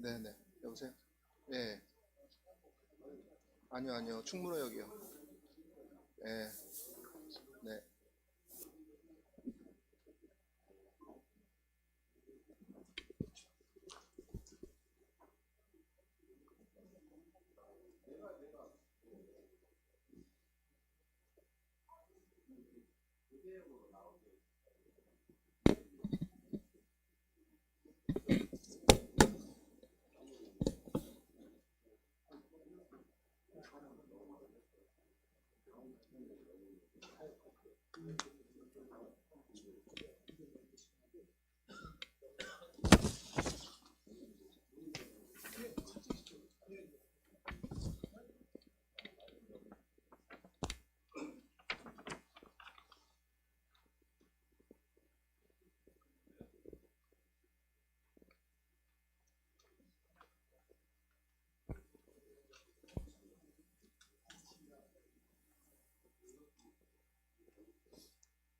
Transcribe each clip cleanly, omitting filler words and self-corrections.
네네. 여보세요? 예. 아니요. 충무로역이요. 예. 네.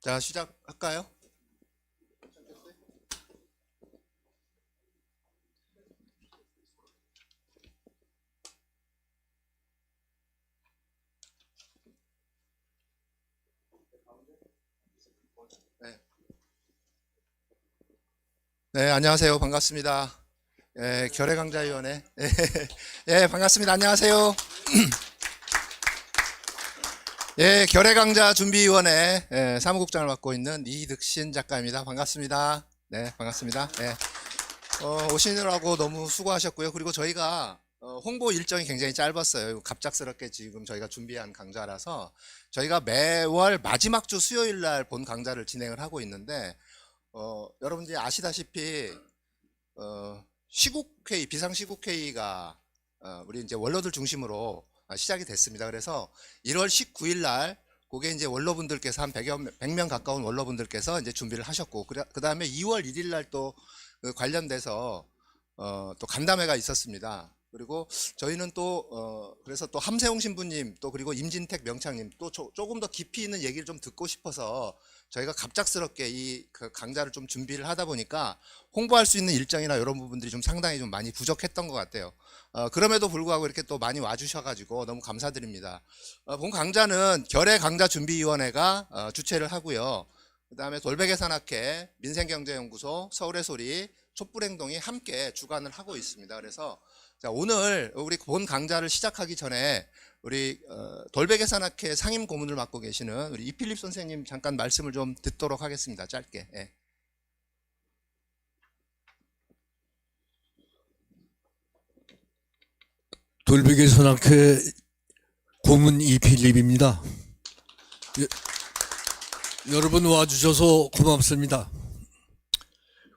자, 시작할까요? 네. 네, 안녕하세요. 반갑습니다. 예, 결의강자위원회. 예, 예, 반갑습니다. 안녕하세요. 예, 결의강자 준비위원회 사무국장을 맡고 있는 이득신 작가입니다. 반갑습니다. 네, 반갑습니다. 예. 오시느라고 너무 수고하셨고요. 그리고 저희가 홍보 일정이 굉장히 짧았어요. 갑작스럽게 지금 저희가 준비한 강좌라서 저희가 매월 마지막 주 수요일 날 본 강좌를 진행을 하고 있는데 여러분들이 아시다시피 시국회의, 비상시국회의가 우리 이제 원로들 중심으로 시작이 됐습니다. 그래서 1월 19일 날 그게 이제 원로분들께서 한 100명 가까운 원로분들께서 이제 준비를 하셨고 그 다음에 2월 1일 날 또 관련돼서 또 간담회가 있었습니다. 그리고 저희는 또 그래서 또 함세웅 신부님 또 그리고 임진택 명창님 또 조금 더 깊이 있는 얘기를 좀 듣고 싶어서 저희가 갑작스럽게 이 강좌를 좀 준비를 하다 보니까 홍보할 수 있는 일정이나 이런 부분들이 좀 상당히 좀 많이 부족했던 것 같아요. 그럼에도 불구하고 이렇게 또 많이 와주셔가지고 너무 감사드립니다. 본 강좌는 결의강좌준비위원회가 주최를 하고요. 그 다음에 돌베개 산악회, 민생경제연구소, 서울의 소리, 촛불행동이 함께 주관을 하고 있습니다. 그래서 자, 오늘 우리 본 강좌를 시작하기 전에 우리 돌베개 산악회 상임 고문을 맡고 계시는 우리 이필립 선생님 잠깐 말씀을 좀 듣도록 하겠습니다. 짧게. 예. 돌베개 산악회 고문 이필립입니다. 여러분 와주셔서 고맙습니다.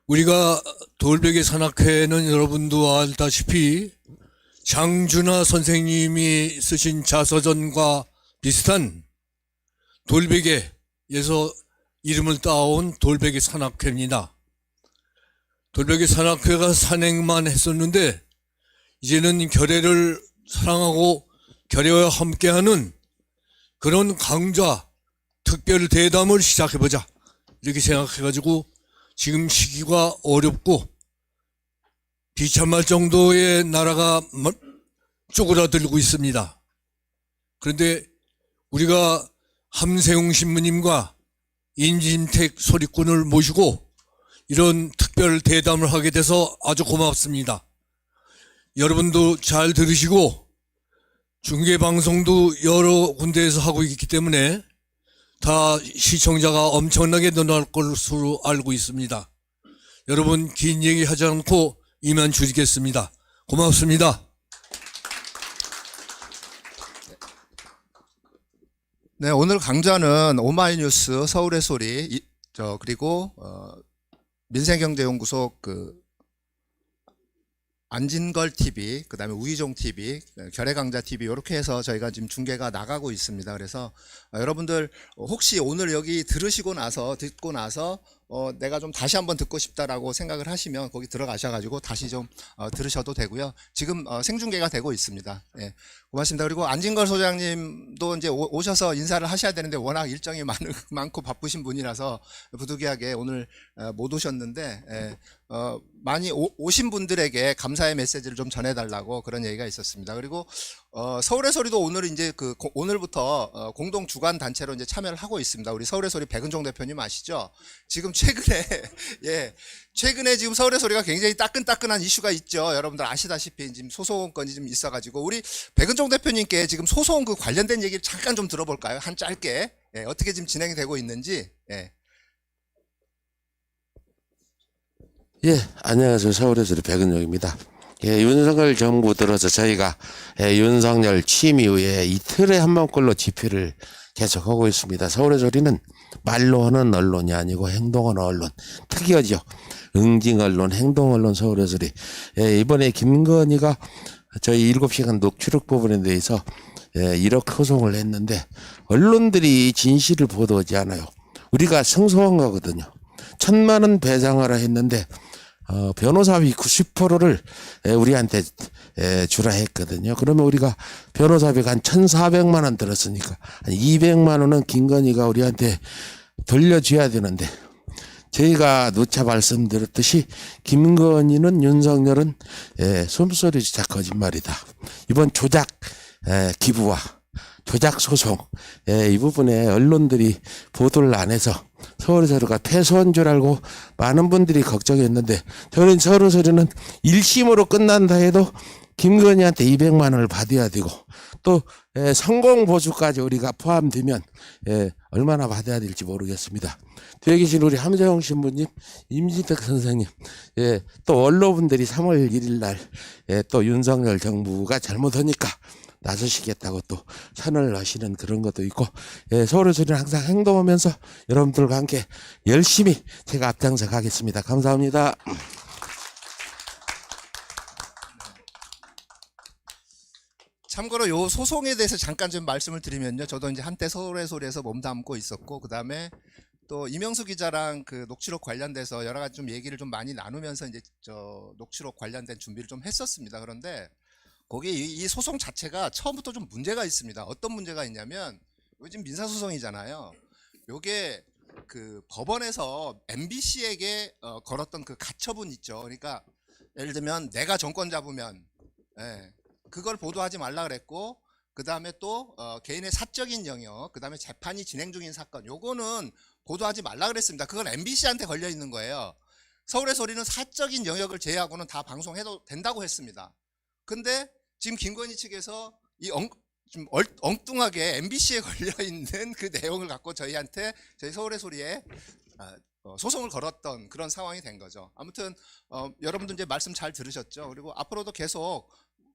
우리가 돌베개 산악회는 여러분도 알다시피 장준하 선생님이 쓰신 자서전과 비슷한 돌베개에서 이름을 따온 돌베개 산악회입니다. 돌베개 산악회가 산행만 했었는데 이제는 결의를 사랑하고 결의와 함께하는 그런 강좌 특별 대담을 시작해보자 이렇게 생각해가지고 지금 시기가 어렵고 비참할 정도의 나라가 쪼그라들고 있습니다. 그런데 우리가 함세웅 신부님과 임진택 소리꾼을 모시고 이런 특별 대담을 하게 돼서 아주 고맙습니다. 여러분도 잘 들으시고 중계방송도 여러 군데에서 하고 있기 때문에 다 시청자가 엄청나게 늘어날 것으로 알고 있습니다. 여러분 긴 얘기 하지 않고 이만 줄이겠습니다. 고맙습니다. 네, 오늘 강좌는 오마이뉴스, 서울의 소리, 그리고 민생경제연구소 안진걸 TV, 그 다음에 우희종 TV, 결의강자 TV 이렇게 해서 저희가 지금 중계가 나가고 있습니다. 그래서 여러분들 혹시 오늘 여기 듣고 나서 내가 좀 다시 한번 듣고 싶다라고 생각을 하시면 거기 들어가셔가지고 다시 좀 들으셔도 되고요. 지금 생중계가 되고 있습니다. 예, 고맙습니다. 그리고 안진걸 소장님도 이제 오셔서 인사를 하셔야 되는데 워낙 일정이 많고 바쁘신 분이라서 부득이하게 오늘 못 오셨는데 예, 많이 오신 분들에게 감사의 메시지를 좀 전해달라고 그런 얘기가 있었습니다. 그리고 서울의 소리도 오늘 이제 오늘부터 공동 주관 단체로 이제 참여를 하고 있습니다. 우리 서울의 소리 백은종 대표님 아시죠? 지금 최근에 최근에 지금 서울의 소리가 굉장히 따끈따끈한 이슈가 있죠. 여러분들 아시다시피 지금 소송 건이 좀 있어가지고 우리 백은종 대표님께 지금 소송 그 관련된 얘기를 잠깐 좀 들어볼까요? 한 짧게 어떻게 지금 진행이 되고 있는지. 예, 안녕하세요. 서울의 소리 백은종입니다. 예, 윤석열 정부 들어서 저희가 윤석열 취임 이후에 이틀에 한 번꼴로 집회를 계속하고 있습니다. 서울의 소리는 말로 하는 언론이 아니고 행동하는 언론, 특이하죠. 응징 언론, 행동 언론 서울의 소리. 예, 이번에 김건희가 저희 7시간 녹취록 부분에 대해서 1억 소송을 했는데 언론들이 진실을 보도하지 않아요. 우리가 승소한 거거든요. 1,000만 원 배상하라 했는데 변호사비 90%를 우리한테 주라 했거든요. 그러면 우리가 변호사비가 한 1,400만 원 들었으니까 한 200만 원은 김건희가 우리한테 돌려줘야 되는데 저희가 누차 말씀드렸듯이 김건희는 윤석열은 숨소리조차 거짓말이다. 이번 조작 기부와 조작 소송 이 부분에 언론들이 보도를 안 해서 서울의 소리가 패소한 줄 알고 많은 분들이 걱정했는데 저는 서울의 소리는 1심으로 끝난다 해도 김건희한테 200만 원을 받아야 되고 또 성공 보수까지 우리가 포함되면 얼마나 받아야 될지 모르겠습니다. 뒤에 계신 우리 함재홍 신부님, 임진택 선생님, 또 언론분들이 3월 1일 날 또 윤석열 정부가 잘못하니까 나서시겠다고 또 선언을 하시는 그런 것도 있고 서울의 소리는 항상 행동하면서 여러분들과 함께 열심히 제가 앞장서 가겠습니다. 감사합니다. 참고로 요 소송에 대해서 잠깐 좀 말씀을 드리면요. 저도 이제 한때 서울의 소리에서 몸담고 있었고 그다음에 또 이명수 기자랑 그 녹취록 관련돼서 여러 가지 좀 얘기를 좀 많이 나누면서 이제 저 녹취록 관련된 준비를 좀 했었습니다. 그런데 거기 이 소송 자체가 처음부터 좀 문제가 있습니다. 어떤 문제가 있냐면 요즘 민사소송이잖아요. 요게 그 법원에서 MBC에게 걸었던 그 가처분 있죠. 그러니까 예를 들면 내가 정권 잡으면 그걸 보도하지 말라 그랬고 그 다음에 또 개인의 사적인 영역, 그 다음에 재판이 진행 중인 사건, 요거는 보도하지 말라 그랬습니다. 그건 MBC한테 걸려 있는 거예요. 서울의 소리는 사적인 영역을 제외하고는 다 방송해도 된다고 했습니다. 근데 지금 김건희 측에서 이 좀 엉뚱하게 MBC에 걸려 있는 그 내용을 갖고 저희한테 저희 서울의 소리에 소송을 걸었던 그런 상황이 된 거죠. 아무튼 여러분들 이제 말씀 잘 들으셨죠. 그리고 앞으로도 계속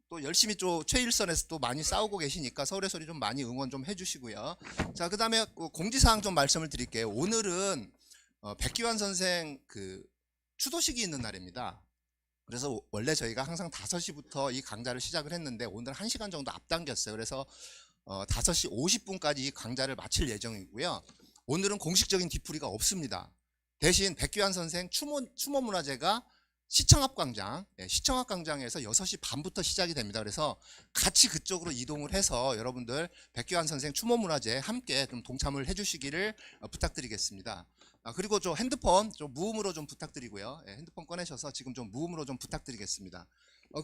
또 열심히 또 최일선에서 또 많이 싸우고 계시니까 서울의 소리 좀 많이 응원 좀 해주시고요. 자, 그다음에 공지사항 좀 말씀을 드릴게요. 오늘은 백기환 선생 그 추도식이 있는 날입니다. 그래서 원래 저희가 항상 5시부터 이 강좌를 시작을 했는데 오늘 1시간 정도 앞당겼어요. 그래서 5시 50분까지 이 강좌를 마칠 예정이고요. 오늘은 공식적인 뒤풀이가 없습니다. 대신 백기환 선생 추모 문화제가 시청 앞 광장에서 6시 반부터 시작이 됩니다. 그래서 같이 그쪽으로 이동을 해서 여러분들 백기환 선생 추모 문화제에 함께 좀 동참을 해주시기를 부탁드리겠습니다. 그리고 저 핸드폰 좀 무음으로 좀 부탁드리고요. 핸드폰 꺼내셔서 지금 좀 무음으로 좀 부탁드리겠습니다.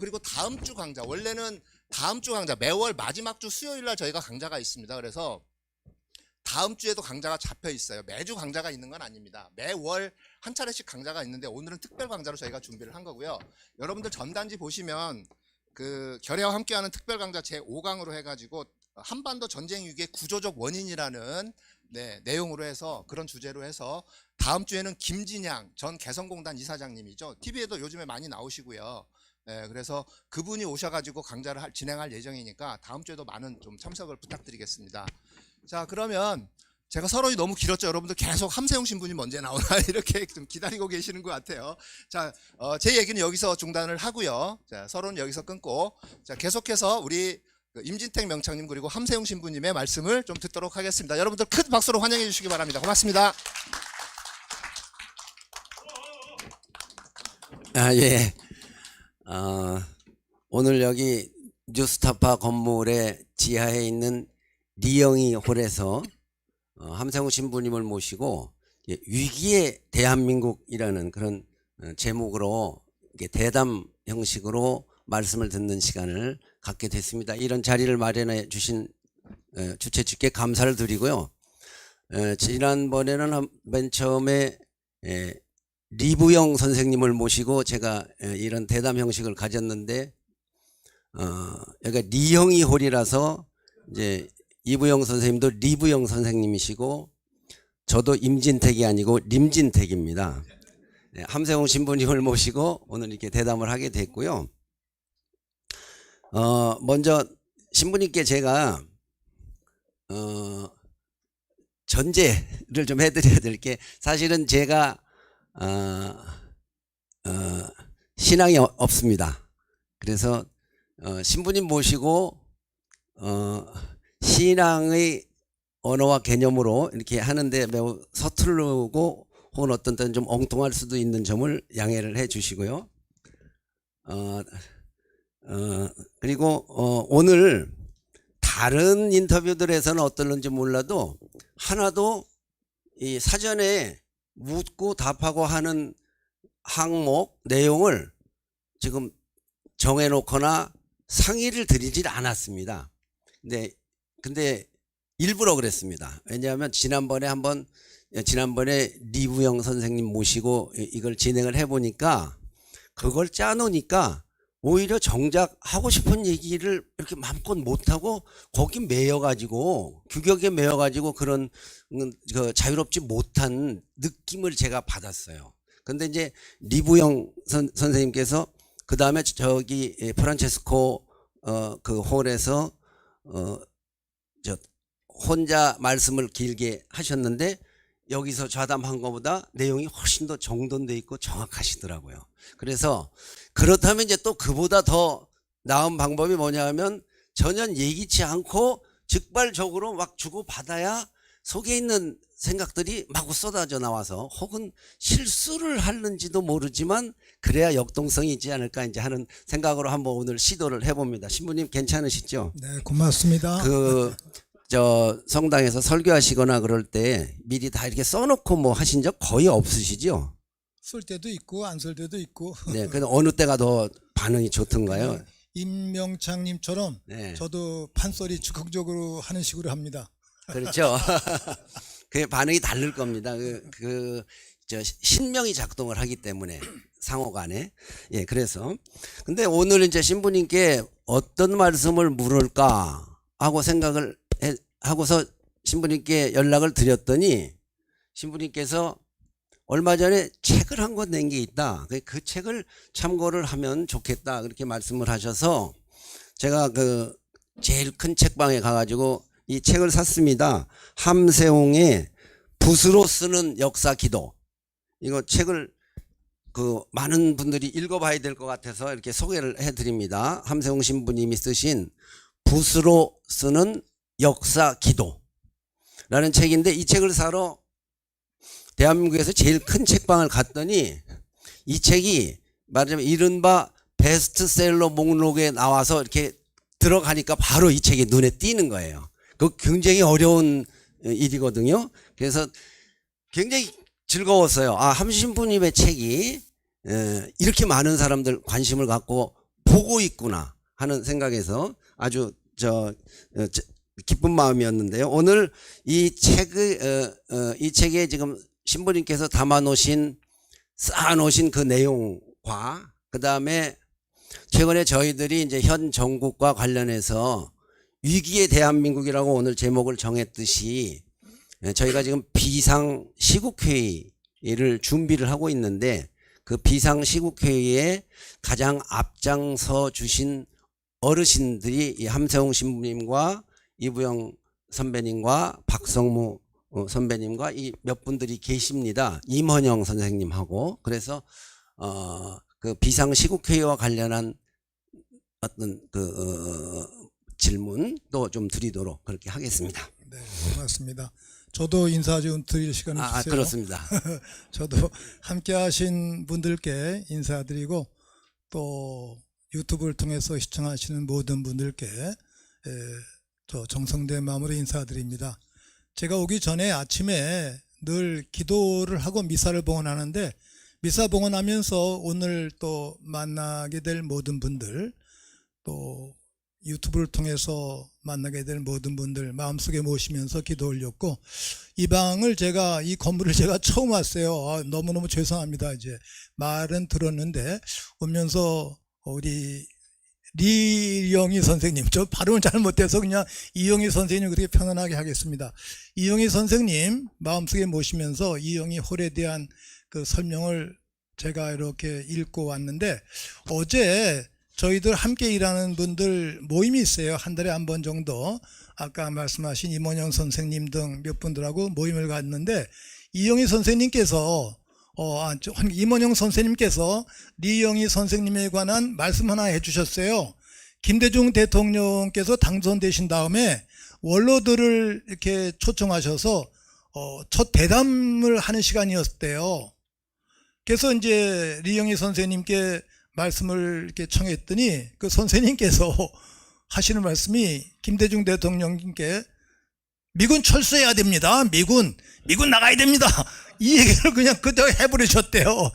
그리고 다음 주 강좌, 원래는 다음 주 강좌 매월 마지막 주 수요일 날 저희가 강좌가 있습니다. 그래서 다음 주에도 강좌가 잡혀 있어요. 매주 강좌가 있는 건 아닙니다. 매월 한 차례씩 강좌가 있는데 오늘은 특별 강좌로 저희가 준비를 한 거고요. 여러분들 전단지 보시면 그 결의와 함께하는 특별 강좌 제5강으로 해가지고 한반도 전쟁 위기의 구조적 원인이라는 내용으로 해서 그런 주제로 해서 다음 주에는 김진양 전 개성공단 이사장님이죠. TV에도 요즘에 많이 나오시고요. 그래서 그분이 오셔가지고 강좌를 진행할 예정이니까 다음 주에도 많은 좀 참석을 부탁드리겠습니다. 자, 그러면 제가 서론이 너무 길었죠. 여러분들 계속 함세웅 신부님 언제 나오나 이렇게 좀 기다리고 계시는 것 같아요. 자, 제 얘기는 여기서 중단을 하고요. 자, 서론은 여기서 끊고 자, 계속해서 우리 임진택 명창님 그리고 함세웅 신부님의 말씀을 좀 듣도록 하겠습니다. 여러분들 큰 박수로 환영해 주시기 바랍니다. 고맙습니다. 예. 오늘 여기 뉴스타파 건물의 지하에 있는 리영희 홀에서 함세웅 신부님을 모시고 위기의 대한민국이라는 그런 제목으로 이렇게 대담 형식으로 말씀을 듣는 시간을 갖게 됐습니다. 이런 자리를 마련해 주신 주최 측께 감사를 드리고요. 지난번에는 맨 처음에 리부영 선생님을 모시고 제가 이런 대담 형식을 가졌는데 여기가 리영희 홀이라서 이제 이부영 선생님도 리부영 선생님이시고 저도 임진택이 아니고 림진택입니다. 함세웅 신부님을 모시고 오늘 이렇게 대담을 하게 됐고요. 먼저 신부님께 제가 전제를 좀 해드려야 될 게, 사실은 제가 신앙이 없습니다. 그래서 신부님 모시고 신앙의 언어와 개념으로 이렇게 하는데 매우 서투르고 혹은 어떤 때는 좀 엉뚱할 수도 있는 점을 양해를 해 주시고요. 그리고 오늘 다른 인터뷰들에서는 어떨는지 몰라도 하나도 이 사전에 묻고 답하고 하는 항목 내용을 지금 정해놓거나 상의를 드리질 않았습니다. 근데 일부러 그랬습니다. 왜냐하면 지난번에 리부영 선생님 모시고 이걸 진행을 해보니까 그걸 짜놓으니까 오히려 정작 하고 싶은 얘기를 이렇게 마음껏 못하고 거기 매여가지고 규격에 매여가지고 그런 그 자유롭지 못한 느낌을 제가 받았어요. 근데 이제 리부영 선생님께서 그 다음에 저기 프란체스코 그 홀에서 혼자 말씀을 길게 하셨는데 여기서 좌담한 것보다 내용이 훨씬 더 정돈돼 있고 정확하시더라고요. 그래서 그렇다면 이제 또 그보다 더 나은 방법이 뭐냐 하면 전혀 예기치 않고 즉발적으로 막 주고받아야 속에 있는 생각들이 마구 쏟아져 나와서 혹은 실수를 하는지도 모르지만 그래야 역동성이 있지 않을까 이제 하는 생각으로 한번 오늘 시도를 해봅니다. 신부님 괜찮으시죠? 네, 고맙습니다. 성당에서 설교하시거나 그럴 때 미리 다 이렇게 써놓고 뭐 하신 적 거의 없으시죠? 쓸 때도 있고 안 쓸 때도 있고. 네, 근데 어느 때가 더 반응이 좋던가요? 임명창님처럼 네. 저도 판소리 적극적으로 하는 식으로 합니다. 그렇죠. 그 반응이 다를 겁니다. 신명이 작동을 하기 때문에 상호간에. 예, 그래서. 근데 오늘 이제 신부님께 어떤 말씀을 물을까 하고 생각을 하고서 신부님께 연락을 드렸더니 신부님께서 얼마 전에 책을 한 권 낸 게 있다. 그 책을 참고를 하면 좋겠다. 그렇게 말씀을 하셔서 제가 그 제일 큰 책방에 가가지고 이 책을 샀습니다. 함세웅의 붓으로 쓰는 역사 기도. 이거 책을 그 많은 분들이 읽어봐야 될 것 같아서 이렇게 소개를 해드립니다. 함세웅 신부님이 쓰신 붓으로 쓰는 역사 기도라는 책인데 이 책을 사러 대한민국에서 제일 큰 책방을 갔더니 이 책이 말하자면 이른바 베스트셀러 목록에 나와서 이렇게 들어가니까 바로 이 책이 눈에 띄는 거예요. 그 굉장히 어려운 일이거든요. 그래서 굉장히 즐거웠어요. 아, 함신부님의 책이 이렇게 많은 사람들 관심을 갖고 보고 있구나 하는 생각에서 아주 기쁜 마음이었는데요. 오늘 이 책에 지금 신부님께서 쌓아놓으신 그 내용과 그 다음에 최근에 저희들이 이제 현 정국과 관련해서 위기의 대한민국이라고 오늘 제목을 정했듯이 저희가 지금 비상 시국회의를 준비를 하고 있는데 그 비상 시국회의에 가장 앞장서 주신 어르신들이 이 함세웅 신부님과 이부영 선배님과 박성무 선배님과 이 몇 분들이 계십니다. 임헌영 선생님하고. 그래서 그 비상 시국회의와 관련한 어떤 질문도 좀 드리도록 그렇게 하겠습니다. 네, 고맙습니다. 저도 인사 좀 드릴 시간을 주세요. 그렇습니다. 저도 함께하신 분들께 인사드리고 또 유튜브를 통해서 시청하시는 모든 분들께 저 정성된 마음으로 인사드립니다. 제가 오기 전에 아침에 늘 기도를 하고 미사를 봉헌하는데 미사 봉헌하면서 오늘 또 만나게 될 모든 분들 또 유튜브를 통해서 만나게 될 모든 분들 마음속에 모시면서 기도 올렸고 이 건물을 제가 처음 왔어요. 너무너무 죄송합니다. 이제 말은 들었는데 오면서 우리 리영희 선생님, 저 발음을 잘 못해서 그냥 이영희 선생님 그렇게 편안하게 하겠습니다. 이영희 선생님 마음속에 모시면서 이영희 홀에 대한 그 설명을 제가 이렇게 읽고 왔는데 어제 저희들 함께 일하는 분들 모임이 있어요. 한 달에 한 번 정도. 아까 말씀하신 임원영 선생님 등 몇 분들하고 모임을 갖는데 이영희 선생님께서 임원영 선생님께서 리영희 선생님에 관한 말씀 하나 해주셨어요. 김대중 대통령께서 당선되신 다음에 원로들을 이렇게 초청하셔서 첫 대담을 하는 시간이었대요. 그래서 이제 리영희 선생님께 말씀을 이렇게 청했더니 그 선생님께서 하시는 말씀이 김대중 대통령님께 미군 철수해야 됩니다. 미군 나가야 됩니다. 이 얘기를 그냥 그대로 해버리셨대요.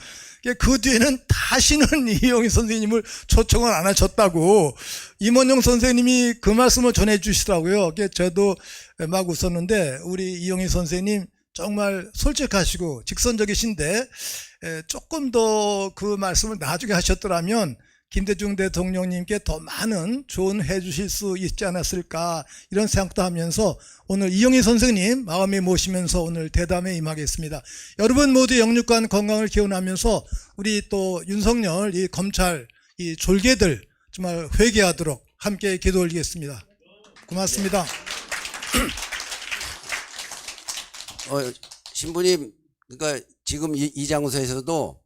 그 뒤에는 다시는 이영희 선생님을 초청을 안 하셨다고 임원영 선생님이 그 말씀을 전해주시더라고요. 저도 막 웃었는데 우리 이영희 선생님 정말 솔직하시고 직선적이신데 조금 더 그 말씀을 나중에 하셨더라면 김대중 대통령님께 더 많은 조언해 주실 수 있지 않았을까 이런 생각도 하면서 오늘 이영희 선생님 마음에 모시면서 오늘 대담에 임하겠습니다. 여러분 모두 영육간 건강을 기원하면서 우리 또 윤석열 이 검찰 이 졸개들 정말 회개하도록 함께 기도 올리겠습니다. 고맙습니다. 신부님, 그러니까 지금 이 장소에서도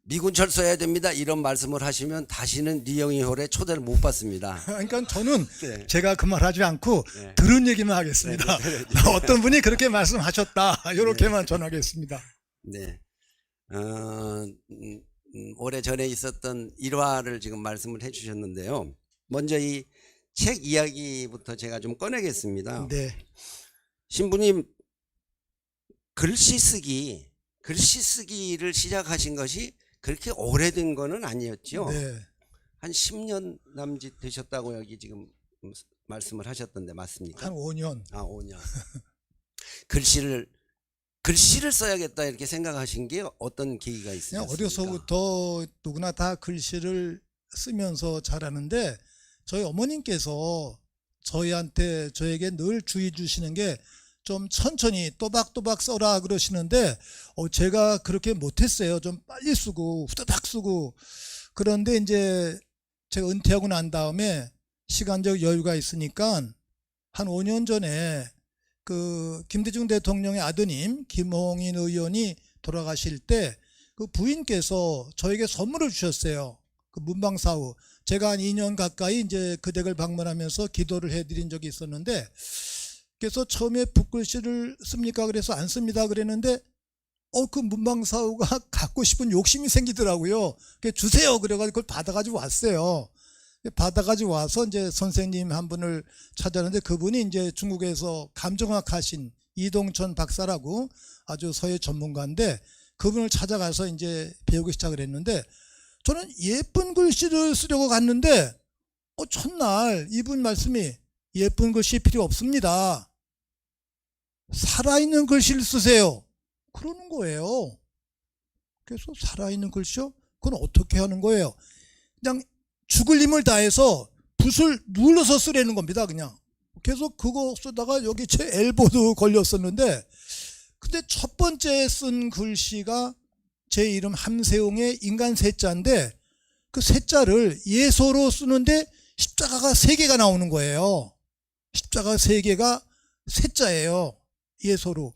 미군 철수해야 됩니다 이런 말씀을 하시면 다시는 리영희 홀에 초대를 못 받습니다. 그러니까 저는 네. 제가 그 말 하지 않고 네. 들은 얘기만 하겠습니다. 어떤 분이 그렇게 말씀하셨다 이렇게만 전하겠습니다. 네. 오래 전에 있었던 일화를 지금 말씀을 해주셨는데요. 먼저 이 책 이야기부터 제가 좀 꺼내겠습니다. 네. 신부님 글씨 쓰기를 시작하신 것이 그렇게 오래된 거는 아니었죠. 네. 한 10년 남짓 되셨다고 여기 지금 말씀을 하셨던데 맞습니까? 한 5년. 5년. 글씨를 써야겠다 이렇게 생각하신 게 어떤 계기가 그냥 있으셨습니까? 어려서부터 누구나 다 글씨를 쓰면서 자라는데 저희 어머님께서 저에게 늘 주의 주시는 게 좀 천천히 또박또박 써라 그러시는데 제가 그렇게 못했어요. 좀 빨리 쓰고 후다닥 쓰고. 그런데 이제 제가 은퇴하고 난 다음에 시간적 여유가 있으니까 한 5년 전에 그 김대중 대통령의 아드님 김홍인 의원이 돌아가실 때 그 부인께서 저에게 선물을 주셨어요. 그 문방사후. 제가 한 2년 가까이 이제 그 댁을 방문하면서 기도를 해드린 적이 있었는데 그래서 처음에 붓글씨를 씁니까? 그래서 안 씁니다. 그랬는데 그 문방사후가 갖고 싶은 욕심이 생기더라고요. 주세요. 그래가지고 그걸 받아가지고 왔어요. 받아가지고 와서 이제 선생님 한 분을 찾았는데 그분이 이제 중국에서 감정학하신 이동천 박사라고 아주 서예 전문가인데 그분을 찾아가서 이제 배우기 시작을 했는데 저는 예쁜 글씨를 쓰려고 갔는데 첫날 이분 말씀이 예쁜 글씨 필요 없습니다. 살아있는 글씨를 쓰세요. 그러는 거예요. 그래서 살아있는 글씨요? 그건 어떻게 하는 거예요? 그냥 죽을 힘을 다해서 붓을 눌러서 쓰라는 겁니다. 그냥. 그래서 그거 쓰다가 여기 제 엘보도 걸렸었는데 근데 첫 번째 쓴 글씨가 제 이름 함세웅의 인간 세자인데 그 세자를 예소로 쓰는데 십자가가 3개가 나오는 거예요. 십자가 3개가 세자예요. 예소로.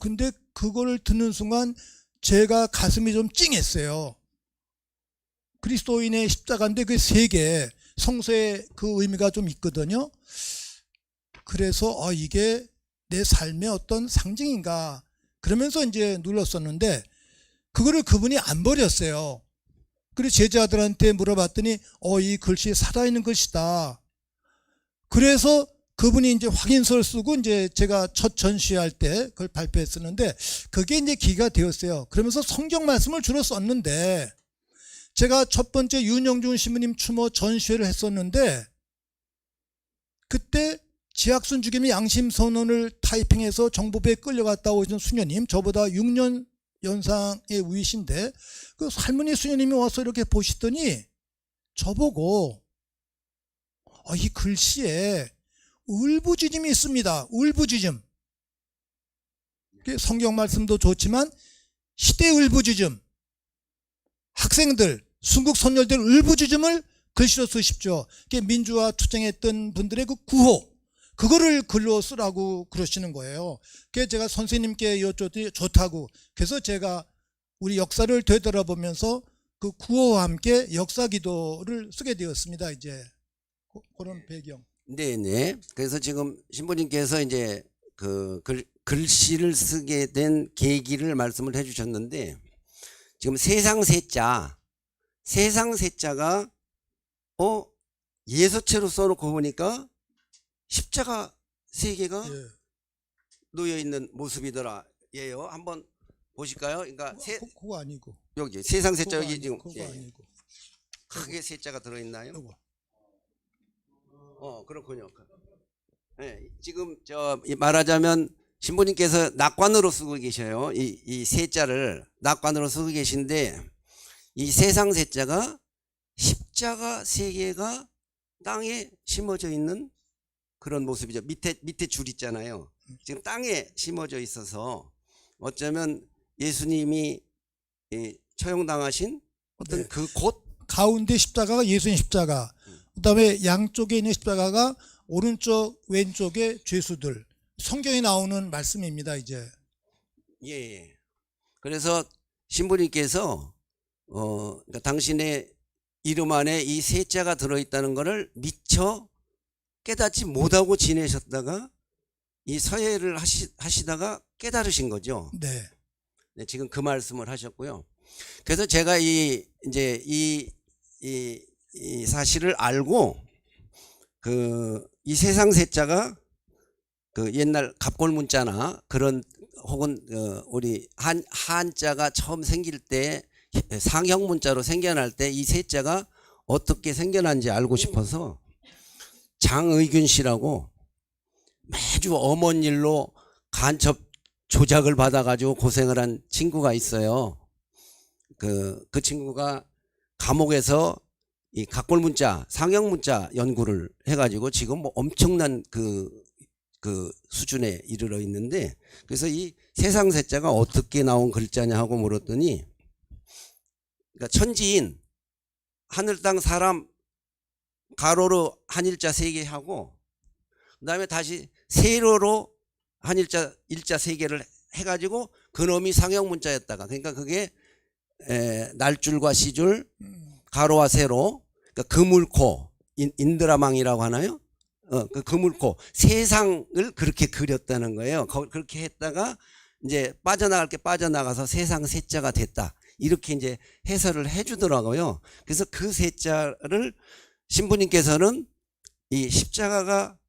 근데 그거를 듣는 순간 제가 가슴이 좀 찡했어요. 그리스도인의 십자가인데 그 3개 성서에 그 의미가 좀 있거든요. 그래서 이게 내 삶의 어떤 상징인가 그러면서 이제 눌렀었는데 그거를 그분이 안 버렸어요. 그래서 제자들한테 물어봤더니 이 글씨 살아있는 글씨다. 그래서 그분이 이제 확인서를 쓰고 이제 제가 첫 전시할 때 그걸 발표했었는데 그게 이제 기가 되었어요. 그러면서 성경 말씀을 주로 썼는데 제가 첫 번째 윤영준 신부님 추모 전시회를 했었는데 그때 지학순 주겸이 양심선언을 타이핑해서 정보부에 끌려갔다 오신 수녀님, 저보다 6년 연상의 우이신데 그 할머니 수녀님이 와서 이렇게 보시더니 저보고 이 글씨에 울부짖음이 있습니다. 울부짖음. 성경 말씀도 좋지만 시대 울부짖음. 학생들, 순국 선열들 울부짖음을 글씨로 쓰십시오. 민주화 투쟁했던 분들의 그 구호, 그거를 글로 쓰라고 그러시는 거예요. 그래서 제가 선생님께 여쭤더니 좋다고. 그래서 제가 우리 역사를 되돌아보면서 그 구호와 함께 역사 기도를 쓰게 되었습니다. 이제 그런 배경. 네네. 그래서 지금 신부님께서 이제 그 글씨를 쓰게 된 계기를 말씀을 해주셨는데 지금 세상 세자가 예서체로 써놓고 보니까 십자가 3개가 예. 놓여 있는 모습이더라. 예요. 한번 보실까요? 그러니까 그거 아니고. 여기 세상 세자 그거 여기 아니고, 지금 그거 아니고. 크게 세자가 들어 있나요? 요거. 그렇군요. 네, 지금 말하자면 신부님께서 낙관으로 쓰고 계셔요. 이 세자를 낙관으로 쓰고 계신데 이 세상 세자가 십자가 3개가 땅에 심어져 있는 그런 모습이죠. 밑에 줄 있잖아요. 지금 땅에 심어져 있어서 어쩌면 예수님이 처형당하신 어떤 네. 그 곳 가운데 십자가가 예수님 십자가, 그다음에 양쪽에 있는 십자가가 오른쪽 왼쪽에 죄수들. 성경에 나오는 말씀입니다. 이제. 예. 그래서 신부님께서 그러니까 당신의 이름 안에 이 세자가 들어있다는 것을 미처 깨닫지 못하고 지내셨다가 이 서예를 하시다가 깨달으신 거죠. 네. 네, 지금 그 말씀을 하셨고요. 그래서 제가 이 사실을 알고 이 세상 세자가 그 옛날 갑골문자나 그런 혹은 우리 한자가 처음 생길 때 상형문자로 생겨날 때 이 세자가 어떻게 생겨난지 알고 싶어서 장의균 씨라고 매주 엄한 일로 간첩 조작을 받아가지고 고생을 한 친구가 있어요. 그 친구가 감옥에서 이 각골문자, 상형문자 연구를 해가지고 지금 뭐 엄청난 그 수준에 이르러 있는데, 그래서 이 세상 세자가 어떻게 나온 글자냐 하고 물었더니, 그러니까 천지인 하늘 땅 사람 가로로 한일자 3개 하고 그다음에 다시 세로로 한일자 일자 3개를 해가지고 그놈이 상형문자였다가, 그러니까 그게 날줄과 시줄 가로와 세로, 그러니까 그물코 인드라망이라고 하나요? 그 그물코 세상을 그렇게 그렸다는 거예요. 그렇게 했다가 이제 빠져나갈 게 빠져나가서 세상 세자가 됐다. 이렇게 이제 해설을 해주더라고요. 그래서 그 세자를 신부님께서는 이 십자가가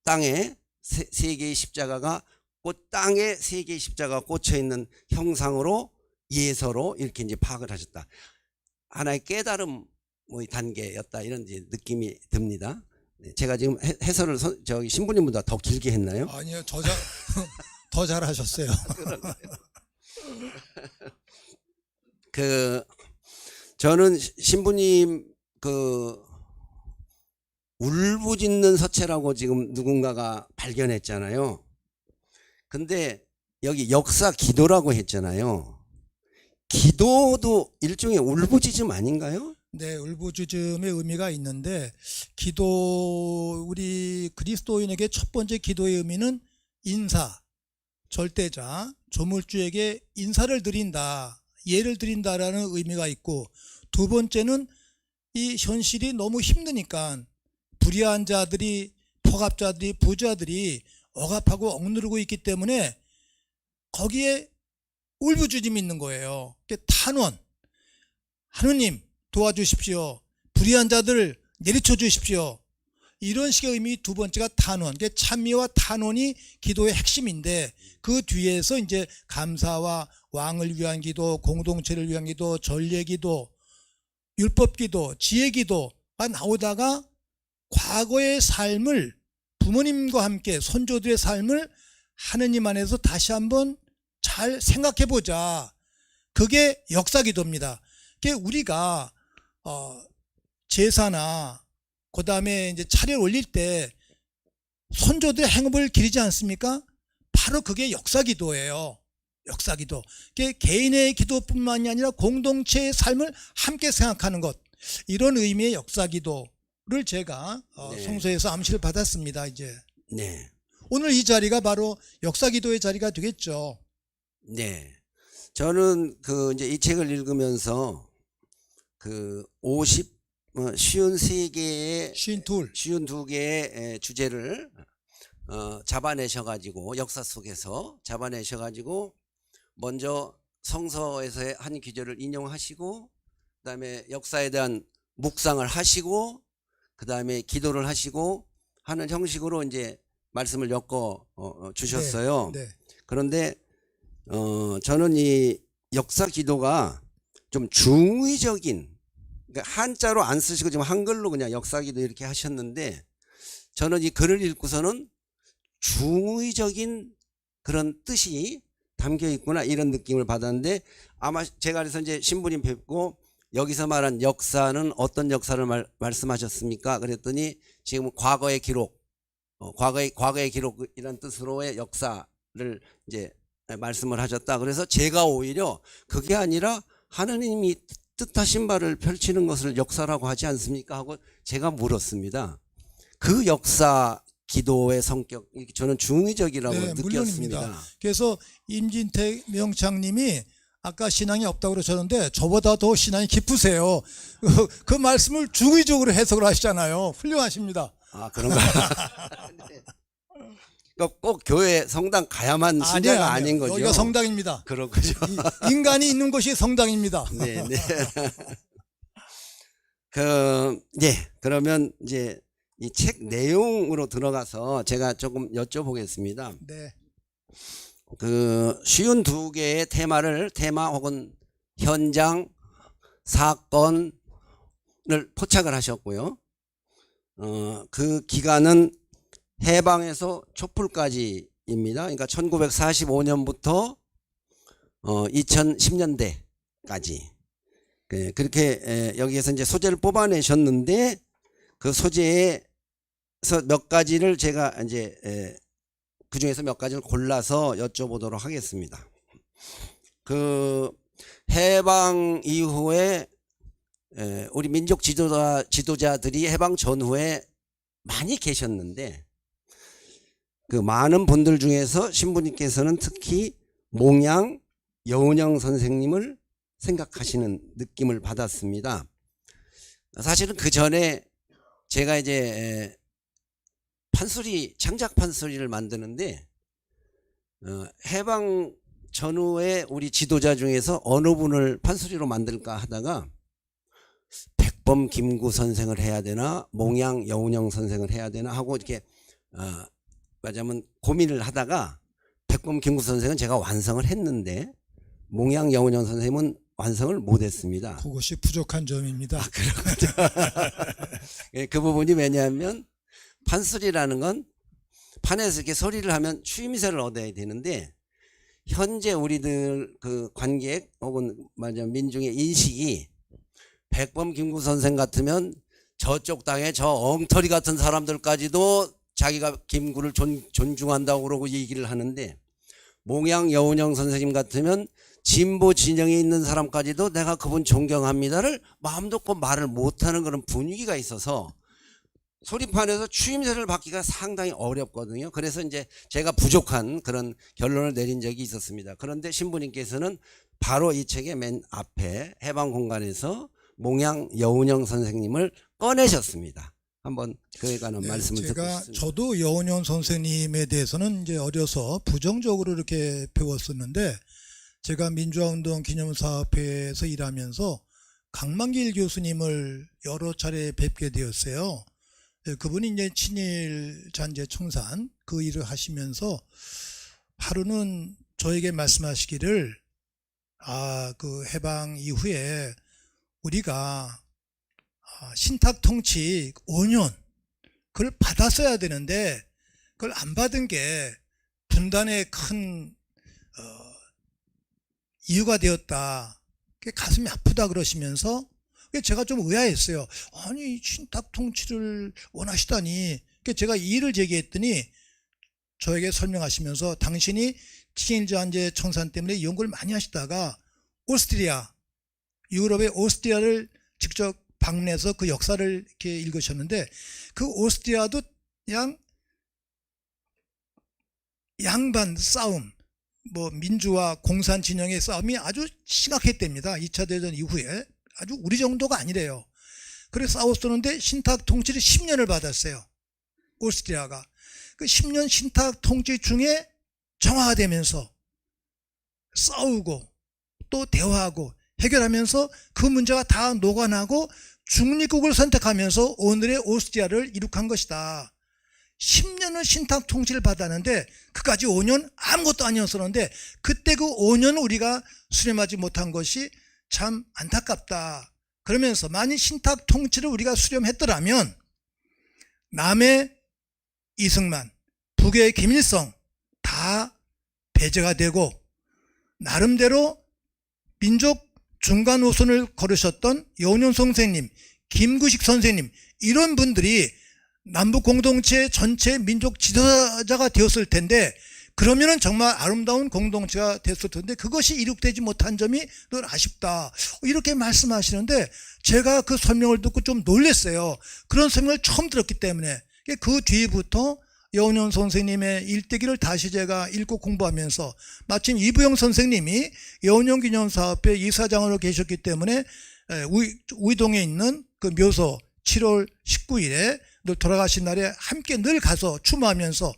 땅에 3개의 십자가가 땅에 3개의 십자가가 꽂혀 있는 형상으로 예서로 이렇게 이제 파악을 하셨다. 하나의 깨달음 단계였다, 이런 이제 느낌이 듭니다. 네, 제가 지금 해설을 저기 신부님보다 더 길게 했나요? 아니요, 더 잘하셨어요. 저는 신부님 울부짖는 서체라고 지금 누군가가 발견했잖아요. 근데 여기 역사 기도라고 했잖아요. 기도도 일종의 울부짖음 아닌가요? 네, 울부짖음의 의미가 있는데, 기도, 우리 그리스도인에게 첫 번째 기도의 의미는 인사, 절대자, 조물주에게 인사를 드린다, 예를 드린다라는 의미가 있고, 두 번째는 이 현실이 너무 힘드니까 불의한 자들이 억압자들이 부자들이 억압하고 억누르고 있기 때문에 거기에 울부짖음이 있는 거예요. 탄원, 하느님 도와주십시오. 불의한 자들 내리쳐 주십시오. 이런 식의 의미. 두 번째가 탄원. 찬미와 탄원이 기도의 핵심인데 그 뒤에서 이제 감사와 왕을 위한 기도, 공동체를 위한 기도, 전례 기도, 율법 기도, 지혜 기도가 나오다가 과거의 삶을 부모님과 함께 손조들의 삶을 하느님 안에서 다시 한번 잘 생각해 보자. 그게 역사 기도입니다. 그게 우리가 제사나 그다음에 이제 차례를 올릴 때 손조들의 행업을 기리지 않습니까? 바로 그게 역사 기도예요. 역사 기도. 그게 개인의 기도뿐만이 아니라 공동체의 삶을 함께 생각하는 것. 이런 의미의 역사 기도를 제가 네. 성서에서 암시를 받았습니다. 이제 네. 오늘 이 자리가 바로 역사 기도의 자리가 되겠죠. 네. 저는 이제 이 책을 읽으면서 52개의 52개의 주제를 잡아내셔가지고 역사 속에서 잡아내셔가지고 먼저 성서에서의 한 구절을 인용하시고 그다음에 역사에 대한 묵상을 하시고 그다음에 기도를 하시고 하는 형식으로 이제 말씀을 엮어 주셨어요. 네. 그런데 저는 이 역사 기도가 좀 중의적인, 그러니까 한자로 안 쓰시고 지금 한글로 그냥 역사 기도 이렇게 하셨는데 저는 이 글을 읽고서는 중의적인 그런 뜻이 담겨 있구나 이런 느낌을 받았는데, 아마 제가 그래서 이제 신부님 뵙고 여기서 말한 역사는 어떤 역사를 말씀하셨습니까? 그랬더니 지금 과거의 기록, 과거의 기록이란 뜻으로의 역사를 이제 말씀을 하셨다. 그래서 제가 오히려 그게 아니라 하느님이 뜻하신 바를 펼치는 것을 역사라고 하지 않습니까? 하고 제가 물었습니다. 그 역사 기도의 성격, 저는 중의적이라고 느꼈습니다. 물론입니다. 그래서 임진택 명창님이 아까 신앙이 없다고 그러셨는데 저보다 더 신앙이 깊으세요. 그 말씀을 중의적으로 해석을 하시잖아요. 훌륭하십니다. 아, 그런가요? 네. 꼭 교회 성당 가야만 신자가 아닌 거죠. 여기가 성당입니다. 그런 거죠. 인간이 있는 곳이 성당입니다. 네, 네. 그러면 이제 이 책 내용으로 들어가서 제가 조금 여쭤보겠습니다. 네. 52개의 테마 혹은 현장, 사건을 포착을 하셨고요. 그 기간은 해방에서 촛불까지입니다. 그러니까 1945년부터 2010년대까지. 그렇게 여기에서 이제 소재를 뽑아내셨는데 그 소재에서 몇 가지를 제가 이제 그 중에서 몇 가지를 골라서 여쭤보도록 하겠습니다. 해방 이후에 우리 민족 지도자들이 해방 전후에 많이 계셨는데 그 많은 분들 중에서 신부님께서는 특히 몽양 여운형 선생님을 생각하시는 느낌을 받았습니다. 사실은 그 전에 제가 이제 창작 판소리를 만드는데 해방 전후에 우리 지도자 중에서 어느 분을 판소리로 만들까 하다가 백범 김구 선생을 해야 되나 몽양 여운형 선생을 해야 되나 하고 이렇게 말하자면 고민을 하다가 백범 김구 선생은 제가 완성을 했는데 몽양 여운형 선생님은 완성을 못했습니다. 그것이 부족한 점입니다. 그렇군요. 그 부분이 왜냐하면 판소리라는 건 판에서 이렇게 소리를 하면 추임새를 얻어야 되는데 현재 우리들 그 관객 혹은 말하자면 민중의 인식이 백범 김구 선생 같으면 저쪽 땅에 저 엉터리 같은 사람들까지도 자기가 김구를 존중한다고 그러고 얘기를 하는데 몽양 여운형 선생님 같으면 진보 진영에 있는 사람까지도 내가 그분 존경합니다를 마음 놓고 말을 못하는 그런 분위기가 있어서 소리판에서 추임새를 받기가 상당히 어렵거든요. 그래서 이제 제가 부족한 그런 결론을 내린 적이 있었습니다. 그런데 신부님께서는 바로 이 책의 맨 앞에 해방 공간에서 몽양 여운형 선생님을 꺼내셨습니다. 한번 그에 관한 말씀을 듣고 제가 싶습니다. 저도 여운현 선생님에 대해서는 이제 어려서 부정적으로 이렇게 배웠었는데 제가 민주화운동 기념사업회에서 일하면서 강만길 교수님을 여러 차례 뵙게 되었어요. 그분이 이제 친일 잔재 청산 그 일을 하시면서 하루는 저에게 말씀하시기를 그 해방 이후에 우리가 신탁 통치 5년 그걸 받았어야 되는데 그걸 안 받은 게 분단의 큰 이유가 되었다. 가슴이 아프다 그러시면서 제가 좀 의아했어요. 아니 신탁 통치를 원하시다니. 제가 이의를 제기했더니 저에게 설명하시면서 당신이 친일잔재 청산 때문에 연구를 많이 하시다가 오스트리아, 유럽의 오스트리아를 직접 방문해서 그 역사를 이렇게 읽으셨는데 그 오스트리아도 양반 싸움, 뭐 민주화 공산 진영의 싸움이 아주 심각했답니다. 2차 대전 이후에 아주 우리 정도가 아니래요. 그래서 싸웠었는데 신탁 통치를 10년을 받았어요. 오스트리아가. 그 10년 신탁 통치 중에 정화되면서 싸우고 또 대화하고 해결하면서 그 문제가 다 녹아나고 중립국을 선택하면서 오늘의 오스트리아를 이룩한 것이다. 10년을 신탁 통치를 받았는데 그까지 5년 아무것도 아니었었는데 그때 그 5년 우리가 수렴하지 못한 것이 참 안타깝다. 그러면서 만일 신탁 통치를 우리가 수렴했더라면 남의 이승만, 북의 김일성 다 배제가 되고 나름대로 민족 중간 노선을 걸으셨던 여운현 선생님, 김구식 선생님 이런 분들이 남북 공동체 전체 민족 지도자가 되었을 텐데 그러면은 정말 아름다운 공동체가 됐을 텐데 그것이 이룩되지 못한 점이 늘 아쉽다. 이렇게 말씀하시는데 제가 그 설명을 듣고 좀 놀랐어요. 그런 설명을 처음 들었기 때문에 그 뒤부터 여운현 선생님의 일대기를 다시 제가 읽고 공부하면서 마침 이부영 선생님이 여운현 기념사업회 이사장으로 계셨기 때문에 우이동에 있는 그 묘소 7월 19일에 늘 돌아가신 날에 함께 늘 가서 추모하면서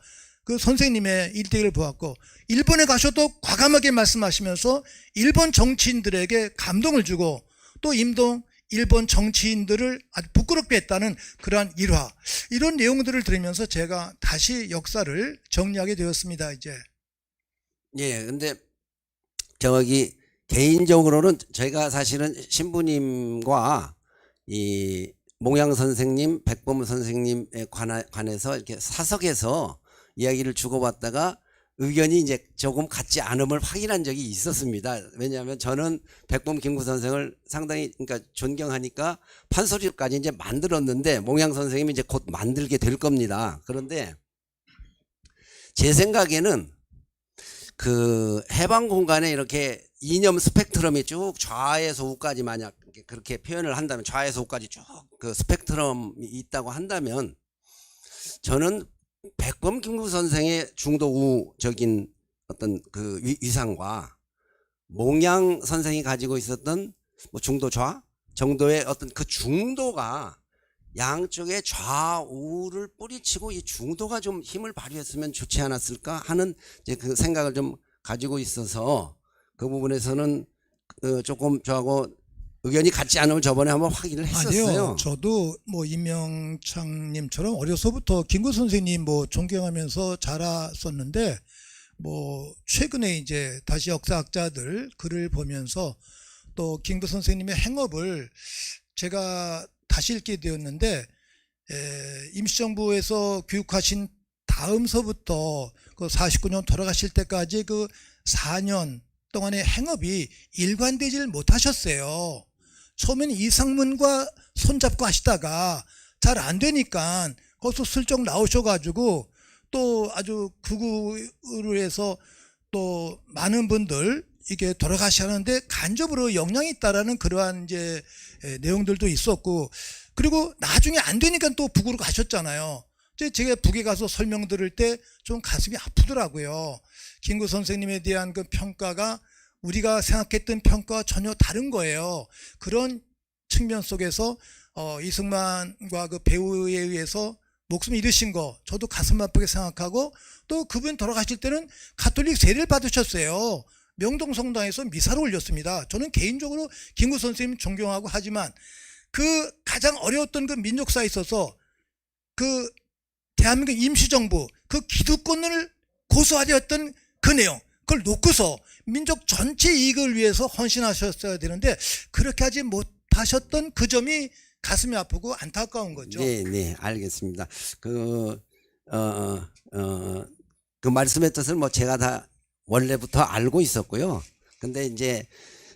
그 선생님의 일대기를 보았고 일본에 가셔도 과감하게 말씀하시면서 일본 정치인들에게 감동을 주고 또 일본 정치인들을 아주 부끄럽게 했다는 그러한 일화 이런 내용들을 들으면서 제가 다시 역사를 정리하게 되었습니다. 이제 예, 근데 저기 개인적으로는 저희가 사실은 신부님과 이 몽양 선생님, 백범 선생님에 관해서 이렇게 사석에서 이야기를 주고받다가 의견이 이제 조금 같지 않음을 확인한 적이 있었습니다. 왜냐하면 저는 백범 김구 선생을 상당히 그러니까 존경하니까 판소리까지 이제 만들었는데 몽양 선생님이 이제 곧 만들게 될 겁니다. 그런데 제 생각에는 그 해방 공간에 이렇게 이념 스펙트럼이 쭉 좌에서 우까지 만약 그렇게 표현을 한다면 좌에서 우까지 쭉 그 스펙트럼이 있다고 한다면 저는 백범 김구 선생의 중도 우적인 어떤 그 위상과 몽양 선생이 가지고 있었던 뭐 중도 좌 정도의 어떤 그 중도가 양쪽의 좌우를 뿌리치고 이 중도가 좀 힘을 발휘했으면 좋지 않았을까 하는 이제 그 생각을 좀 가지고 있어서 그 부분에서는 조금 저하고 의견이 같지 않으면 저번에 한번 확인을 했었어요. 아니요. 저도 뭐 임명창님처럼 어려서부터 김구 선생님 뭐 존경하면서 자랐었는데 뭐 최근에 이제 다시 역사학자들 글을 보면서 또 김구 선생님의 행업을 제가 다시 읽게 되었는데 임시정부에서 교육하신 다음서부터 그 49년 돌아가실 때까지 그 4년 동안의 행업이 일관되지를 못하셨어요. 처음에는 이상문과 손잡고 하시다가 잘 안 되니까 거기서 슬쩍 나오셔가지고 또 아주 극우로 해서 또 많은 분들 이게 돌아가시는데 간접으로 영향이 있다라는 그러한 이제 내용들도 있었고 그리고 나중에 안 되니까 또 북으로 가셨잖아요. 제가 북에 가서 설명 들을 때 좀 가슴이 아프더라고요. 김구 선생님에 대한 그 평가가 우리가 생각했던 평가와 전혀 다른 거예요. 그런 측면 속에서 이승만과 그 배우에 의해서 목숨을 잃으신 거 저도 가슴 아프게 생각하고, 또 그분 돌아가실 때는 가톨릭 세례를 받으셨어요. 명동성당에서 미사를 올렸습니다. 저는 개인적으로 김구 선생님 존경하고, 하지만 그 가장 어려웠던 그 민족사에 있어서 그 대한민국 임시정부 그 기득권을 고수하려 했던 그 내용, 그걸 놓고서 민족 전체 이익을 위해서 헌신하셨어야 되는데 그렇게 하지 못하셨던 그 점이 가슴이 아프고 안타까운 거죠. 네, 네, 알겠습니다. 그 말씀의 뜻을 뭐 제가 다 원래부터 알고 있었고요. 근데 이제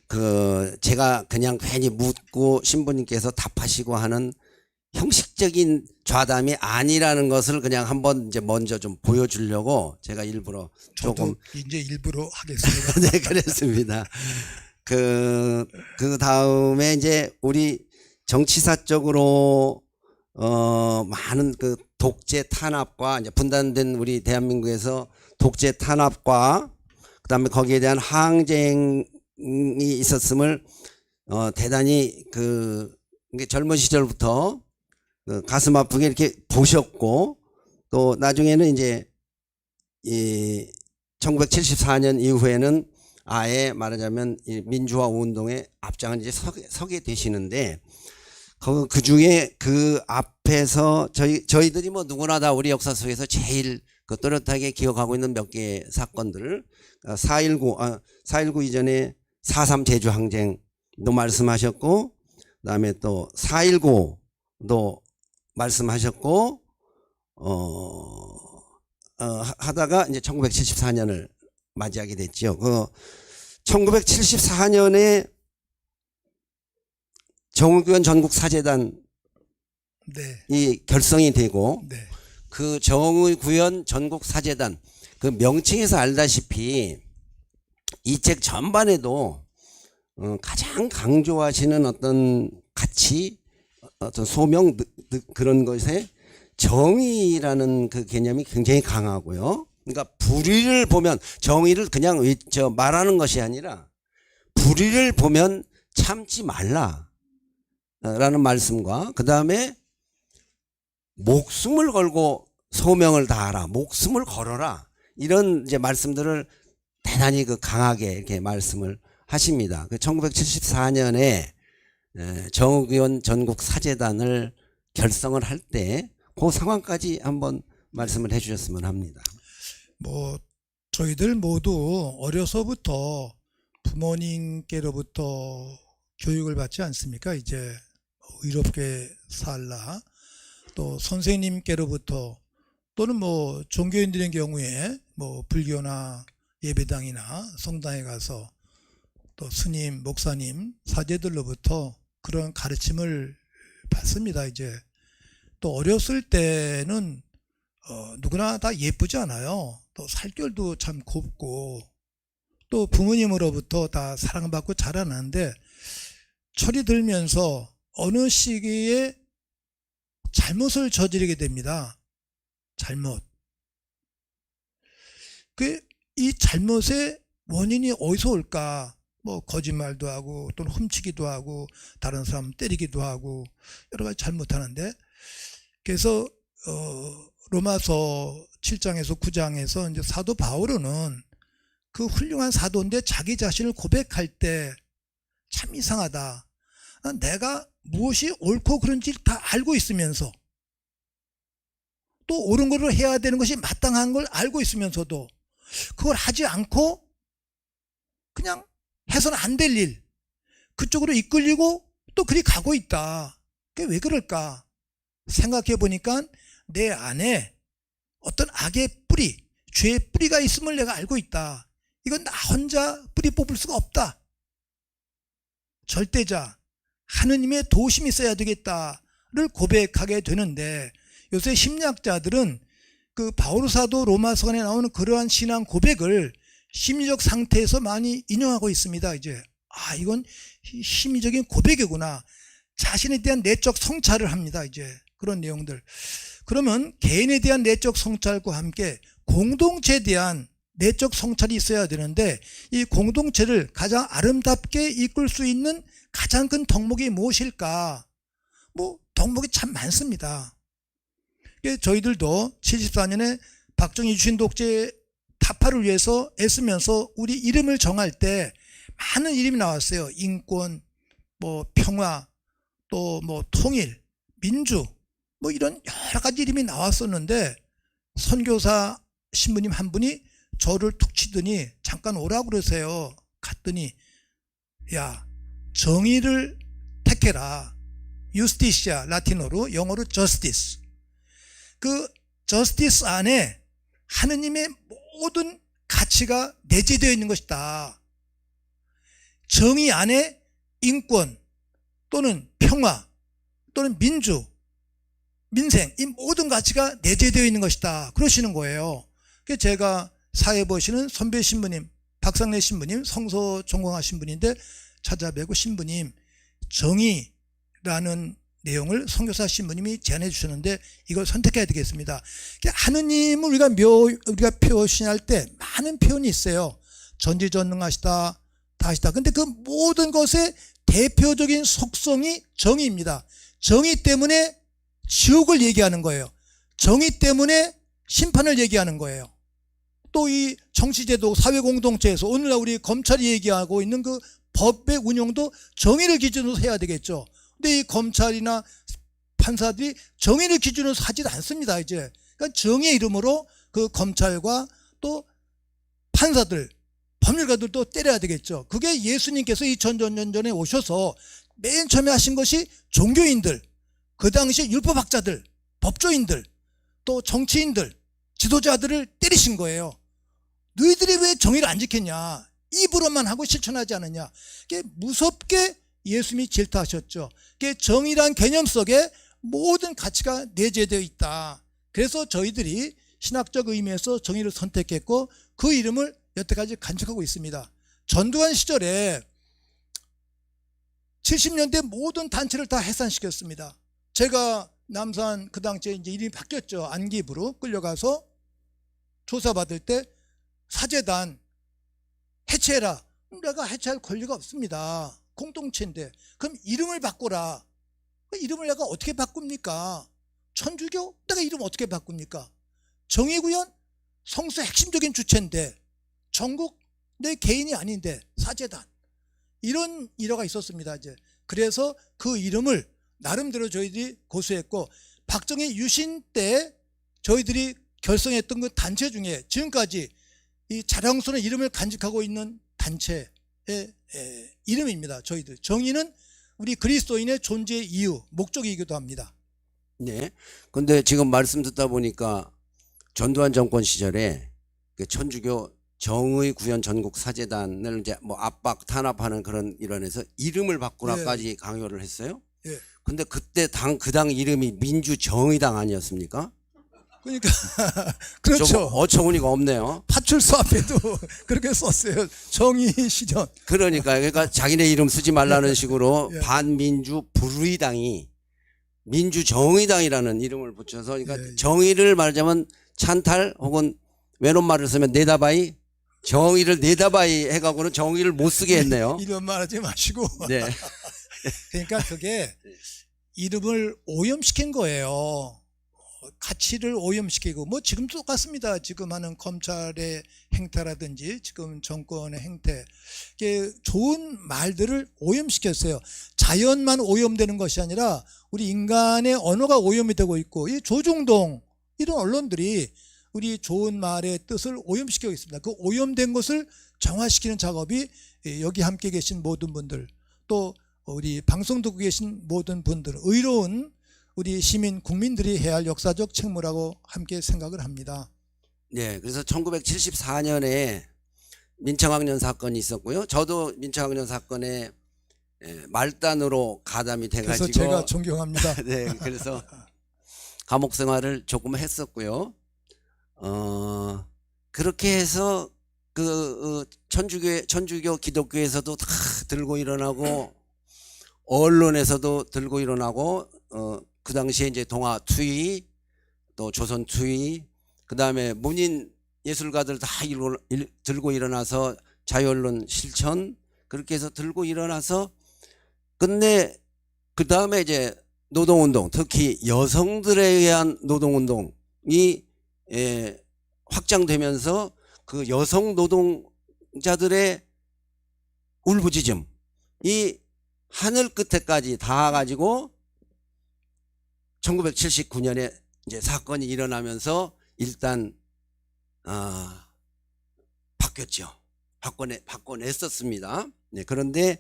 그 제가 그냥 괜히 묻고 신부님께서 답하시고 하는 형식적인 좌담이 아니라는 것을 그냥 한번 이제 먼저 좀 보여주려고 제가 일부러 조금 저도 이제 일부러 하겠습니다. 네, 그랬습니다. 그 다음에 이제 우리 정치사적으로 많은 그 독재 탄압과 이제 분단된 우리 대한민국에서 독재 탄압과 그다음에 거기에 대한 항쟁이 있었음을 대단히 이게 젊은 시절부터 가슴 아프게 이렇게 보셨고, 또 나중에는 이제 이 1974년 이후에는 아예 말하자면 이 민주화 운동에 앞장을 이제 서게 되시는데, 그 중에 그 앞에서 저희들이 뭐 누구나 다 우리 역사 속에서 제일 그 또렷하게 기억하고 있는 몇 개의 사건들, 4.19 이전에 4.3 제주항쟁도 말씀하셨고, 그다음에 또 4.19도 말씀하셨고, 하다가 이제 1974년을 맞이하게 됐죠. 1974년에 정의구현 전국사재단이 네, 결성이 되고, 네, 그 정의구현 전국사재단 그 명칭에서 알다시피 이 책 전반에도 가장 강조하시는 어떤 가치, 어떤 소명 그런 것에 정의라는 그 개념이 굉장히 강하고요. 그러니까 불의를 보면, 정의를 그냥 말하는 것이 아니라 불의를 보면 참지 말라라는 말씀과, 그 다음에 목숨을 걸고 소명을 다하라, 목숨을 걸어라, 이런 이제 말씀들을 대단히 강하게 이렇게 말씀을 하십니다. 1974년에 정의구현 전국사재단을 결성을 할 때 그 상황까지 한번 말씀을 해주셨으면 합니다. 뭐 저희들 모두 어려서부터 부모님께로부터 교육을 받지 않습니까? 이제 의롭게 살라, 또 선생님께로부터, 또는 뭐 종교인들의 경우에 뭐 불교나 예배당이나 성당에 가서 또 스님, 목사님, 사제들로부터 그런 가르침을 받습니다. 이제 또 어렸을 때는 누구나 다 예쁘지 않아요. 또 살결도 참 곱고, 또 부모님으로부터 다 사랑받고 자라나는데, 철이 들면서 어느 시기에 잘못을 저지르게 됩니다. 잘못. 이 잘못의 원인이 어디서 올까? 뭐 거짓말도 하고, 또는 훔치기도 하고, 다른 사람 때리기도 하고, 여러 가지 잘못하는데, 그래서 로마서 7장에서 9장에서 이제 사도 바울은 그 훌륭한 사도인데 자기 자신을 고백할 때 참 이상하다. 내가 무엇이 옳고 그른지 다 알고 있으면서, 또 옳은 것을 해야 되는 것이 마땅한 걸 알고 있으면서도 그걸 하지 않고 그냥 해서는 안 될 일, 그쪽으로 이끌리고 또 그리 가고 있다. 그게 왜 그럴까? 생각해 보니까 내 안에 어떤 악의 뿌리, 죄의 뿌리가 있음을 내가 알고 있다. 이건 나 혼자 뿌리 뽑을 수가 없다. 절대자, 하느님의 도심이 있어야 되겠다를 고백하게 되는데, 요새 심리학자들은 그 바울 사도 로마서관에 나오는 그러한 신앙 고백을 심리적 상태에서 많이 인용하고 있습니다. 이제 이건 심리적인 고백이구나. 자신에 대한 내적 성찰을 합니다. 이제 그런 내용들. 그러면 개인에 대한 내적 성찰과 함께 공동체에 대한 내적 성찰이 있어야 되는데, 이 공동체를 가장 아름답게 이끌 수 있는 가장 큰 덕목이 무엇일까? 뭐 덕목이 참 많습니다. 저희들도 74년에 박정희 유신 독재 타파를 위해서 애쓰면서 우리 이름을 정할 때 많은 이름이 나왔어요. 인권, 뭐 평화, 또 뭐 통일, 민주, 뭐 이런 여러 가지 이름이 나왔었는데 선교사 신부님 한 분이 저를 툭 치더니 잠깐 오라고 그러세요. 갔더니 야, 정의를 택해라. 유스티시아, 라틴어로, 영어로 justice. 그 justice 안에 하느님의 모든 가치가 내재되어 있는 것이다. 정의 안에 인권 또는 평화 또는 민주, 민생, 이 모든 가치가 내재되어 있는 것이다. 그러시는 거예요. 그래서 제가 사회 보시는 선배 신부님, 박상래 신부님, 성서 전공하신 분인데 찾아뵈고 신부님, 정의라는 내용을 선교사 신부님이 제안해 주셨는데 이걸 선택해야 되겠습니다. 하느님을 우리가 표현할 때 많은 표현이 있어요. 전지전능하시다, 다시다. 근데 그 모든 것의 대표적인 속성이 정의입니다. 정의 때문에 지옥을 얘기하는 거예요. 정의 때문에 심판을 얘기하는 거예요. 또 이 정치제도, 사회공동체에서 오늘날 우리 검찰이 얘기하고 있는 그 법의 운용도 정의를 기준으로 해야 되겠죠. 근데 이 검찰이나 판사들이 정의를 기준으로 하지 않습니다. 이제 그러니까 정의의 이름으로 그 검찰과 또 판사들, 법률가들도 때려야 되겠죠. 그게 예수님께서 2000년 전에 오셔서 맨 처음에 하신 것이 종교인들, 그 당시 율법학자들, 법조인들, 또 정치인들, 지도자들을 때리신 거예요. 너희들이 왜 정의를 안 지켰냐? 입으로만 하고 실천하지 않느냐? 이게 무섭게 예수님이 질타하셨죠. 이게 정의란 개념 속에 모든 가치가 내재되어 있다. 그래서 저희들이 신학적 의미에서 정의를 선택했고 그 이름을 여태까지 간직하고 있습니다. 전두환 시절에 70년대 모든 단체를 다 해산시켰습니다. 제가 남산 그 당시에 이제 이름이 바뀌었죠. 안기부로 끌려가서 조사받을 때 사재단 해체해라. 내가 해체할 권리가 없습니다. 공동체인데. 그럼 이름을 바꿔라. 이름을 내가 어떻게 바꿉니까? 천주교? 내가 이름 어떻게 바꿉니까? 정의구현? 성수의 핵심적인 주체인데 전국 내 개인이 아닌데 사재단. 이런 일화가 있었습니다. 이제 그래서 그 이름을 나름대로 저희들이 고수했고 박정희 유신 때 저희들이 결성했던 그 단체 중에 지금까지 이 자랑스러운 이름을 간직하고 있는 단체의 이름입니다. 저희들 정의는 우리 그리스도인의 존재의 이유, 목적이기도 합니다. 네. 근데 지금 말씀 듣다 보니까 전두환 정권 시절에 그 천주교 정의 구현 전국 사재단을 이제 뭐 압박 탄압하는 그런 일환에서 이름을 바꾸라까지 강요를 했어요. 예. 근데 그때 그 당 이름이 민주정의당 아니었습니까? 그러니까 그렇죠. 좀 어처구니가 없네요. 파출소 앞에도 그렇게 썼어요. 정의 실현. 그러니까 자기네 이름 쓰지 말라는 식으로 예. 반민주 불의당이 민주정의당이라는 이름을 붙여서 그러니까 예. 정의를 말하자면 찬탈 혹은 외론말을 쓰면 내다바이 정의를 내다바이 해가고는 정의를 못 쓰게 했네요. 이런 말 하지 마시고. 네. 그러니까 그게 이름을 오염시킨 거예요. 가치를 오염시키고 뭐 지금도 똑같습니다. 지금 하는 검찰의 행태라든지 지금 정권의 행태, 이게 좋은 말들을 오염시켰어요. 자연만 오염되는 것이 아니라 우리 인간의 언어가 오염이 되고 있고 이 조중동 이런 언론들이 우리 좋은 말의 뜻을 오염시키고 있습니다. 그 오염된 것을 정화시키는 작업이 여기 함께 계신 모든 분들 또 우리 방송 듣고 계신 모든 분들 의로운 우리 시민 국민들이 해야 할 역사적 책무라고 함께 생각을 합니다. 네, 그래서 1974년에 민청학년 사건이 있었고요. 저도 민청학년 사건에 말단으로 가담이 그래서 돼가지고 제가 존경합니다. 네, 그래서 감옥 생활을 조금 했었고요. 그렇게 해서 그 천주교 기독교에서도 다 들고 일어나고 언론에서도 들고 일어나고 그 당시에 이제 동아 투이 또 조선 투이 그 다음에 문인 예술가들 다 들고 일어나서 자유언론 실천 그렇게 해서 들고 일어나서 끝내 그 다음에 이제 노동운동, 특히 여성들에 의한 노동운동이 확장되면서 그 여성 노동자들의 울부짖음이 하늘 끝에까지 닿아가지고 1979년에 이제 사건이 일어나면서 일단 바뀌었죠. 바꿔냈었습니다. 네, 그런데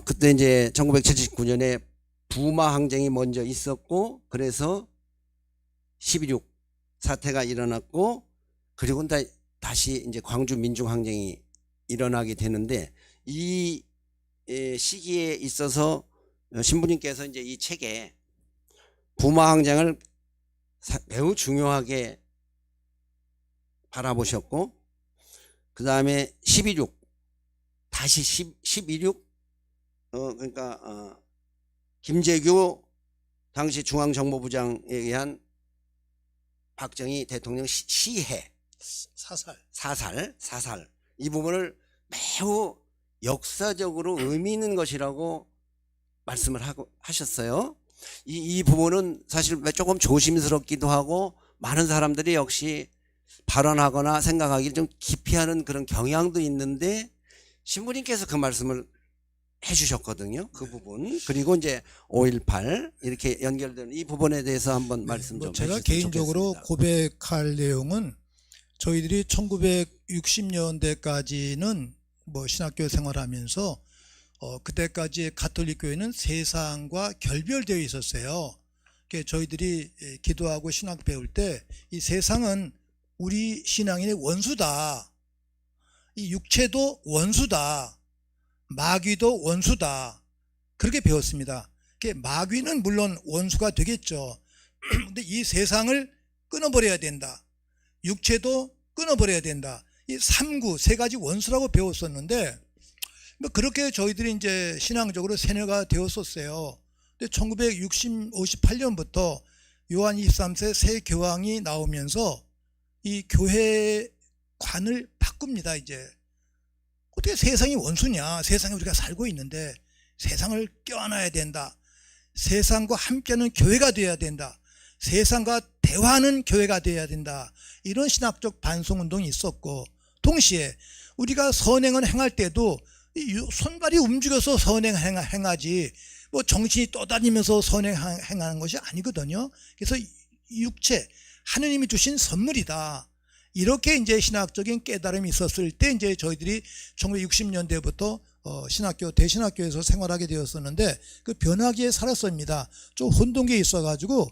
그때 이제 1979년에 부마 항쟁이 먼저 있었고, 그래서 12.6 사태가 일어났고, 그리고 다시 이제 광주 민중 항쟁이 일어나게 되는데, 이 시기에 있어서 신부님께서 이제 이 책에 부마 항쟁을 매우 중요하게 바라보셨고, 그 다음에 12.6 다시 12.6 그러니까 김재규 당시 중앙정보부장에 의한 박정희 대통령 시해 사살 이 부분을 매우 역사적으로 의미 있는 것이라고 말씀을 하셨어요. 이 부분은 사실 조금 조심스럽기도 하고, 많은 사람들이 역시 발언하거나 생각하기를 좀 기피하는 그런 경향도 있는데, 신부님께서 그 말씀을 해주셨거든요. 그 부분. 그리고 이제 5.18 이렇게 연결되는 이 부분에 대해서 한번 말씀 좀 제가 해주셨으면 개인적으로 좋겠습니다. 고백할 내용은, 저희들이 1960년대까지는 뭐 신학교 생활하면서 그때까지 가톨릭 교회는 세상과 결별되어 있었어요. 저희들이 기도하고 신학 배울 때 이 세상은 우리 신앙인의 원수다. 이 육체도 원수다. 마귀도 원수다. 그렇게 배웠습니다. 마귀는 물론 원수가 되겠죠. 근데 이 세상을 끊어버려야 된다. 육체도 끊어버려야 된다. 이 삼구 세 가지 원수라고 배웠었는데, 뭐 그렇게 저희들이 이제 신앙적으로 세뇌가 되었었어요. 근데 1958년부터 요한 23세 새 교황이 나오면서 이 교회관을 바꿉니다. 이제 어떻게 세상이 원수냐? 세상에 우리가 살고 있는데 세상을 껴안아야 된다. 세상과 함께하는 교회가 되어야 된다. 세상과 대화하는 교회가 되어야 된다. 이런 신학적 반성운동이 있었고, 동시에 우리가 선행을 행할 때도 손발이 움직여서 선행 행하지 뭐 정신이 떠다니면서 선행 행하는 것이 아니거든요. 그래서 육체 하느님이 주신 선물이다. 이렇게 이제 신학적인 깨달음이 있었을 때 이제 저희들이 1960년대부터 대신학교에서 생활하게 되었었는데, 그 변화기에 살았습니다. 좀 혼동기에 있어가지고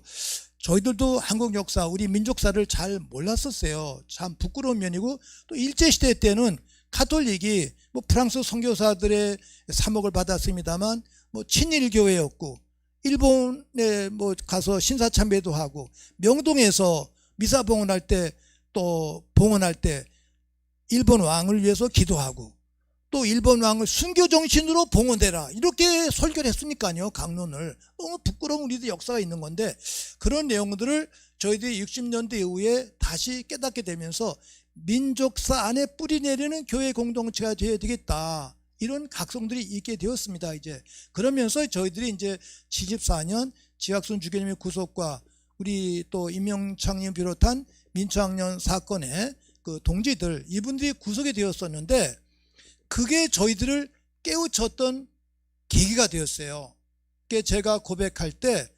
저희들도 한국 역사, 우리 민족사를 잘 몰랐었어요. 참 부끄러운 면이고, 또 일제시대 때는 가톨릭이 뭐 프랑스 선교사들의 사목을 받았습니다만 뭐 친일교회였고, 일본에 뭐 가서 신사참배도 하고, 명동에서 미사 봉헌할 때 또 봉헌할 때 일본 왕을 위해서 기도하고, 또 일본 왕을 순교 정신으로 봉헌해라 이렇게 설교를 했으니까요. 강론을. 너무 부끄러운 우리도 역사가 있는 건데, 그런 내용들을 저희들이 60년대 이후에 다시 깨닫게 되면서 민족사 안에 뿌리 내리는 교회 공동체가 되어야 되겠다, 이런 각성들이 있게 되었습니다. 이제 그러면서 저희들이 이제 74년 지학순 주교님의 구속과 우리 또 임명창님 비롯한 민초학년 사건의 그 동지들, 이분들이 구속이 되었었는데, 그게 저희들을 깨우쳤던 계기가 되었어요. 제가 고백할 때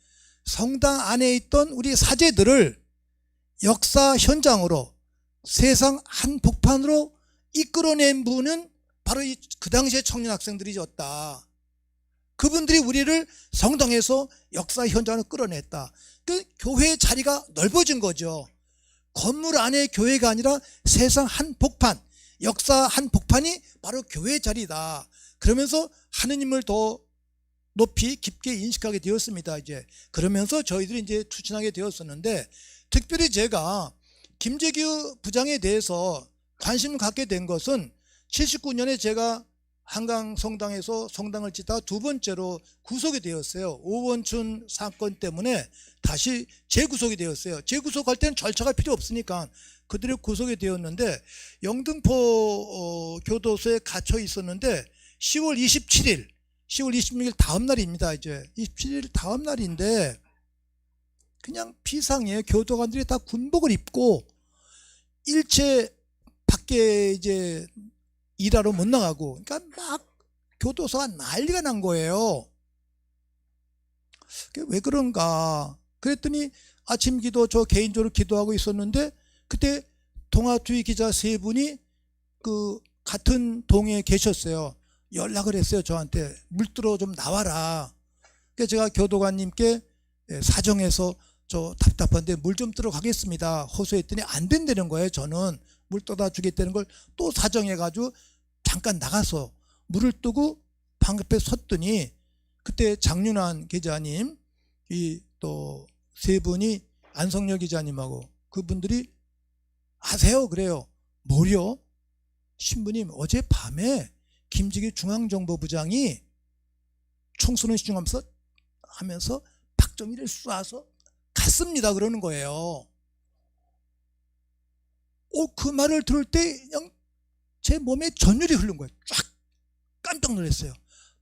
성당 안에 있던 우리 사제들을 역사 현장으로, 세상 한복판으로 이끌어낸 분은 바로 그 당시의 청년 학생들이었다. 그분들이 우리를 성당에서 역사 현장으로 끌어냈다. 그 교회의 자리가 넓어진 거죠. 건물 안에 교회가 아니라 세상 한복판, 역사 한복판이 바로 교회의 자리다. 그러면서 하느님을 더 높이 깊게 인식하게 되었습니다. 이제 그러면서 저희들이 이제 투신하게 되었었는데, 특별히 제가 김재규 부장에 대해서 관심을 갖게 된 것은 79년에 제가 한강 성당에서 성당을 짓다가 두 번째로 구속이 되었어요. 오원춘 사건 때문에 다시 재구속이 되었어요. 재구속할 때는 절차가 필요 없으니까 그들이 구속이 되었는데, 영등포 교도소에 갇혀 있었는데 10월 27일 10월 26일 다음 날입니다. 이제 27일 다음 날인데 그냥 비상에 교도관들이 다 군복을 입고 일체 밖에 이제 일하러 못 나가고, 그러니까 막 교도소가 난리가 난 거예요. 그게 왜 그런가 그랬더니 아침 기도 저 개인적으로 기도하고 있었는데 그때 동아투이 기자 3분이 그 같은 동에 계셨어요. 연락을 했어요. 저한테 물들어 좀 나와라. 그래서 제가 교도관님께 사정해서 저 답답한데 물 좀 들어가겠습니다 호소했더니 안 된다는 거예요. 저는 물 떠다 주겠다는 걸 또 사정해가지고 잠깐 나가서 물을 뜨고 방 앞에 섰더니 그때 장윤환 기자님 이 또 3분이 안성열 기자님하고 그분들이 아세요? 그래요. 뭐요? 신부님 어젯밤에 김직기 중앙정보부장이 총선을 시중하면서 박정희를 쏴서 갔습니다 그러는 거예요. 그 말을 들을 때 그냥 제 몸에 전율이 흐른 거예요. 쫙 깜짝 놀랐어요.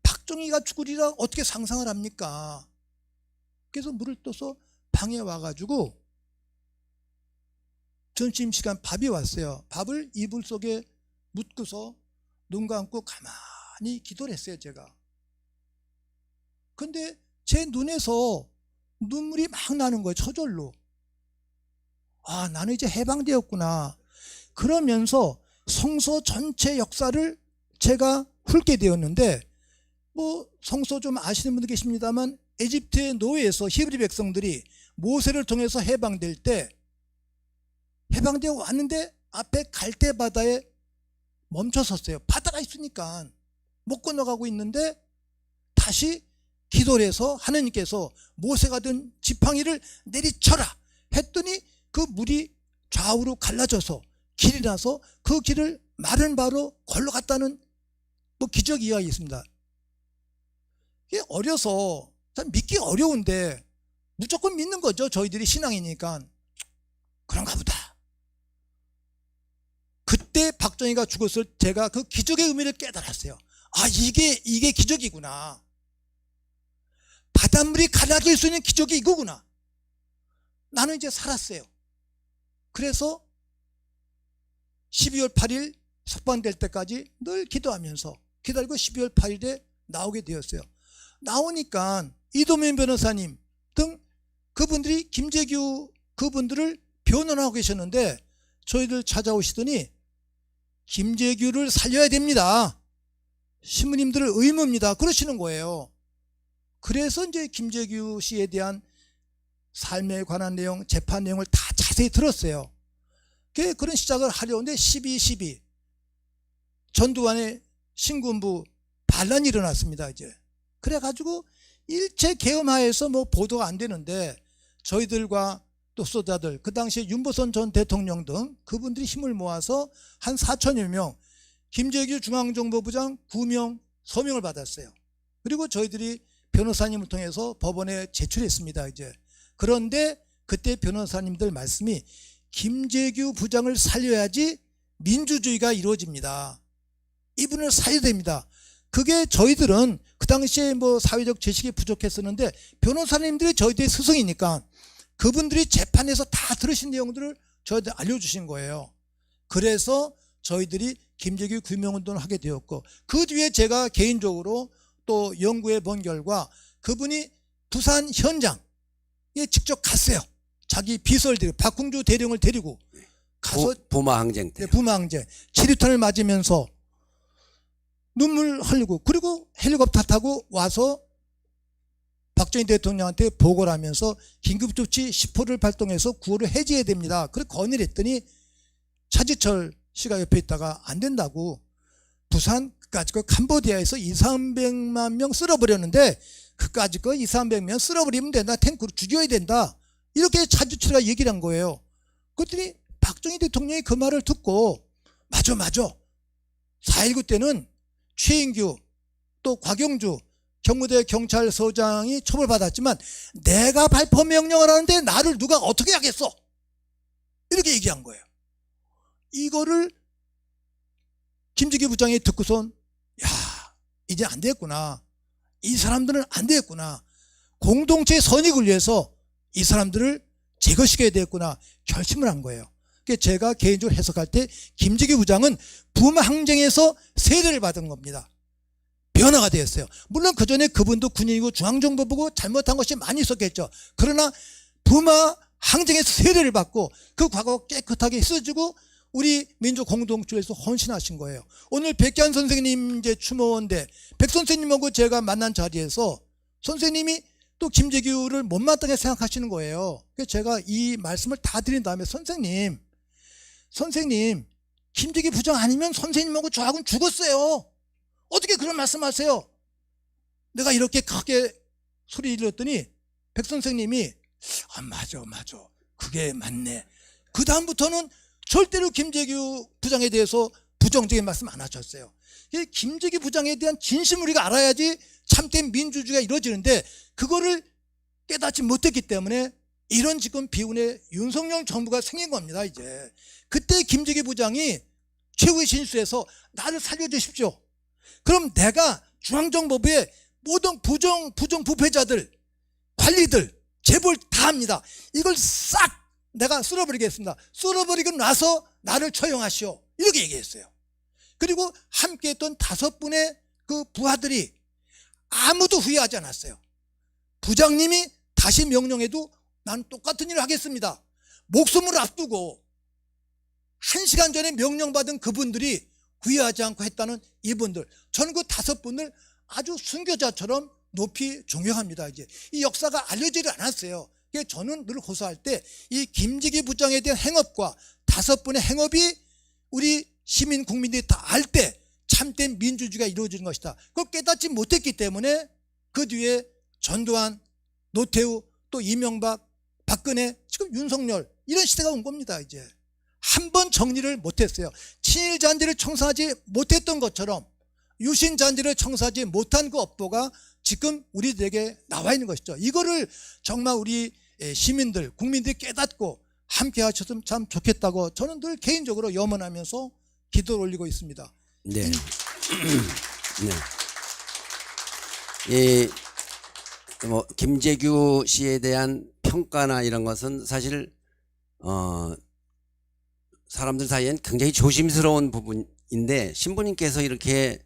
박정희가 죽으리라 어떻게 상상을 합니까? 그래서 물을 떠서 방에 와가지고 점심시간 밥이 왔어요. 밥을 이불 속에 묻고서 눈 감고 가만히 기도를 했어요 제가. 근데 제 눈에서 눈물이 막 나는 거예요. 저절로. 아, 나는 이제 해방되었구나. 그러면서 성서 전체 역사를 제가 훑게 되었는데, 뭐 성서 좀 아시는 분들 계십니다만 에집트의 노예에서 히브리 백성들이 모세를 통해서 해방될 때 해방되어 왔는데 앞에 갈대 바다에 멈춰 섰어요. 바다가 있으니까 못 건너가고 있는데 다시 기도를 해서 하느님께서 모세가 든 지팡이를 내리쳐라 했더니 그 물이 좌우로 갈라져서 길이 나서 그 길을 마른 바로 걸러갔다는 뭐 기적 이야기 있습니다. 이게 어려서 참 믿기 어려운데 무조건 믿는 거죠. 저희들이 신앙이니까. 그런가 보다. 그때 박정희가 죽었을 때 제가 그 기적의 의미를 깨달았어요. 아, 이게 기적이구나. 바닷물이 갈라질 수 있는 기적이 이거구나. 나는 이제 살았어요. 그래서 12월 8일 석방될 때까지 늘 기도하면서 기다리고 12월 8일에 나오게 되었어요. 나오니까 이도면 변호사님 등 그분들이 김재규 그분들을 변호하고 계셨는데 저희들 찾아오시더니 김재규를 살려야 됩니다. 신부님들 의무입니다. 그러시는 거예요. 그래서 이제 김재규 씨에 대한 삶에 관한 내용, 재판 내용을 다 자세히 들었어요. 그런 시작을 하려는데 12.12 전두환의 신군부 반란이 일어났습니다. 이제 그래가지고 일체 계엄하에서 뭐 보도가 안 되는데 저희들과 또 수사자들 그 당시에 윤보선 전 대통령 등 그분들이 힘을 모아서 한 4천여 명 김재규 중앙정보부장 9명 서명을 받았어요. 그리고 저희들이 변호사님을 통해서 법원에 제출했습니다. 이제 그런데 그때 변호사님들 말씀이 김재규 부장을 살려야지 민주주의가 이루어집니다. 이분을 살려야 됩니다. 그게 저희들은 그 당시에 뭐 사회적 지식이 부족했었는데 변호사님들이 저희들의 스승이니까 그분들이 재판에서 다 들으신 내용들을 저희들 알려주신 거예요. 그래서 저희들이 김재규 규명운동을 하게 되었고 그 뒤에 제가 개인적으로 또 연구해 본 결과 그분이 부산 현장에 직접 갔어요. 자기 비서를 데리고 박홍주 대령을 데리고 가서 부마항쟁 때 부마항쟁 7.2탄을 맞으면서 눈물 흘리고 그리고 헬리콥터 타고 와서 박정희 대통령한테 보고를 하면서 긴급조치 10호를 발동해서 구호를 해제해야 됩니다. 그렇게 건의를 했더니 차지철 씨가 옆에 있다가 안 된다고 부산 그까짓 거 캄보디아에서 200~300만 명 쓸어버렸는데 그까짓 거 200~300명 쓸어버리면 된다. 탱크로 죽여야 된다. 이렇게 차지철이가 얘기를 한 거예요. 그랬더니 박정희 대통령이 그 말을 듣고 맞아 4.19 때는 최인규 또 곽영주 경무대 경찰서장이 처벌받았지만 내가 발포 명령을 하는데 나를 누가 어떻게 하겠어? 이렇게 얘기한 거예요. 이거를 김재규 부장이 듣고선 야 이제 안 됐구나. 이 사람들은 안 되겠구나. 공동체의 선익을 위해서 이 사람들을 제거시켜야 되겠구나 결심을 한 거예요. 그러니까 제가 개인적으로 해석할 때 김재규 부장은 부마 항쟁에서 세대를 받은 겁니다. 변화가 되었어요. 물론 그전에 그분도 군인이고 중앙정보부고 잘못한 것이 많이 있었겠죠. 그러나 부마 항쟁에서 세대를 받고 그 과거가 깨끗하게 씻어지고 우리 민주 공동체에서 헌신하신 거예요. 오늘 백기환 선생님 이제 추모인데 백 선생님하고 제가 만난 자리에서 선생님이 또 김재규를 못마땅하게 생각하시는 거예요. 그래서 제가 이 말씀을 다 드린 다음에 선생님 김재규 부장 아니면 선생님하고 저하고는 죽었어요. 어떻게 그런 말씀하세요? 내가 이렇게 크게 소리 질렀더니 백 선생님이 맞아 그게 맞네. 그 다음부터는 절대로 김재규 부장에 대해서 부정적인 말씀 안 하셨어요. 김재규 부장에 대한 진심을 우리가 알아야지 참된 민주주의가 이루어지는데 그거를 깨닫지 못했기 때문에 이런 지금 비운의 윤석열 정부가 생긴 겁니다. 이제 그때 김재규 부장이 최후의 진술에서 나를 살려주십시오. 그럼 내가 중앙정보부의 모든 부정부패자들 관리들 재벌 다 합니다. 이걸 싹 내가 쓸어버리겠습니다. 쓸어버리고 나서 나를 처형하시오. 이렇게 얘기했어요. 그리고 함께했던 5분의 그 부하들이 아무도 후회하지 않았어요. 부장님이 다시 명령해도 난 똑같은 일을 하겠습니다. 목숨을 앞두고 1시간 전에 명령받은 그분들이 후회하지 않고 했다는 이분들, 저는 그 5분을 아주 순교자처럼 높이 존경합니다. 이제 이 역사가 알려지지 않았어요. 저는 늘 호소할 때 이 김재규 부장에 대한 행업과 5분의 행업이 우리 시민 국민들이 다 알 때 참된 민주주의가 이루어지는 것이다. 그걸 깨닫지 못했기 때문에 그 뒤에 전두환, 노태우, 또 이명박, 박근혜, 지금 윤석열 이런 시대가 온 겁니다. 이제 한 번 정리를 못했어요. 친일 잔재를 청산하지 못했던 것처럼 유신 잔재를 청산하지 못한 그 업보가 지금 우리들에게 나와 있는 것이죠. 이거를 정말 우리 시민들, 국민들이 깨닫고 함께 하셨으면 참 좋겠다고 저는 늘 개인적으로 염원하면서 기도를 올리고 있습니다. 네. 네. 뭐 김재규 씨에 대한 평가나 이런 것은 사실 사람들 사이엔 굉장히 조심스러운 부분인데 신부님께서 이렇게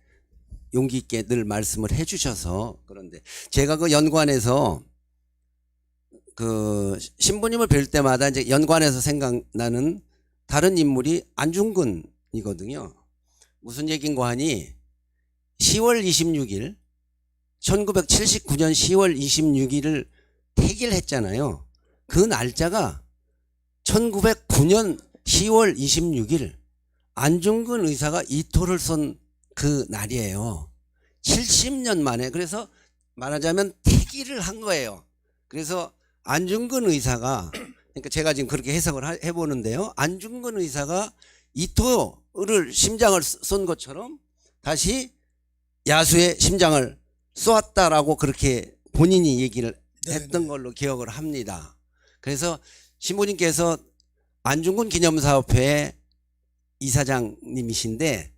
용기 있게 늘 말씀을 해주셔서 그런데 제가 그 연관에서 그 신부님을 뵐 때마다 이제 연관해서 생각나는 다른 인물이 안중근이거든요. 무슨 얘기인가 하니 10월 26일 1979년 10월 26일을 퇴기를 했잖아요. 그 날짜가 1909년 10월 26일 안중근 의사가 이토를 쏜 그 날이에요. 70년 만에. 그래서 말하자면 퇴기를 한 거예요. 그래서 안중근 의사가, 그러니까 제가 지금 그렇게 해석을 해보는데요. 안중근 의사가 이토를 심장을 쏜 것처럼 다시 야수의 심장을 쏘았다라고 그렇게 본인이 얘기를 했던 걸로 기억을 합니다. 그래서 신부님께서 안중근 기념사업회 이사장님이신데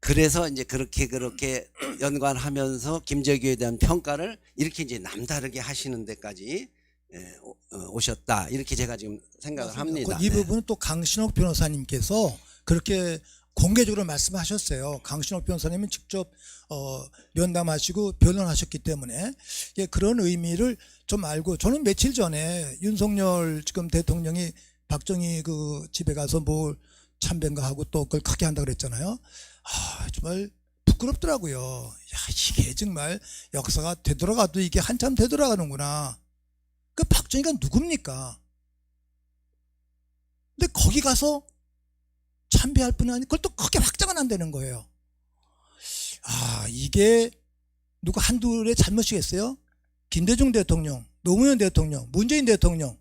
그래서 이제 그렇게 연관하면서 김재규에 대한 평가를 이렇게 이제 남다르게 하시는 데까지 오셨다. 이렇게 제가 지금 생각을 합니다. 이 부분은 또 강신옥 변호사님께서 그렇게 공개적으로 말씀하셨어요. 강신옥 변호사님은 직접 면담하시고 변론하셨기 때문에 그런 의미를 좀 알고 저는 며칠 전에 윤석열 지금 대통령이 박정희 그 집에 가서 뭘 참배인가 하고 또 그걸 크게 한다 그랬잖아요. 정말 부끄럽더라고요. 야, 이게 정말 역사가 되돌아가도 이게 한참 되돌아가는구나. 그 박정희가 누굽니까? 근데 거기 가서 참배할 뿐이 아니고 그걸 또 크게 확장은 안 되는 거예요. 이게 누구 한둘의 잘못이겠어요? 김대중 대통령, 노무현 대통령, 문재인 대통령,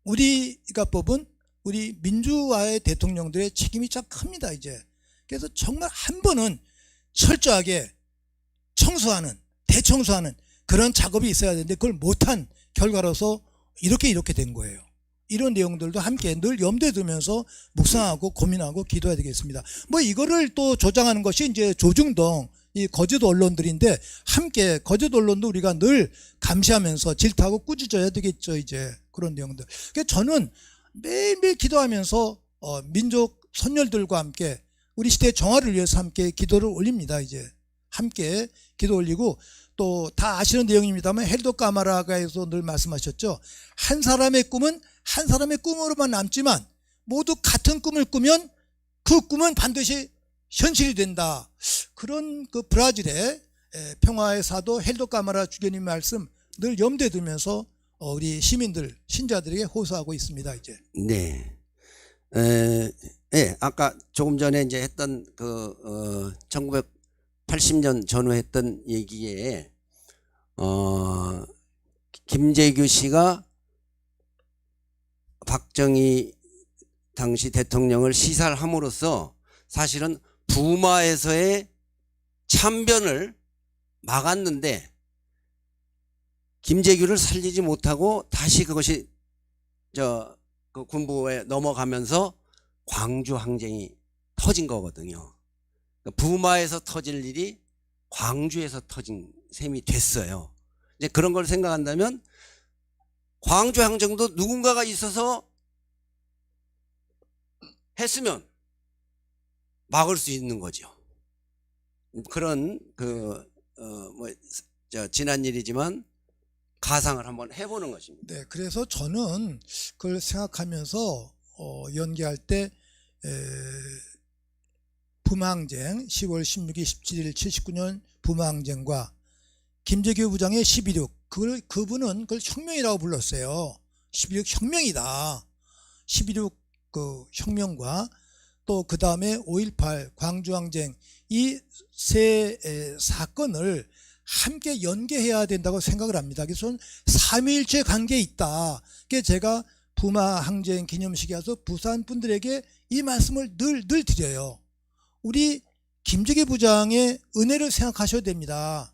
우리가 뽑은 우리 민주화의 대통령들의 책임이 참 큽니다. 이제 그래서 정말 한 번은 철저하게 청소하는, 대청소하는 그런 작업이 있어야 되는데 그걸 못한 결과로서 이렇게 된 거예요. 이런 내용들도 함께 늘 염두에 두면서 묵상하고 고민하고 기도해야 되겠습니다. 뭐 이거를 또 조장하는 것이 이제 조중동 이 거짓 언론들인데 함께 거짓 언론도 우리가 늘 감시하면서 질타하고 꾸짖어야 되겠죠. 이제 그런 내용들. 그러니까 저는 매일매일 기도하면서 민족 선열들과 함께 우리 시대의 정화를 위해서 함께 기도를 올립니다. 이제 함께 기도 올리고 또 다 아시는 내용입니다만 헬도 까마라가에서 늘 말씀하셨죠. 한 사람의 꿈은 한 사람의 꿈으로만 남지만 모두 같은 꿈을 꾸면 그 꿈은 반드시 현실이 된다. 그런 그 브라질의 평화의 사도 헬도 까마라 주교님 말씀 늘 염두에 두면서 우리 시민들 신자들에게 호소하고 있습니다. 이제. 네. 아까 조금 전에 이제 했던 그 1980년 전후했던 얘기에 김재규 씨가 박정희 당시 대통령을 시살함으로써 사실은 부마에서의 참변을 막았는데 김재규를 살리지 못하고 다시 그것이 그 군부에 넘어가면서 광주 항쟁이 터진 거거든요. 부마에서 터질 일이 광주에서 터진 셈이 됐어요. 이제 그런 걸 생각한다면 광주 항쟁도 누군가가 있어서 했으면 막을 수 있는 거죠. 그런 지난 일이지만 가상을 한번 해보는 것입니다. 네, 그래서 저는 그걸 생각하면서 연기할 때 부마항쟁 10월 16일 17일 79년 부마항쟁과 김재규 부장의 11.6 그분은 그걸 혁명이라고 불렀어요. 11.6 혁명이다. 11.6 그 혁명과 또 그 다음에 5.18 광주항쟁 이 세 사건을 함께 연계해야 된다고 생각을 합니다. 그래서 삼위일체 관계에 있다. 그게 제가 부마항쟁 기념식에 와서 부산 분들에게 이 말씀을 늘 드려요. 우리 김재규 부장의 은혜를 생각하셔야 됩니다.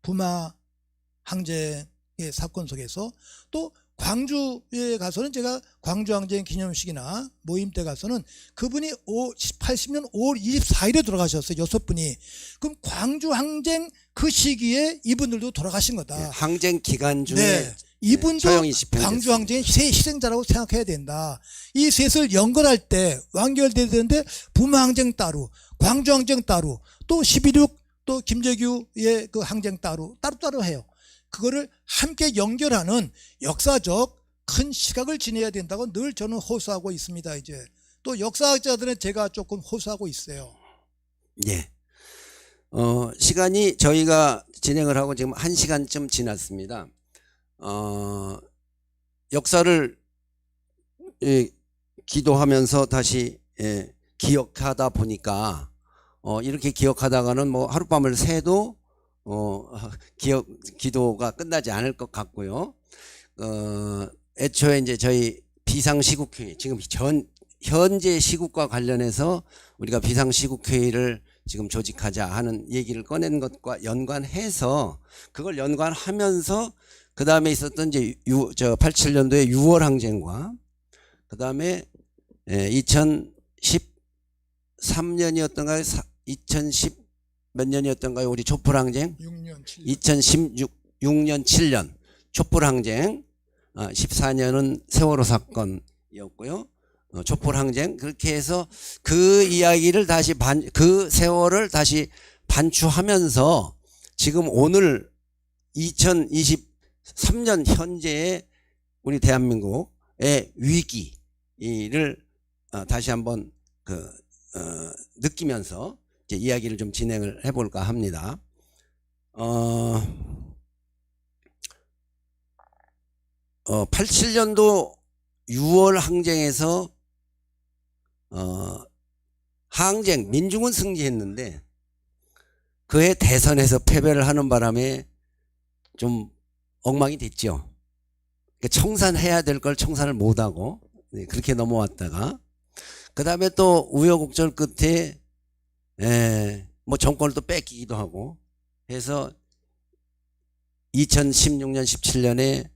부마항쟁의 사건 속에서 또 광주에 가서는 제가 광주항쟁 기념식이나 모임 때 가서는 그분이 80년 5월 24일에 돌아가셨어요. 6분이. 그럼 광주항쟁 그 시기에 이분들도 돌아가신 거다. 네, 항쟁 기간 중에 네, 이분도 처형이 집행됐습니다. 광주항쟁의 새 희생자라고 생각해야 된다. 이 셋을 연결할 때 완결돼야 되는데 부마항쟁 따로 광주항쟁 따로 또 11.6 또 김재규의 그 항쟁 따로 해요. 그거를 함께 연결하는 역사적 큰 시각을 지내야 된다고 늘 저는 호소하고 있습니다. 이제 또 역사학자들은 제가 조금 호소하고 있어요. 예. 시간이 저희가 진행을 하고 지금 1시간쯤 지났습니다. 역사를 기도하면서 다시 기억하다 보니까 이렇게 기억하다가는 뭐 하룻밤을 새도 기도가 끝나지 않을 것 같고요. 애초에 이제 저희 비상시국회의 지금 현재 시국과 관련해서 우리가 비상시국회의를 지금 조직하자 하는 얘기를 꺼낸 것과 연관해서 그걸 연관하면서 그 다음에 있었던 이제 87년도에 6월 항쟁과 그 다음에 2013년이었던가요? 2010 몇 년이었던가요? 우리 촛불항쟁 6년 7년 2016년 7년 촛불항쟁 14년은 세월호 사건이었고요. 촛불항쟁 그렇게 해서 그 이야기를 다시 그 세월을 다시 반추하면서 지금 오늘 2023년 현재의 우리 대한민국의 위기를 다시 한번 느끼면서 이제 이야기를 좀 진행을 해볼까 합니다. 87년도 6월 항쟁에서 항쟁 민중은 승리했는데 그해 대선에서 패배를 하는 바람에 좀 엉망이 됐죠. 청산해야 될 걸 청산을 못하고 그렇게 넘어왔다가 그 다음에 또 우여곡절 끝에 뭐 정권을 또 뺏기기도 하고 해서 2016년 17년에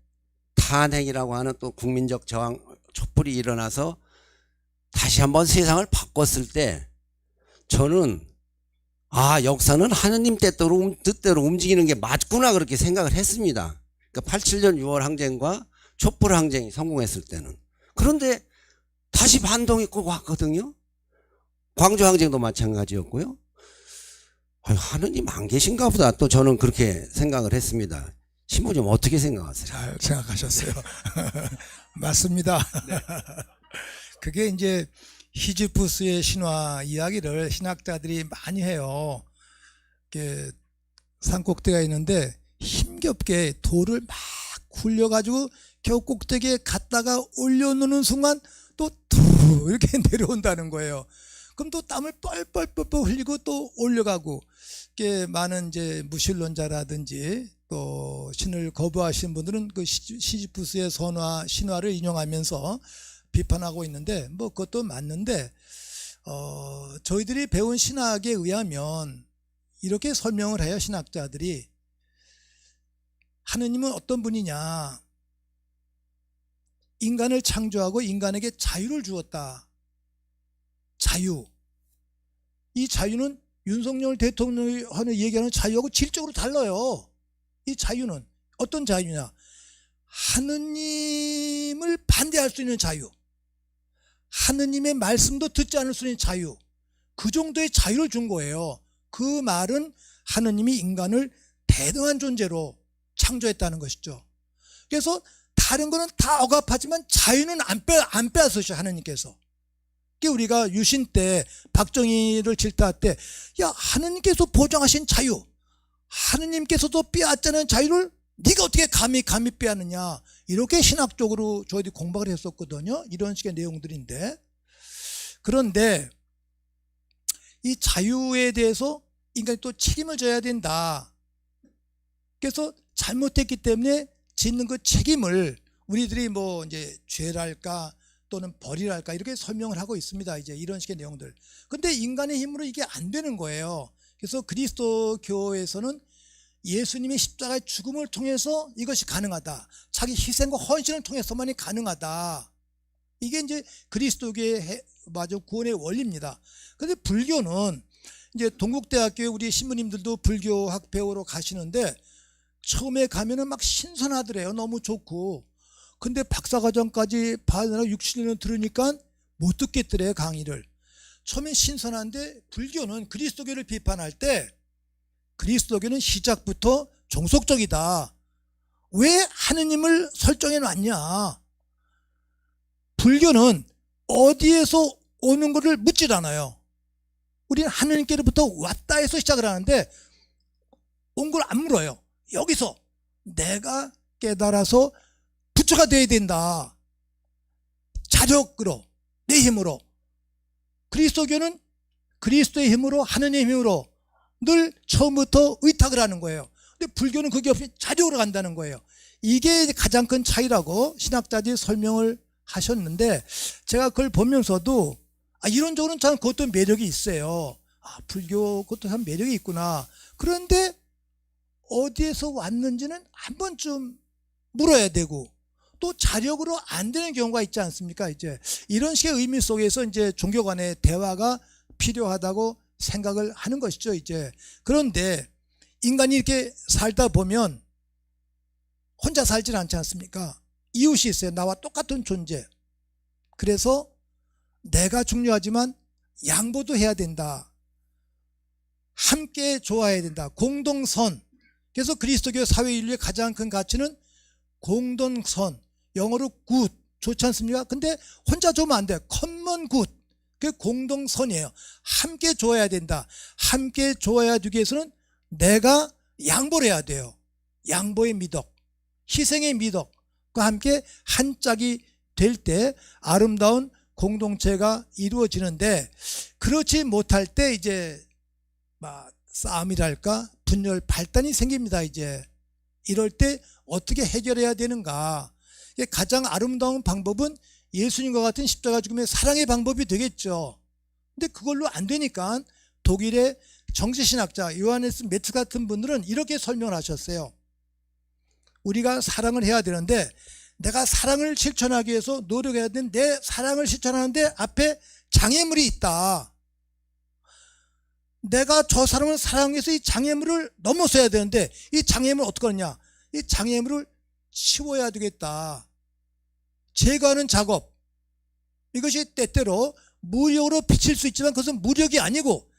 탄핵이라고 하는 또 국민적 저항 촛불이 일어나서 다시 한번 세상을 바꿨을 때 저는 아, 역사는 하느님 뜻대로 움직이는 게 맞구나 그렇게 생각을 했습니다. 그러니까 87년 6월 항쟁과 촛불 항쟁이 성공했을 때는. 그런데 다시 반동이 꼭 왔거든요. 광주 항쟁도 마찬가지였고요. 아유, 하느님 안 계신가 보다 또 저는 그렇게 생각을 했습니다. 신부님 어떻게 생각하세요? 잘 생각하셨어요. 맞습니다. 그게 이제 시지푸스의 신화 이야기를 신학자들이 많이 해요. 이렇게 산 꼭대기가 있는데 힘겹게 돌을 막 굴려가지고 겨우 꼭대기에 갔다가 올려놓는 순간 또 툭 이렇게 내려온다는 거예요. 그럼 또 땀을 뻘뻘뻘뻘 흘리고 또 올려가고, 이게 많은 이제 무신론자라든지 또 신을 거부하시는 분들은 그 시지푸스의 신화를 인용하면서 비판하고 있는데, 뭐 그것도 맞는데, 저희들이 배운 신학에 의하면 이렇게 설명을 해요. 신학자들이 하느님은 어떤 분이냐, 인간을 창조하고 인간에게 자유를 주었다. 자유. 이 자유는 윤석열 대통령이 얘기하는 자유하고 질적으로 달라요. 이 자유는 어떤 자유냐, 하느님을 반대할 수 있는 자유, 하느님의 말씀도 듣지 않을 수 있는 자유, 그 정도의 자유를 준 거예요. 그 말은 하느님이 인간을 대등한 존재로 창조했다는 것이죠. 그래서 다른 거는 다 억압하지만 자유는 안 빼앗으셔 하느님께서. 우리가 유신 때 박정희를 질타할 때, 야, 하느님께서 보장하신 자유, 하느님께서도 빼앗자는 자유를 네가 어떻게 감히 빼앗느냐, 이렇게 신학적으로 저희들이 공부를 했었거든요. 이런 식의 내용들인데, 그런데 이 자유에 대해서 인간이 또 책임을 져야 된다. 그래서 잘못했기 때문에 짓는 그 책임을 우리들이 뭐 이제 죄랄까 또는 벌이랄까 이렇게 설명을 하고 있습니다. 이제 이런 식의 내용들. 근데 인간의 힘으로 이게 안 되는 거예요. 그래서 그리스도교에서는 예수님의 십자가의 죽음을 통해서 이것이 가능하다. 자기 희생과 헌신을 통해서만이 가능하다. 이게 이제 그리스도교의 구원의 원리입니다. 근데 불교는 이제 동국대학교에 우리 신부님들도 불교학 배우러 가시는데 처음에 가면은 막 신선하더래요. 너무 좋고. 근데 박사과정까지 받으느라 6, 7년 들으니까 못 듣겠더래요, 강의를. 처음엔 신선한데 불교는 그리스도교를 비판할 때 그리스도교는 시작부터 종속적이다. 왜 하느님을 설정해 놨냐? 불교는 어디에서 오는 것을 묻질 않아요. 우리는 하느님께로부터 왔다 해서 시작을 하는데 온 걸 안 물어요. 여기서 내가 깨달아서 부처가 돼야 된다. 자력으로, 내 힘으로. 그리스도교는 그리스도의 힘으로, 하느님의 힘으로 늘 처음부터 의탁을 하는 거예요. 근데 불교는 그게 없이 자력으로 간다는 거예요. 이게 가장 큰 차이라고 신학자들이 설명을 하셨는데, 제가 그걸 보면서도 이론적으로는 참 그것도 매력이 있어요. 불교 그것도 참 매력이 있구나. 그런데 어디에서 왔는지는 한 번쯤 물어야 되고, 또 자력으로 안 되는 경우가 있지 않습니까? 이제 이런 식의 의미 속에서 이제 종교 간의 대화가 필요하다고 생각을 하는 것이죠, 이제. 그런데 인간이 이렇게 살다 보면 혼자 살지는 않지 않습니까? 이웃이 있어요. 나와 똑같은 존재. 그래서 내가 중요하지만 양보도 해야 된다. 함께 좋아해야 된다. 공동선. 그래서 그리스도교 사회인류의 가장 큰 가치는 공동선. 영어로 good. 좋지 않습니까? 근데 혼자 좋으면 안 돼요. common good. 그게 공동선이에요. 함께 좋아해야 된다. 함께 좋아해야 되기 위해서는 내가 양보를 해야 돼요. 양보의 미덕, 희생의 미덕과 함께 한 짝이 될 때 아름다운 공동체가 이루어지는데, 그렇지 못할 때 이제 싸움이랄까 분열 발단이 생깁니다. 이제 이럴 때 어떻게 해결해야 되는가. 가장 아름다운 방법은 예수님과 같은 십자가 죽음의 사랑의 방법이 되겠죠. 근데 그걸로 안 되니까 독일의 정치신학자 요하네스 메츠 같은 분들은 이렇게 설명을 하셨어요. 우리가 사랑을 해야 되는데, 내가 사랑을 실천하기 위해서 노력해야 되는데 내 사랑을 실천하는데 앞에 장애물이 있다. 내가 저 사람을 사랑해서 이 장애물을 넘어서야 되는데 이 장애물을 어떻게 하느냐? 이 장애물을 치워야 되겠다. 제거하는 작업. 이것이 때때로 무력으로 비칠 수 있지만 그것은 무력이 아니고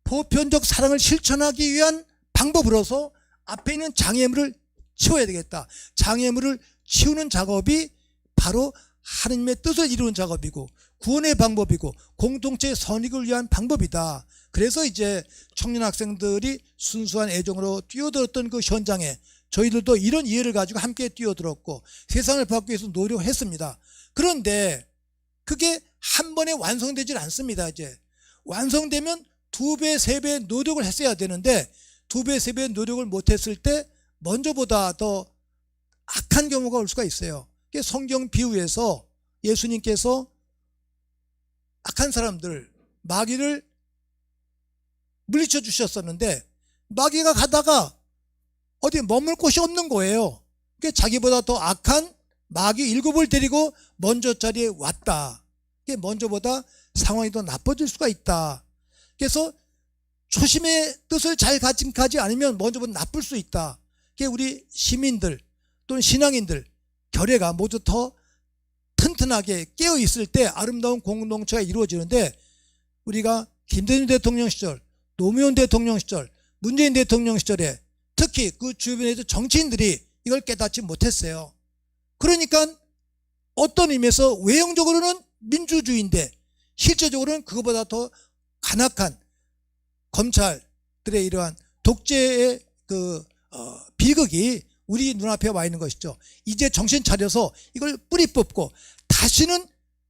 보편적 사랑을 실천하기 위한 방법으로서 앞에 있는 장애물을 치워야 되겠다. 장애물을 치우는 작업이 바로 하느님의 뜻을 이루는 작업이고 구원의 방법이고 공동체의 선익을 위한 방법이다. 그래서 이제 청년 학생들이 순수한 애정으로 뛰어들었던 그 현장에 저희들도 이런 이해를 가지고 함께 뛰어들었고 세상을 바꾸기 위해서 노력했습니다. 그런데 그게 한 번에 완성되질 않습니다. 이제 완성되면 2배, 3배 노력을 했어야 되는데 2배, 3배 노력을 못했을 때 먼저보다 더 악한 경우가 올 수가 있어요. 성경 비유에서 예수님께서 악한 사람들, 마귀를 물리쳐 주셨었는데 마귀가 가다가 어디 머물 곳이 없는 거예요. 자기보다 더 악한 마귀 7을 데리고 먼저 자리에 왔다. 먼저보다 상황이 더 나빠질 수가 있다. 그래서 초심의 뜻을 잘 가지 않으면 먼저보다 나쁠 수 있다. 우리 시민들 또는 신앙인들 결의가 모두 더 튼튼하게 깨어 있을 때 아름다운 공동체가 이루어지는데 우리가 김대중 대통령 시절, 노무현 대통령 시절, 문재인 대통령 시절에 특히 그 주변에서 정치인들이 이걸 깨닫지 못했어요. 그러니까 어떤 의미에서 외형적으로는 민주주의인데 실제적으로는 그것보다 더 간악한 검찰들의 이러한 독재의 비극이 우리 눈앞에 와 있는 것이죠. 이제 정신 차려서 이걸 뿌리 뽑고 다시는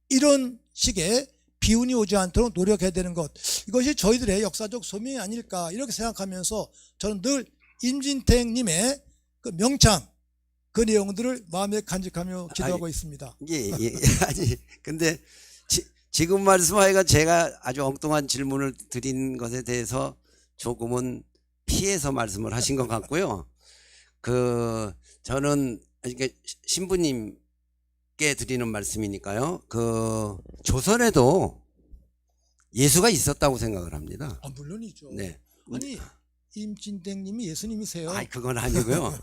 이런 식의 비운이 오지 않도록 노력해야 되는 것. 이것이 저희들의 역사적 소명이 아닐까 이렇게 생각하면서 저는 늘 임진택님의 그 명창 그 내용들을 마음에 간직하며 기도하고 있습니다. 예. 아니 근데 지금 말씀하니까 제가 아주 엉뚱한 질문을 드린 것에 대해서 조금은 피해서 말씀을 하신 것 같고요. 저는 신부님께 드리는 말씀이니까요. 조선에도 예수가 있었다고 생각을 합니다. 물론이죠. 네. 아니 임진택님이 예수님이세요. 그건 아니고요.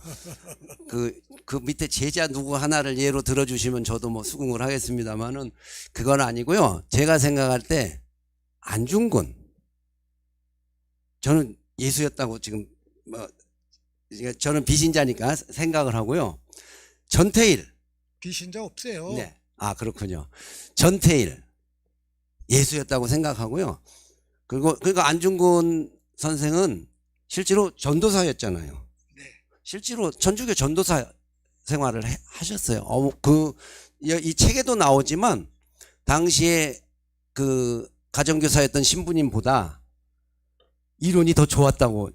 그 밑에 제자 누구 하나를 예로 들어주시면 저도 뭐 수긍을 하겠습니다만은 그건 아니고요. 제가 생각할 때 안중근 저는 예수였다고 지금 저는 비신자니까 생각을 하고요. 전태일 비신자 없어요. 네. 그렇군요. 전태일 예수였다고 생각하고요. 그리고 안중근 선생은 실제로 전도사였잖아요. 네. 실제로 천주교 전도사 생활을 하셨어요. 이 책에도 나오지만 당시에 그 가정교사였던 신부님보다 이론이 더 좋았다고.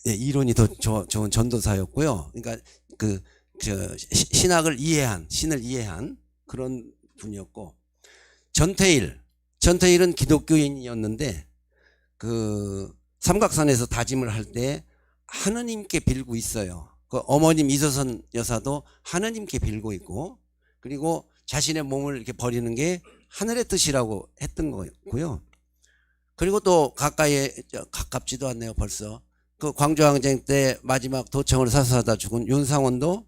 네, 이론이 더 좋은 전도사였고요. 그러니까 신을 이해한 그런 분이었고 전태일은 기독교인이었는데 삼각산에서 다짐을 할 때 하느님께 빌고 있어요. 어머님 이서선 여사도 하느님께 빌고 있고 그리고 자신의 몸을 이렇게 버리는 게 하늘의 뜻이라고 했던 거고요. 그리고 또 가깝지도 않네요. 벌써 광주항쟁 때 마지막 도청을 사수하다 죽은 윤상원도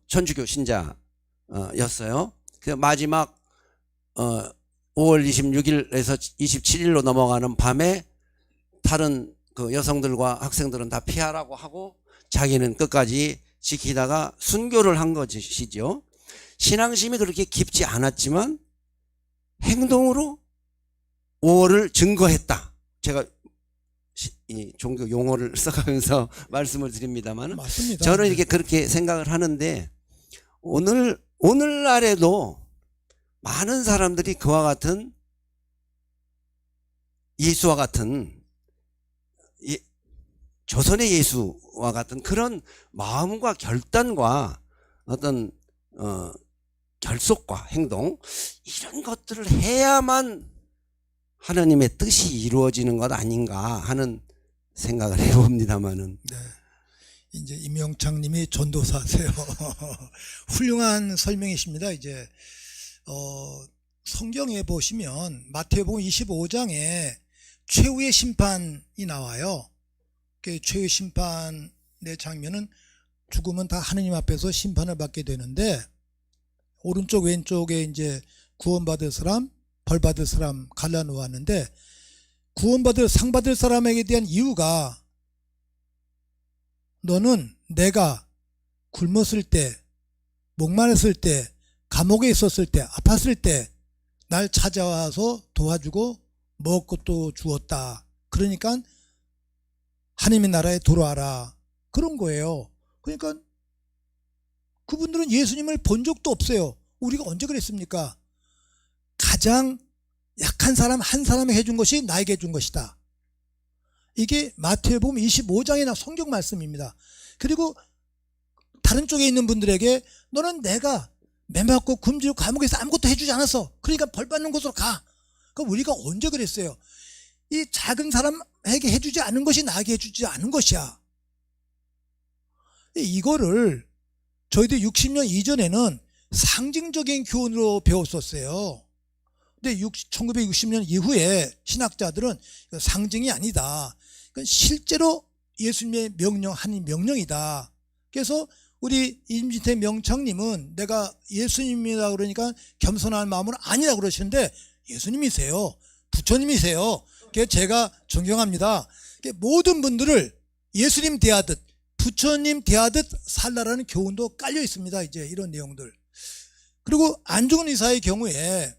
천주교 신자였어요. 마지막 5월 26일에서 27일로 넘어가는 밤에 다른 여성들과 학생들은 다 피하라고 하고 자기는 끝까지 지키다가 순교를 한 것이죠. 신앙심이 그렇게 깊지 않았지만 행동으로 5월을 증거했다. 제가 이 종교 용어를 써가면서 말씀을 드립니다만 맞습니다. 저는 이렇게 그렇게 생각을 하는데 오늘날에도 많은 사람들이 그와 같은 예수와 같은 조선의 예수와 같은 그런 마음과 결단과 어떤 결속과 행동 이런 것들을 해야만 하나님의 뜻이 이루어지는 것 아닌가 하는 생각을 해봅니다만은. 네. 이제 임영창님이 전도사세요. 훌륭한 설명이십니다. 이제 성경에 보시면 마태복음 25장에 최후의 심판이 나와요. 그 최후의 심판의 장면은 죽으면 다 하느님 앞에서 심판을 받게 되는데, 오른쪽 왼쪽에 이제 구원받을 사람, 벌받을 사람 갈라놓았는데, 구원받을 상 받을 사람에게 대한 이유가, 너는 내가 굶었을 때, 목마르을 때, 감옥에 있었을 때, 아팠을 때 날 찾아와서 도와주고 먹을 것도 주었다. 그러니까 하나님의 나라에 돌아와라. 그런 거예요. 그러니까 그분들은 예수님을 본 적도 없어요. 우리가 언제 그랬습니까? 가장 약한 사람 한 사람에게 해준 것이 나에게 해준 것이다. 이게 마태복음 25장의 성경 말씀입니다. 그리고 다른 쪽에 있는 분들에게 너는 내가 매맞고 굶주리고 감옥에서 아무것도 해주지 않았어. 그러니까 벌 받는 곳으로 가. 그럼 우리가 언제 그랬어요? 이 작은 사람에게 해주지 않은 것이 나에게 해주지 않은 것이야. 이거를 저희들 60년 이전에는 상징적인 교훈으로 배웠었어요. 근데 1960년 이후에 신학자들은 상징이 아니다. 실제로 예수님의 명령, 하나님 명령이다. 그래서 우리 임진태 명창님은 내가 예수님이다 그러니까 겸손한 마음으로 아니라 그러시는데 예수님이세요. 부처님이세요. 그래서 제가 존경합니다. 모든 분들을 예수님 대하듯 부처님 대하듯 살라라는 교훈도 깔려 있습니다. 이제 이런 내용들. 그리고 안중근 의사의 경우에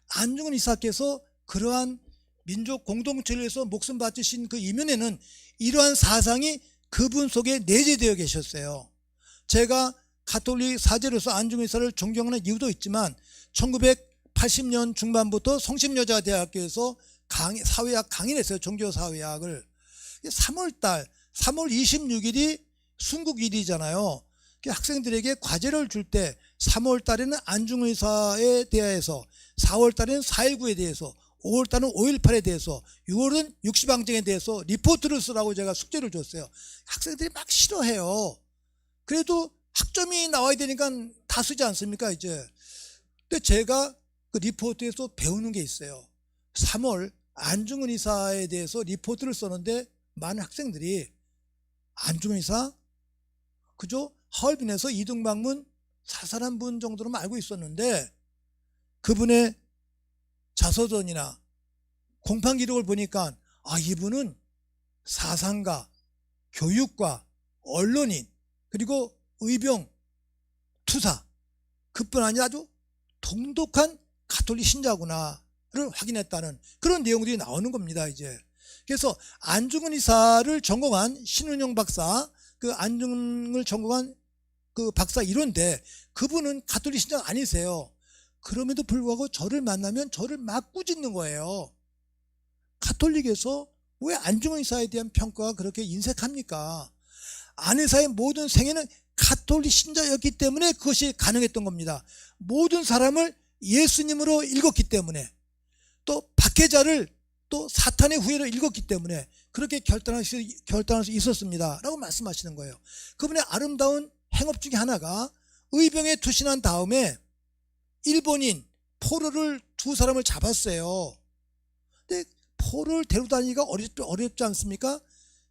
안중근 의사께서 그러한 민족 공동체를 위해서 목숨 바치신 그 이면에는 이러한 사상이 그분 속에 내재되어 계셨어요. 제가 가톨릭 사제로서 안중근 의사를 존경하는 이유도 있지만 1980년 중반부터 성심여자대학교에서 사회학 강의를 했어요. 종교사회학을. 3월 26일이 순국일이잖아요. 학생들에게 과제를 줄 때 3월 달에는 안중근 의사에 대해서, 4월 달에는 4.19에 대해서, 5월 달은 5.18에 대해서, 6월은 육시방정에 대해서 리포트를 쓰라고 제가 숙제를 줬어요. 학생들이 막 싫어해요. 그래도 학점이 나와야 되니까 다 쓰지 않습니까, 이제. 근데 제가 그 리포트에서 배우는 게 있어요. 3월 안중근 의사에 대해서 리포트를 썼는데 많은 학생들이 안중근 의사 그저 하얼빈에서 이등방문 사살한 분 정도로만 알고 있었는데 그분의 자서전이나 공판 기록을 보니까 이분은 사상가, 교육가, 언론인, 그리고 의병, 투사, 그뿐 아니라 아주 돈독한 가톨릭 신자구나를 확인했다는 그런 내용들이 나오는 겁니다, 이제. 그래서 안중근 의사를 전공한 신은영 박사, 그 안중근을 전공한 그 박사 이론데 그분은 가톨릭 신자가 아니세요. 그럼에도 불구하고 저를 만나면 저를 막 꾸짖는 거예요. 가톨릭에서 왜 안중근 의사에 대한 평가가 그렇게 인색합니까? 안 의사의 모든 생애는 가톨릭 신자였기 때문에 그것이 가능했던 겁니다. 모든 사람을 예수님으로 읽었기 때문에, 또 박해자를 또 사탄의 후예로 읽었기 때문에 그렇게 결단할 수 있었습니다 라고 말씀하시는 거예요. 그분의 아름다운 행업 중에 하나가 의병에 투신한 다음에 일본인 포로를 2사람을 잡았어요. 근데 포로를 데려다니기가 어렵지 않습니까?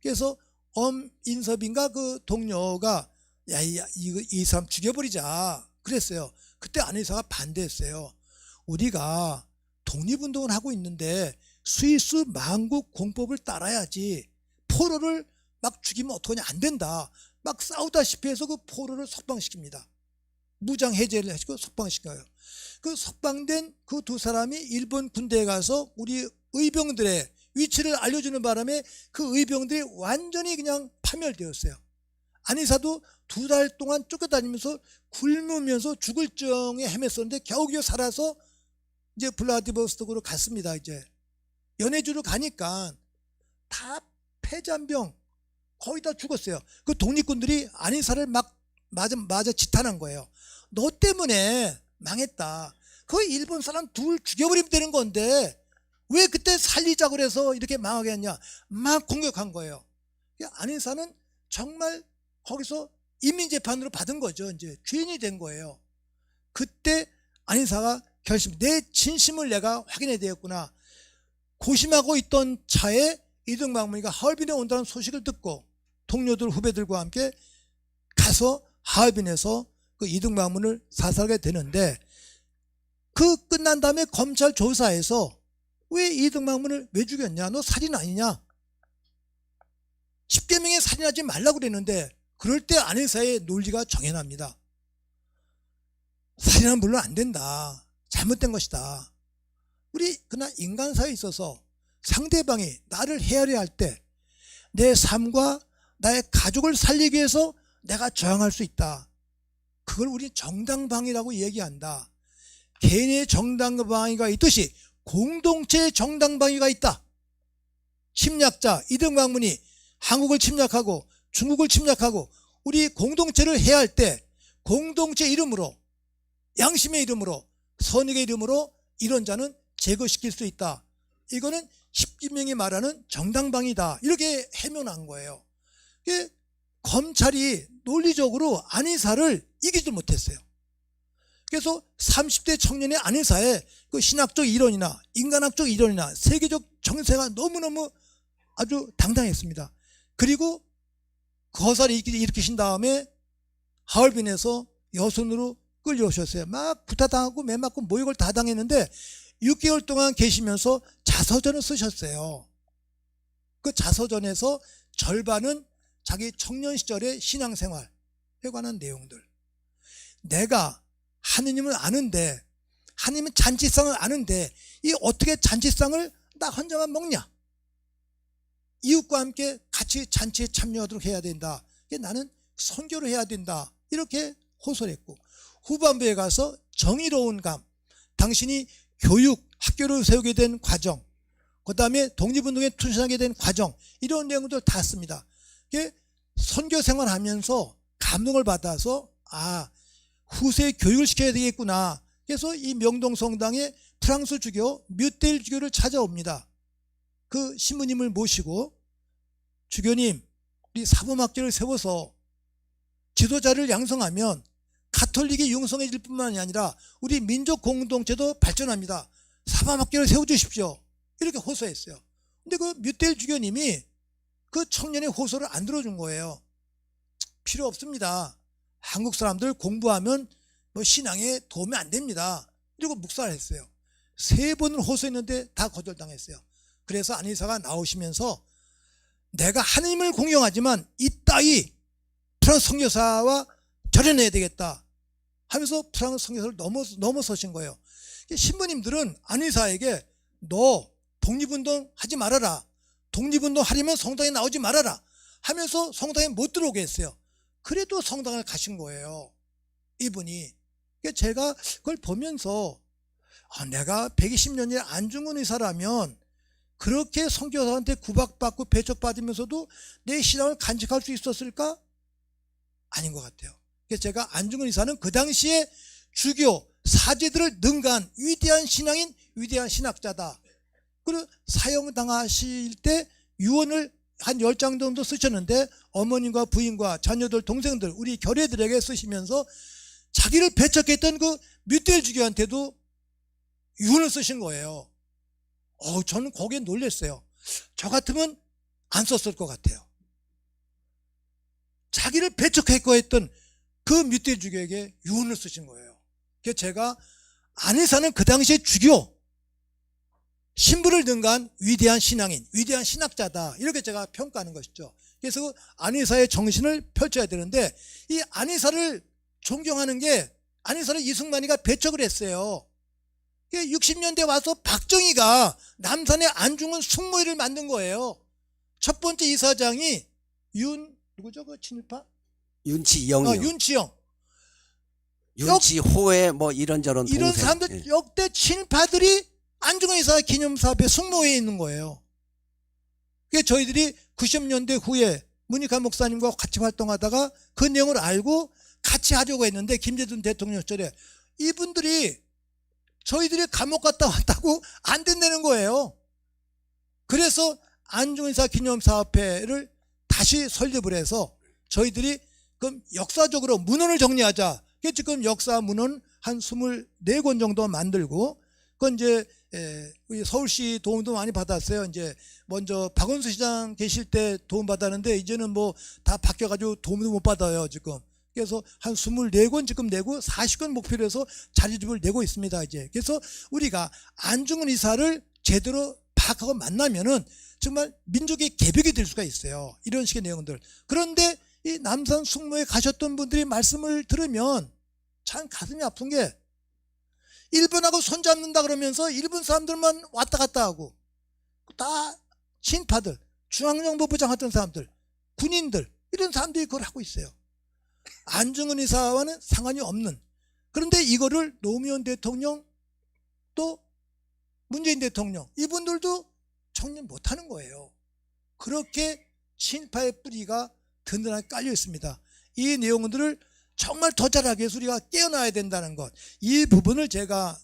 그래서 엄인섭인가 그 동료가 이 사람 죽여버리자 그랬어요. 그때 안 의사가 반대했어요. 우리가 독립운동을 하고 있는데 스위스 만국 공법을 따라야지 포로를 막 죽이면 어떡하냐, 안 된다. 막 싸우다시피 해서 그 포로를 석방시킵니다. 무장 해제를 해주고 석방시켜요. 그 석방된 그 2사람이 일본 군대에 가서 우리 의병들의 위치를 알려주는 바람에 그 의병들이 완전히 그냥 파멸되었어요. 안의사도 2달 동안 쫓겨다니면서 굶으면서 죽을 정에 헤맸었는데 겨우겨우 살아서 이제 블라디보스토크로 갔습니다. 이제 연해주로 가니까 다 폐잔병 거의 다 죽었어요. 그 독립군들이 안의사를 막 맞아 지탄한 거예요. 너 때문에 망했다. 그 일본 사람 둘 죽여버리면 되는 건데 왜 그때 살리자 그래서 이렇게 망하게 했냐, 막 공격한 거예요. 안의사는 정말 거기서 인민재판으로 받은 거죠. 이제 죄인이 된 거예요. 그때 안의사가 내 진심을 내가 확인해야 되겠구나. 고심하고 있던 차에 이등박문이가 하얼빈에 온다는 소식을 듣고 동료들 후배들과 함께 가서 하얼빈에서 그 이등박문을 사살하게 되는데, 그 끝난 다음에 검찰 조사에서 왜 이등박문을 왜 죽였냐, 너 살인 아니냐, 10계명에 살인하지 말라고 그랬는데, 그럴 때 안의사의 논리가 정연합니다. 살인은 물론 안 된다, 잘못된 것이다. 우리 그러나 인간사에 있어서 상대방이 나를 헤아려 할 때 내 삶과 나의 가족을 살리기 위해서 내가 저항할 수 있다. 그걸 우리 정당방위라고 얘기한다. 개인의 정당방위가 있듯이 공동체의 정당방위가 있다. 침략자 이등박문이 한국을 침략하고 중국을 침략하고 우리 공동체를 해할 때 공동체 이름으로, 양심의 이름으로, 선익의 이름으로 이런 자는 제거시킬 수 있다. 이거는 10계명이 말하는 정당방위다. 이렇게 해명한 거예요. 검찰이 논리적으로 안의사를 이기지 못했어요. 그래서 30대 청년의 안의사의 그 신학적 이론이나 인간학적 이론이나 세계적 정세가 너무너무 아주 당당했습니다. 그리고 거사를 일으키신 다음에 하얼빈에서 여선으로 끌려오셨어요. 막 구타당하고 매 맞고 모욕을 다 당했는데 6개월 동안 계시면서 자서전을 쓰셨어요. 그 자서전에서 절반은 자기 청년 시절의 신앙생활에 관한 내용들. 내가 하느님을 아는데, 하느님은 잔치상을 아는데 이 어떻게 잔치상을 나 혼자만 먹냐, 이웃과 함께 같이 잔치에 참여하도록 해야 된다. 나는 선교를 해야 된다. 이렇게 호소를 했고, 후반부에 가서 정의로운 감, 당신이 교육, 학교를 세우게 된 과정, 그 다음에 독립운동에 투신하게 된 과정, 이런 내용들 다 씁니다. 선교 생활하면서 감동을 받아서 후세에 교육을 시켜야 되겠구나. 그래서 이 명동성당에 프랑스 주교 뮤텔 주교를 찾아옵니다. 그 신부님을 모시고, 주교님, 우리 사범학교를 세워서 지도자를 양성하면 가톨릭이 융성해질 뿐만이 아니라 우리 민족 공동체도 발전합니다. 사범학교를 세워주십시오. 이렇게 호소했어요. 근데 그 뮤텔 주교님이 그 청년의 호소를 안 들어준 거예요. 필요 없습니다. 한국 사람들 공부하면 뭐 신앙에 도움이 안 됩니다. 이러고 묵살을 했어요. 3번을 호소했는데 다 거절당했어요. 그래서 안의사가 나오시면서 내가 하느님을 공경하지만 이 따위 프랑스 선교사와 절연해야 되겠다 하면서 프랑스 선교사를 넘어서신 거예요. 신부님들은 안의사에게 너 독립운동 하지 말아라, 독립운동 하려면 성당에 나오지 말아라 하면서 성당에 못 들어오게 했어요. 그래도 성당을 가신 거예요, 이분이. 제가 그걸 보면서 내가 120년의 안중근 의사라면 그렇게 선교사한테 구박받고 배척받으면서도 내 신앙을 간직할 수 있었을까? 아닌 것 같아요. 그래서 제가 안중근 의사는 그 당시에 주교 사제들을 능가한 위대한 신앙인, 위대한 신학자다. 그리고 사형당하실 때 유언을 한 10장 정도 쓰셨는데 어머님과 부인과 자녀들, 동생들, 우리 결례들에게 쓰시면서 자기를 배척했던 그 뮤텔 주교한테도 유언을 쓰신 거예요. 저는 거기에 놀랐어요. 저 같으면 안 썼을 것 같아요. 자기를 배척했고 했던 그 뮤텔 주교에게 유언을 쓰신 거예요. 그래서 제가 안의사는 그 당시에 주교, 신부를 능가한 위대한 신앙인, 위대한 신학자다, 이렇게 제가 평가하는 것이죠. 그래서 그 안의사의 정신을 펼쳐야 되는데, 이 안의사를 존경하는 게, 안의사를 이승만이가 배척을 했어요. 60년대 와서 박정희가 남산에 안중근 숙모회를 만든 거예요. 첫 번째 이사장이 누구죠? 그 친일파? 윤치영이요. 윤치영. 윤치호의 뭐 이런저런 동생. 이런 사람들, 역대 친일파들이 안중근 의사 기념사업에 숙모회에 있는 거예요. 그게 저희들이 90년대 후에 문익환 목사님과 같이 활동하다가 그 내용을 알고 같이 하려고 했는데, 김대중 대통령 시절에 이분들이 저희들이 감옥 갔다 왔다고 안 된다는 거예요. 그래서 안중근 의사 기념사업회를 다시 설립을 해서 저희들이 그럼 역사적으로 문헌을 정리하자. 지금 역사 문헌 한 24권 정도 만들고, 그건 이제 우리 서울시 도움도 많이 받았어요. 이제 먼저 박원순 시장 계실 때 도움 받았는데 이제는 뭐 다 바뀌어가지고 도움도 못 받아요 지금. 그래서 한 24건 지금 내고 40건 목표로 해서 자료집을 내고 있습니다 이제. 그래서 우리가 안중근 의사를 제대로 파악하고 만나면은 정말 민족의 개벽이 될 수가 있어요. 이런 식의 내용들. 그런데 이 남산 숙모에 가셨던 분들이 말씀을 들으면 참 가슴이 아픈 게, 일본하고 손잡는다 그러면서 일본 사람들만 왔다 갔다 하고, 다 친파들, 중앙정보부장 했던 사람들, 군인들, 이런 사람들이 그걸 하고 있어요. 안중근 의사와는 상관이 없는. 그런데 이거를 노무현 대통령 또 문재인 대통령 이분들도 청년 못하는 거예요. 그렇게 친파의 뿌리가 든든하게 깔려 있습니다. 이 내용들을 정말 더 잘하기 위해서 우리가 깨어나야 된다는 것, 이 부분을 제가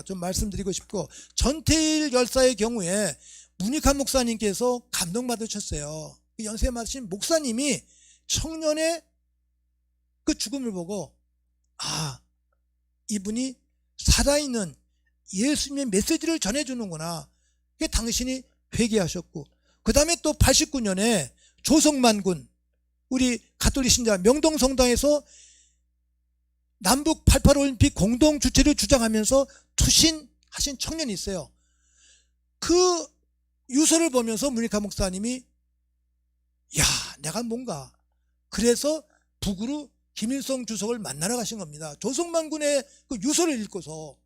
좀 말씀드리고 싶고, 전태일 열사의 경우에 문익환 목사님께서 감동받으셨어요. 연세 많으신 목사님이 청년의 그 죽음을 보고, 이분이 살아있는 예수님의 메시지를 전해주는구나. 그게 당신이 회개하셨고, 그 다음에 또 89년에 조성만군, 우리 가톨릭 신자 명동성당에서 남북 88 올림픽 공동 주최를 주장하면서 투신하신 청년이 있어요. 그 유서를 보면서 문익환 목사님이 내가 뭔가, 그래서 북으로 김일성 주석을 만나러 가신 겁니다. 조성만군의 그 유서를 읽고서.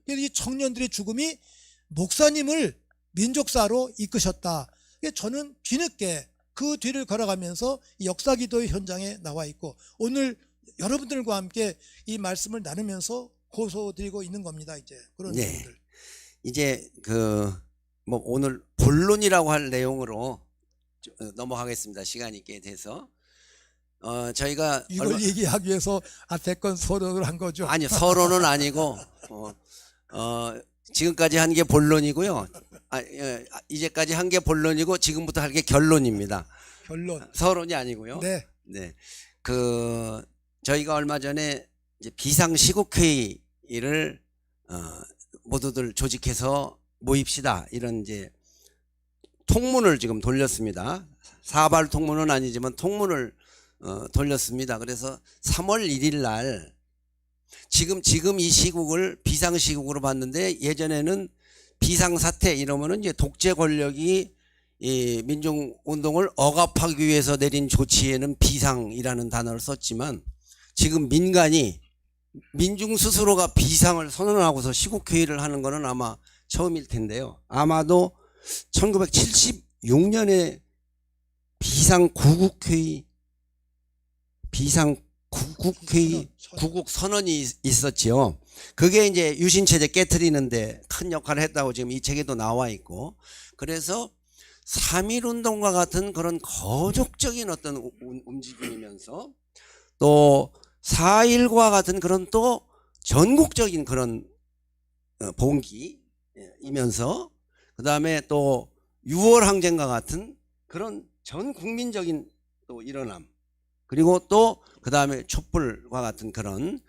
그래서 이 청년들의 죽음이 목사님을 민족사로 이끄셨다. 저는 뒤늦게 그 뒤를 걸어가면서 역사기도의 현장에 나와 있고, 오늘 여러분들과 함께 이 말씀을 나누면서 고소드리고 있는 겁니다. 이제 그런 내용들. 이제 뭐 오늘 본론이라고 할 내용으로 넘어가겠습니다. 시간이 있게 돼서 저희가 이걸 얘기하기 위해서 대권 서론을 한 거죠. 아니, 서론은 아니고 지금까지 한 게 본론이고요. 이제까지 한 게 본론이고 지금부터 할 게 결론입니다. 결론. 서론이 아니고요. 네. 네. 저희가 얼마 전에 이제 비상시국회의를 모두들 조직해서 모입시다, 이런 이제 통문을 지금 돌렸습니다. 사발 통문은 아니지만 통문을 돌렸습니다. 그래서 3월 1일 날 지금 이 시국을 비상시국으로 봤는데, 예전에는 비상사태 이러면은 이제 독재 권력이 이 민중운동을 억압하기 위해서 내린 조치에는 비상이라는 단어를 썼지만, 지금 민중 스스로가 비상을 선언하고서 시국회의를 하는 거는 아마 처음일 텐데요. 아마도 1976년에 비상구국회의 구국선언이 있었지요. 그게 이제 유신체제 깨트리는데 큰 역할을 했다고 지금 이 책에도 나와 있고, 그래서 3.1운동과 같은 그런 거족적인 어떤 움직임이면서, 또 4.1과 같은 그런 또 전국적인 그런 봉기이면서, 그 다음에 또 6월 항쟁과 같은 그런 전 국민적인 또 일어남, 그리고 또 그 다음에 촛불과 같은 그런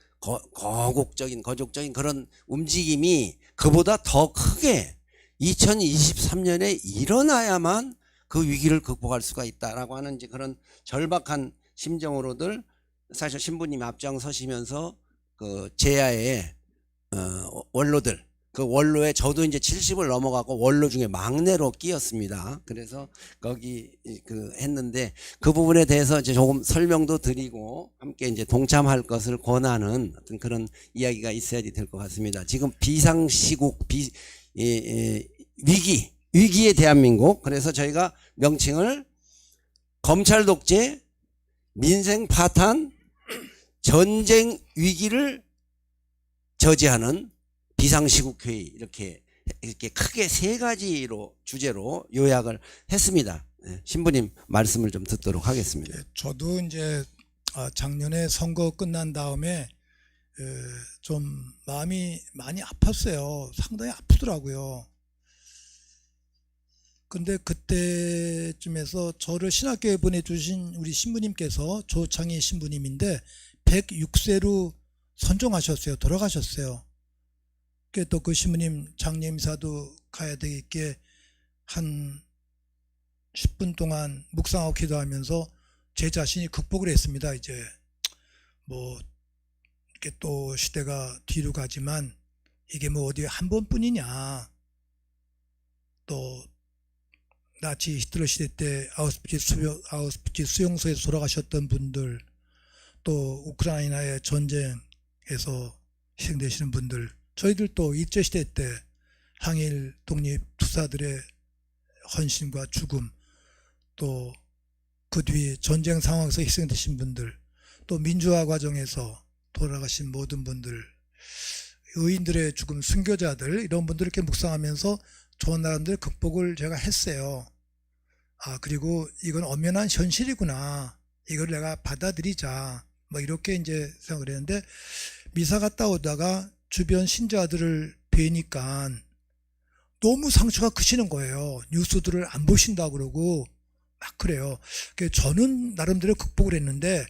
거족적인 그런 움직임이 그보다 더 크게 2023년에 일어나야만 그 위기를 극복할 수가 있다라고 하는 이제 그런 절박한 심정으로들, 사실 신부님이 앞장서시면서 그 제야의 원로들, 그 원로에 저도 이제 70을 넘어가고 원로 중에 막내로 끼었습니다. 그래서 거기 했는데, 그 부분에 대해서 이제 조금 설명도 드리고 함께 이제 동참할 것을 권하는 어떤 그런 이야기가 있어야 될 것 같습니다. 지금 비상시국, 위기의 대한민국. 그래서 저희가 명칭을 검찰 독재, 민생 파탄, 전쟁 위기를 저지하는 비상시국회의, 이렇게 크게 3가지로 주제로 요약을 했습니다. 신부님 말씀을 좀 듣도록 하겠습니다. 저도 이제 작년에 선거 끝난 다음에 좀 마음이 많이 아팠어요. 상당히 아프더라고요. 근데 그때쯤에서 저를 신학교에 보내주신 우리 신부님께서 조창희 신부님인데 106세로 선종하셨어요. 돌아가셨어요. 또 그 신부님 장례미사도 가야 되겠기에 한 10분 동안 묵상하고 기도하면서 제 자신이 극복을 했습니다. 이제 뭐 이렇게 또 시대가 뒤로 가지만 이게 뭐 어디 한 번뿐이냐. 또 나치 히틀러 시대 때 아우슈비츠 수용소에서 돌아가셨던 분들, 또 우크라이나의 전쟁에서 희생되시는 분들, 저희들도 일제시대 때 항일 독립 투사들의 헌신과 죽음, 또 그 뒤에 전쟁 상황에서 희생되신 분들, 또 민주화 과정에서 돌아가신 모든 분들, 의인들의 죽음, 순교자들, 이런 분들 이렇게 묵상하면서 좋은 나라들 극복을 제가 했어요. 그리고 이건 엄연한 현실이구나. 이걸 내가 받아들이자. 뭐 이렇게 이제 생각을 했는데, 미사 갔다 오다가 주변 신자들을 뵈니까 너무 상처가 크시는 거예요. 뉴스들을 안 보신다고 그러고 막 그래요. 저는 나름대로 극복을 했는데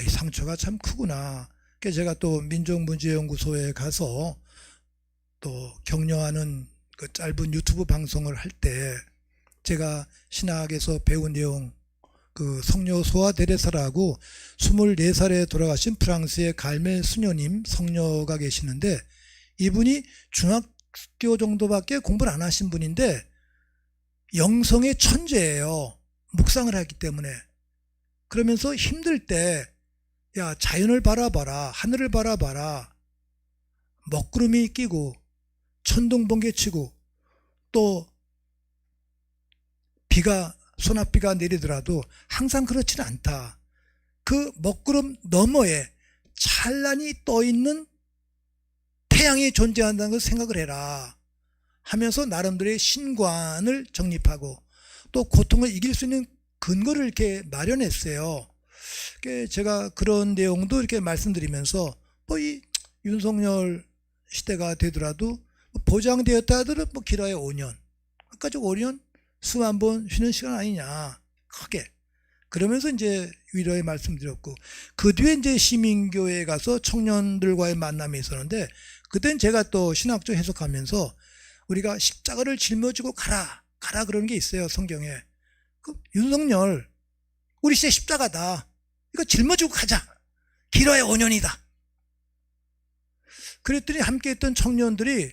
이 상처가 참 크구나. 그래서 제가 또 민족문제연구소에 가서 또 격려하는 그 짧은 유튜브 방송을 할 때 제가 신학에서 배운 내용, 그 성녀 소아 데레사라고 24살에 돌아가신 프랑스의 갈멜 수녀님 성녀가 계시는데, 이분이 중학교 정도밖에 공부를 안 하신 분인데 영성의 천재예요. 묵상을 하기 때문에. 그러면서 힘들 때 야, 자연을 바라봐라, 하늘을 바라봐라, 먹구름이 끼고 천둥번개 치고 또 비가 소낙비가 내리더라도 항상 그렇지는 않다. 그 먹구름 너머에 찬란히 떠있는 태양이 존재한다는 것을 생각을 해라 하면서 나름대로의 신관을 정립하고 또 고통을 이길 수 있는 근거를 이렇게 마련했어요. 제가 그런 내용도 이렇게 말씀드리면서 뭐 이 윤석열 시대가 되더라도 보장되었다 하더라도 뭐 길어야 5년, 아까 저 5년 수만 번 쉬는 시간 아니냐, 크게. 그러면서 이제 위로의 말씀드렸고, 그 뒤에 이제 시민교회에 가서 청년들과의 만남이 있었는데, 그땐 제가 또 신학적 해석하면서 우리가 십자가를 짊어지고 가라 그러는 게 있어요, 성경에. 그 윤석열, 우리 시대 십자가다. 이거 짊어지고 가자. 길어야 5년이다. 그랬더니 함께 했던 청년들이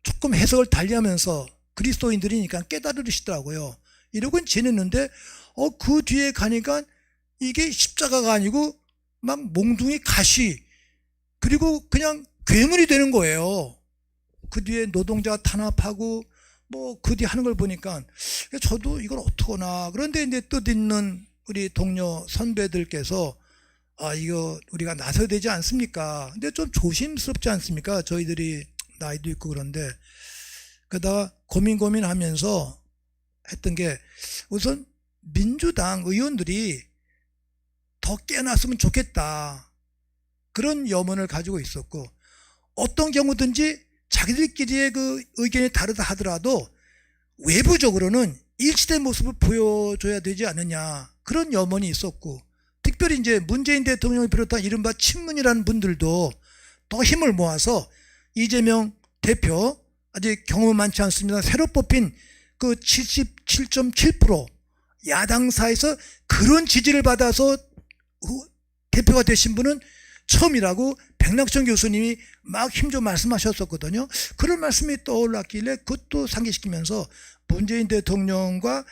조금 해석을 달리하면서 그리스도인들이니까 깨달으시더라고요. 이러고는 지냈는데 그 뒤에 가니까 이게 십자가가 아니고 막 몽둥이 가시, 그리고 그냥 괴물이 되는 거예요. 그 뒤에 노동자 탄압하고 뭐 그 뒤에 하는 걸 보니까 저도 이걸 어떡하나. 그런데 이제 뜻있는 우리 동료 선배들께서 이거 우리가 나서야 되지 않습니까? 근데 좀 조심스럽지 않습니까? 저희들이 나이도 있고 그런데. 그러다가 고민하면서 했던 게, 우선 민주당 의원들이 더 깨어났으면 좋겠다, 그런 염원을 가지고 있었고, 어떤 경우든지 자기들끼리의 그 의견이 다르다 하더라도 외부적으로는 일치된 모습을 보여줘야 되지 않느냐, 그런 염원이 있었고, 특별히 이제 문재인 대통령을 비롯한 이른바 친문이라는 분들도 더 힘을 모아서 이재명 대표, 아직 경험은 많지 않습니다. 새로 뽑힌 그 77.7% 야당사에서 그런 지지를 받아서 대표가 되신 분은 처음이라고 백낙천 교수님이 막 힘좀 말씀하셨었거든요. 그런 말씀이 떠올랐길래 그것도 상기시키면서 문재인 대통령과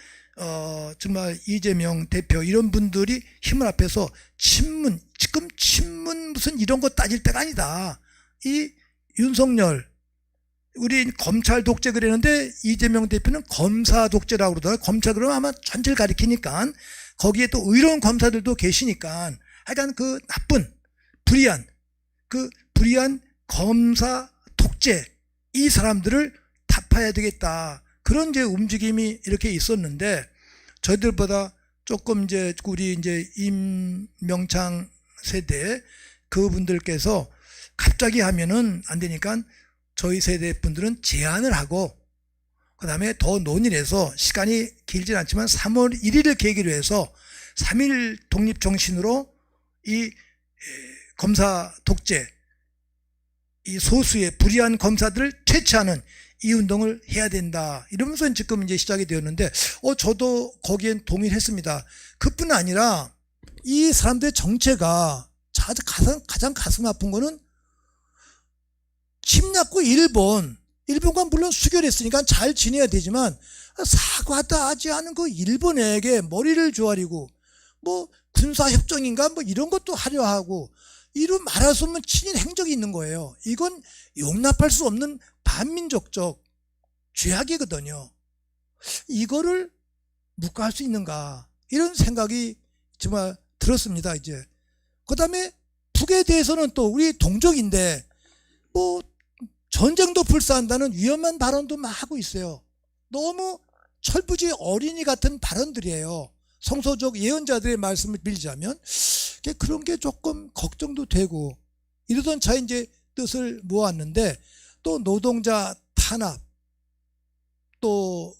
정말 이재명 대표 이런 분들이 힘을 합해서 친문, 지금 친문 무슨 이런 거 따질 때가 아니다. 이 윤석열, 우리 검찰 독재 그랬는데 이재명 대표는 검사 독재라고 그러더라고요. 검찰 그러면 아마 전체를 가리키니까 거기에 또 의로운 검사들도 계시니까 하여간 그 나쁜 불의한 검사 독재, 이 사람들을 타파해야 되겠다, 그런 이제 움직임이 이렇게 있었는데, 저희들보다 조금 이제 우리 이제 임명창 세대 그분들께서 갑자기 하면은 안 되니까 저희 세대 분들은 제안을 하고, 그 다음에 더 논의를 해서 시간이 길진 않지만 3월 1일을 계기로 해서 3.1 독립 정신으로 이 검사 독재, 이 소수의 불의한 검사들을 퇴치하는 이 운동을 해야 된다. 이러면서 지금 이제 시작이 되었는데, 저도 거기엔 동의를 했습니다. 그뿐 아니라 이 사람들의 정체가 가장 가슴 아픈 거는 침략국 일본과 물론 수결했으니까 잘 지내야 되지만 사과도 하지 않은 그 일본에게 머리를 조아리고 뭐 군사협정인가 뭐 이런 것도 하려 하고 이런 말할 수 없는 친일 행적이 있는 거예요. 이건 용납할 수 없는 반민족적 죄악이거든요. 이거를 묵과할 수 있는가 이런 생각이 정말 들었습니다. 이제 그다음에 북에 대해서는 또 우리 동족인데 뭐 전쟁도 불사한다는 위험한 발언도 막 하고 있어요. 너무 철부지 어린이 같은 발언들이에요. 성서적 예언자들의 말씀을 빌자면 그런 게 조금 걱정도 되고 이러던 차에 이제 뜻을 모았는데 또 노동자 탄압 또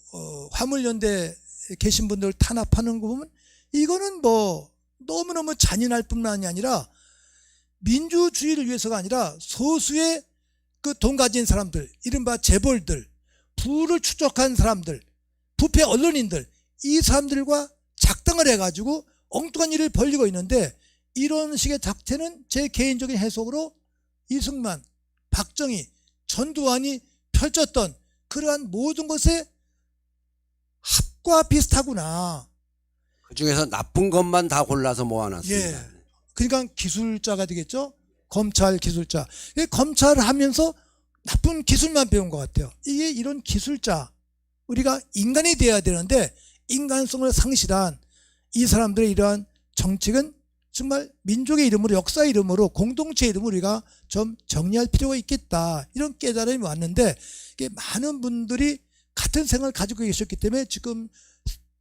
화물연대 계신 분들 탄압하는 거 보면 이거는 뭐 너무너무 잔인할 뿐만이 아니라 민주주의를 위해서가 아니라 소수의 그 돈 가진 사람들, 이른바 재벌들, 부를 추적한 사람들, 부패 언론인들, 이 사람들과 작당을 해가지고 엉뚱한 일을 벌이고 있는데 이런 식의 작태는 제 개인적인 해석으로 이승만, 박정희, 전두환이 펼쳤던 그러한 모든 것의 합과 비슷하구나. 그 중에서 나쁜 것만 다 골라서 모아놨습니다. 예. 그러니까 기술자가 되겠죠. 검찰 기술자. 검찰을 하면서 나쁜 기술만 배운 것 같아요. 이게 이런 기술자, 우리가 인간이 돼야 되는데 인간성을 상실한 이 사람들의 이러한 정책은 정말 민족의 이름으로, 역사의 이름으로, 공동체의 이름으로 우리가 좀 정리할 필요가 있겠다. 이런 깨달음이 왔는데 이게 많은 분들이 같은 생각을 가지고 계셨기 때문에 지금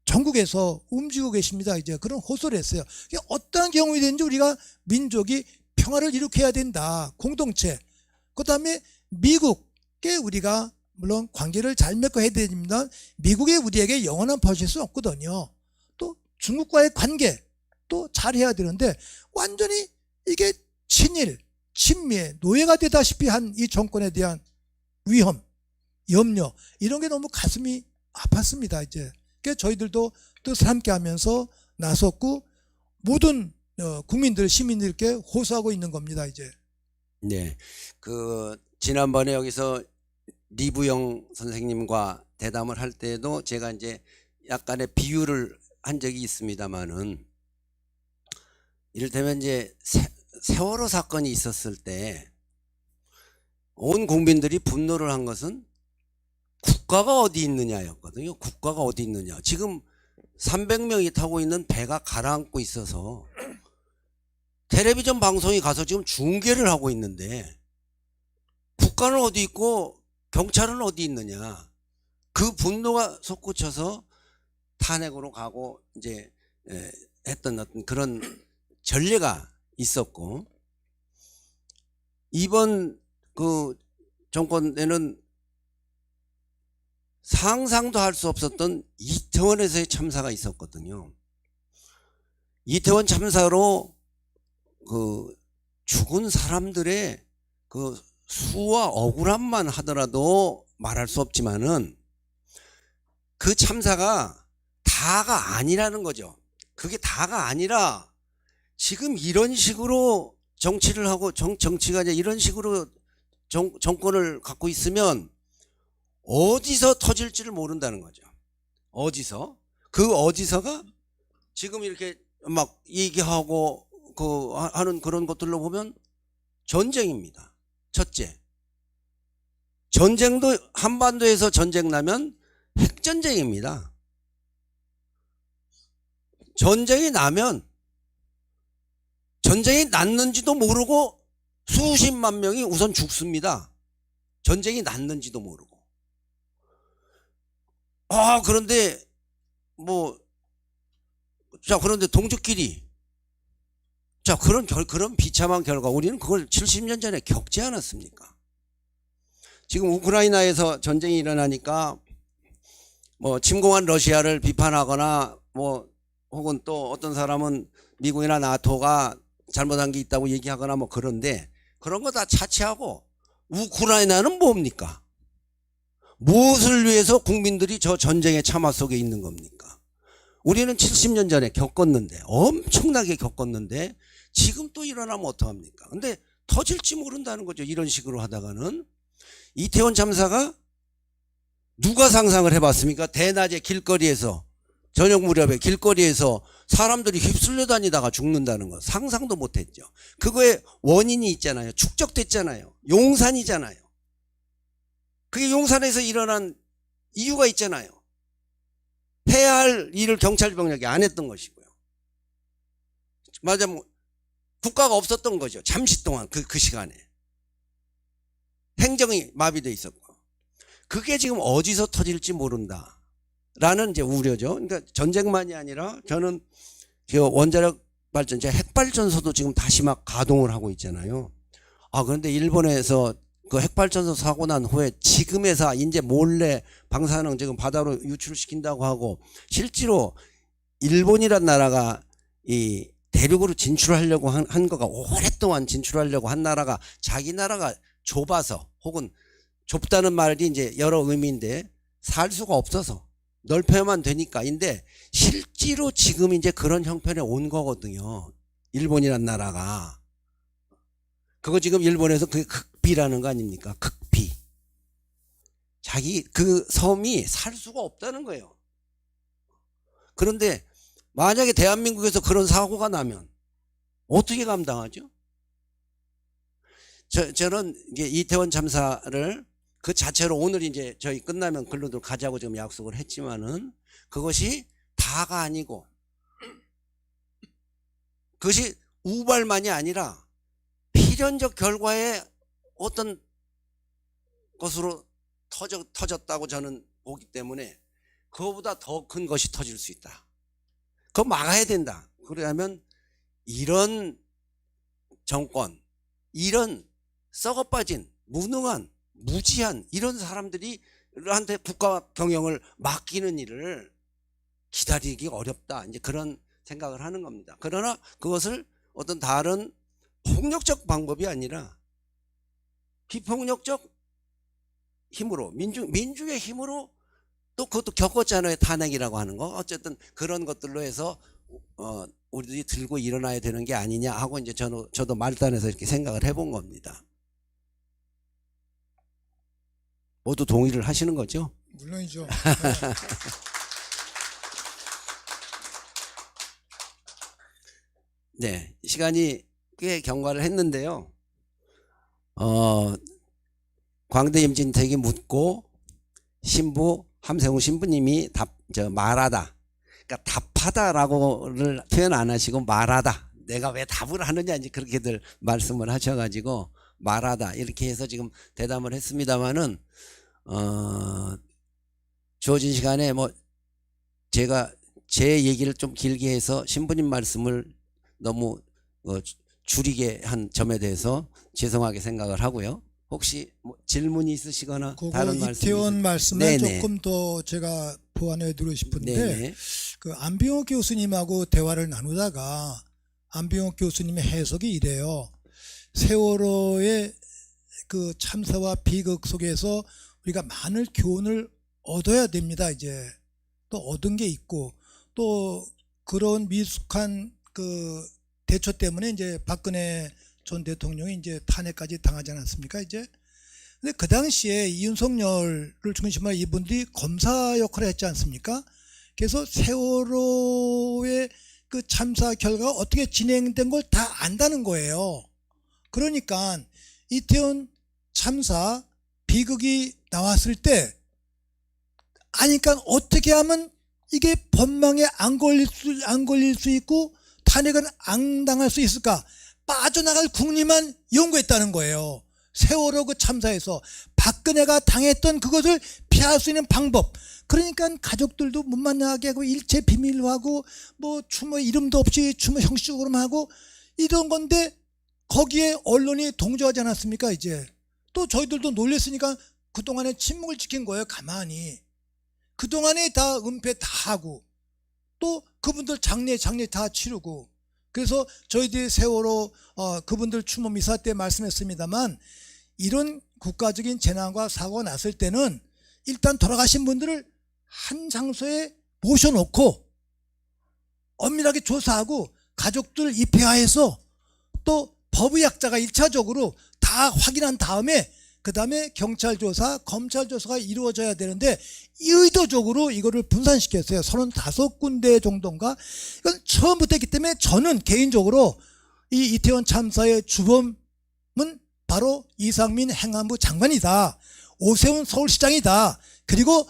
전국에서 움직이고 계십니다. 이제 그런 호소를 했어요. 이게 어떠한 경우이든지 우리가 민족이 평화를 일으켜야 된다. 공동체. 그 다음에 미국에 우리가 물론 관계를 잘 맺고 해야 됩니다. 미국이 우리에게 영원한 벗일 수 없거든요. 또 중국과의 관계 또 잘해야 되는데 완전히 이게 친일, 친미의 노예가 되다시피 한 이 정권에 대한 위험, 염려 이런 게 너무 가슴이 아팠습니다. 이제 그래서 저희들도 뜻을 함께 하면서 나섰고 모든 국민들, 시민들께 호소하고 있는 겁니다. 이제. 네. 지난번에 여기서 리부영 선생님과 대담을 할 때도 제가 이제 약간의 비유를 한 적이 있습니다만은 이를테면 이제 세월호 사건이 있었을 때 온 국민들이 분노를 한 것은 국가가 어디 있느냐였거든요. 국가가 어디 있느냐. 지금 300명이 타고 있는 배가 가라앉고 있어서 텔레비전 방송이 가서 지금 중계를 하고 있는데 국가는 어디 있고 경찰은 어디 있느냐. 그 분노가 솟구쳐서 탄핵으로 가고 이제 했던 어떤 그런 전례가 있었고 이번 그 정권에는 상상도 할 수 없었던 이태원에서의 참사가 있었거든요. 이태원 참사로 그 죽은 사람들의 그 수와 억울함만 하더라도 말할 수 없지만은 그 참사가 다가 아니라는 거죠. 그게 다가 아니라 지금 이런 식으로 정치를 하고 정치가 이제 이런 식으로 정권을 갖고 있으면 어디서 터질지를 모른다는 거죠. 어디서? 그 어디서가 지금 이렇게 막 얘기하고 하는 그런 것들로 보면 전쟁입니다. 첫째. 전쟁도 한반도에서 전쟁 나면 핵전쟁입니다. 전쟁이 나면 전쟁이 났는지도 모르고 수십만 명이 우선 죽습니다. 전쟁이 났는지도 모르고. 그런데 그런데 동족끼리 그런 비참한 결과 우리는 그걸 70년 전에 겪지 않았습니까? 지금 우크라이나에서 전쟁이 일어나니까 침공한 러시아를 비판하거나 혹은 또 어떤 사람은 미국이나 나토가 잘못한 게 있다고 얘기하거나 그런데 그런 거 다 차치하고 우크라이나는 뭡니까? 무엇을 위해서 국민들이 저 전쟁의 참화 속에 있는 겁니까? 우리는 70년 전에 겪었는데, 엄청나게 겪었는데 지금 또 일어나면 어떡합니까? 근데 터질지 모른다는 거죠. 이런 식으로 하다가는. 이태원 참사가 누가 상상을 해봤습니까? 대낮에 길거리에서, 저녁 무렵에 길거리에서 사람들이 휩쓸려 다니다가 죽는다는 거 상상도 못했죠. 그거에 원인이 있잖아요. 축적됐잖아요. 용산이잖아요. 그게 용산에서 일어난 이유가 있잖아요. 해야 할 일을 경찰병력이 안 했던 것이고요. 맞아, 국가가 없었던 거죠. 잠시 동안 그 시간에 행정이 마비돼 있었고, 그게 지금 어디서 터질지 모른다라는 이제 우려죠. 그러니까 전쟁만이 아니라 저는 원자력 발전소, 핵발전소도 지금 다시 막 가동을 하고 있잖아요. 그런데 일본에서 그 핵발전소 사고 난 후에 지금에서 이제 몰래 방사능 지금 바다로 유출시킨다고 하고, 실제로 일본이란 나라가 이 대륙으로 진출하려고 한 거가, 오랫동안 진출하려고 한 나라가 자기 나라가 좁아서, 혹은 좁다는 말이 이제 여러 의미인데 살 수가 없어서 넓혀야만 되니까인데, 실제로 지금 이제 그런 형편에 온 거거든요. 일본이란 나라가. 그거 지금 일본에서 그게 극비라는 거 아닙니까? 극비. 자기 그 섬이 살 수가 없다는 거예요. 그런데 만약에 대한민국에서 그런 사고가 나면 어떻게 감당하죠? 저는 이제 이태원 참사를 그 자체로 오늘 이제 저희 끝나면 글로들 가자고 지금 약속을 했지만은, 그것이 다가 아니고, 그것이 우발만이 아니라 필연적 결과의 어떤 것으로 터졌다고 저는 보기 때문에, 그거보다 더 큰 것이 터질 수 있다. 그거 막아야 된다. 그러려면 이런 정권, 이런 썩어빠진 무능한 무지한 이런 사람들이 한테 국가 경영을 맡기는 일을 기다리기 어렵다, 이제 그런 생각을 하는 겁니다. 그러나 그것을 어떤 다른 폭력적 방법이 아니라 비폭력적 힘으로, 민주의 힘으로, 또 그것도 겪었잖아요. 탄핵이라고 하는 거. 어쨌든 그런 것들로 해서 우리들이 들고 일어나야 되는 게 아니냐 하고, 이제 저도 말단에서 이렇게 생각을 해본 겁니다. 모두 동의를 하시는 거죠? 물론이죠. 네, 시간이 꽤 경과를 했는데요. 광대 임진택이 묻고 신부 함세웅 신부님이 말하다, 그러니까 답하다라고를 표현 안 하시고 말하다, 내가 왜 답을 하느냐, 이제 그렇게들 말씀을 하셔가지고 말하다 이렇게 해서 지금 대담을 했습니다마는, 주어진 시간에 제가 제 얘기를 좀 길게 해서 신부님 말씀을 너무 줄이게 한 점에 대해서 죄송하게 생각을 하고요. 혹시 질문이 있으시거나 다른 말씀, 이태원 말씀을 네네. 조금 더 제가 보완해 드리고 싶은데, 네네. 그 안병옥 교수님하고 대화를 나누다가 안병옥 교수님의 해석이 이래요. 세월호의 그 참사와 비극 속에서 우리가 많은 교훈을 얻어야 됩니다. 이제 또 얻은 게 있고, 또 그런 미숙한 그 대처 때문에 이제 박근혜 전 대통령이 이제 탄핵까지 당하지 않았습니까? 이제. 근데 그 당시에 이윤석열을 중심으로 이분들이 검사 역할을 했지 않습니까? 그래서 세월호의 그 참사 결과가 어떻게 진행된 걸 다 안다는 거예요. 그러니까 이태원 참사 비극이 나왔을 때 아니까 어떻게 하면 이게 법망에 안 걸릴 수 있고 탄핵은 안 당할 수 있을까? 빠져나갈 국리만 연구했다는 거예요. 세월호 그 참사에서 박근혜가 당했던 그것을 피할 수 있는 방법. 그러니까 가족들도 못 만나게 하고 일체 비밀로 하고 추모 이름도 없이 추모 형식적으로만 하고 이런 건데, 거기에 언론이 동조하지 않았습니까? 이제 또 저희들도 놀랬으니까 그동안에 침묵을 지킨 거예요. 가만히. 그동안에 다 은폐 다 하고, 또 그분들 장례 다 치르고. 그래서 저희들이 세월호 그분들 추모 미사 때 말씀했습니다만, 이런 국가적인 재난과 사고가 났을 때는 일단 돌아가신 분들을 한 장소에 모셔놓고 엄밀하게 조사하고 가족들 입회하여서 또 법의학자가 1차적으로 다 확인한 다음에 그 다음에 경찰 조사, 검찰 조사가 이루어져야 되는데 의도적으로 이거를 분산시켰어요. 35군데 정도인가? 이건 처음부터 했기 때문에 저는 개인적으로 이 이태원 참사의 주범은 바로 이상민 행안부 장관이다. 오세훈 서울시장이다. 그리고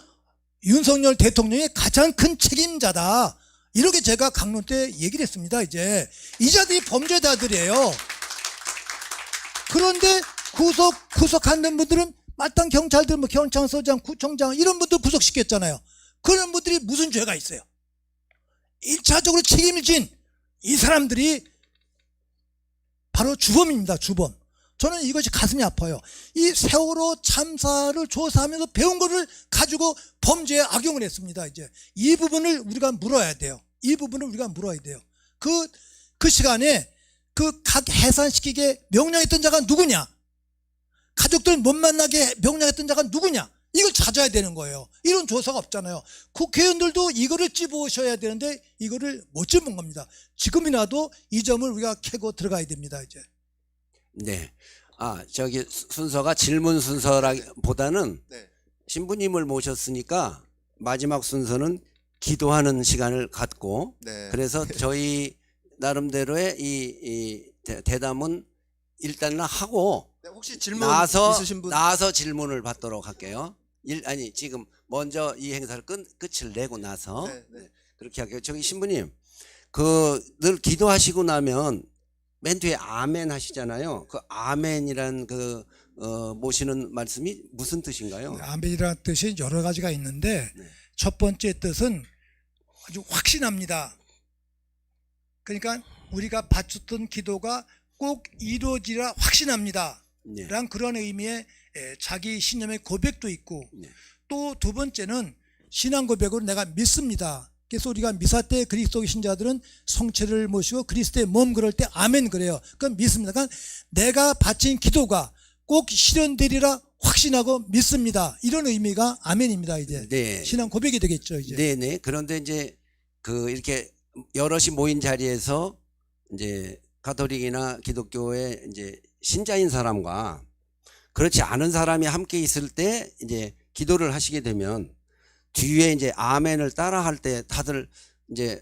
윤석열 대통령의 가장 큰 책임자다. 이렇게 제가 강론 때 얘기를 했습니다. 이제 이 자들이 범죄자들이에요. 그런데 구속하는 분들은 마땅 경찰들, 뭐 경찰서장, 구청장 이런 분들 구속시켰잖아요. 그런 분들이 무슨 죄가 있어요? 1차적으로 책임을 진 이 사람들이 바로 주범입니다. 주범. 저는 이것이 가슴이 아파요. 이 세월호 참사를 조사하면서 배운 거를 가지고 범죄에 악용을 했습니다. 이제 이 부분을 우리가 물어야 돼요. 이 부분을 우리가 물어야 돼요. 그 시간에 그 각 해산시키게 명령했던 자가 누구냐? 가족들 못 만나게 명령했던 자가 누구냐? 이걸 찾아야 되는 거예요. 이런 조사가 없잖아요. 국회의원들도 이거를 찝으셔야 되는데 이거를 못 찝은 겁니다. 지금이라도 이 점을 우리가 캐고 들어가야 됩니다. 이제. 네. 저기 순서가 질문 순서라기보다는 네. 신부님을 모셨으니까 마지막 순서는 기도하는 시간을 갖고 네. 그래서 저희 나름대로의 이 대담은 일단은 하고 네, 혹시 질문 나서 있으신 분? 질문을 받도록 할게요. 지금 먼저 이 행사를 끝을 내고 나서 네, 네. 그렇게 할게요. 저기 신부님 늘 기도하시고 나면 맨 뒤에 아멘 하시잖아요. 그 아멘이란 모시는 말씀이 무슨 뜻인가요? 아멘이라는 뜻이 여러 가지가 있는데 네. 첫 번째 뜻은 아주 확신합니다. 그러니까 우리가 바쳤던 기도가 꼭 이루어지라 확신합니다. 네. 라는 그런 의미의 자기 신념의 고백도 있고 네. 또 두 번째는 신앙 고백으로 내가 믿습니다. 그래서 우리가 미사 때 그리스도 신자들은 성체를 모시고 그리스도의 몸 그럴 때 아멘 그래요. 그건 믿습니다. 그러니까 내가 바친 기도가 꼭 실현되리라 확신하고 믿습니다. 이런 의미가 아멘입니다. 이제 네. 신앙 고백이 되겠죠. 이제. 네네. 그런데 이제 이렇게 여럿이 모인 자리에서 이제 가톨릭이나 기독교의 이제 신자인 사람과 그렇지 않은 사람이 함께 있을 때 이제 기도를 하시게 되면 뒤에 이제 아멘을 따라 할 때 다들 이제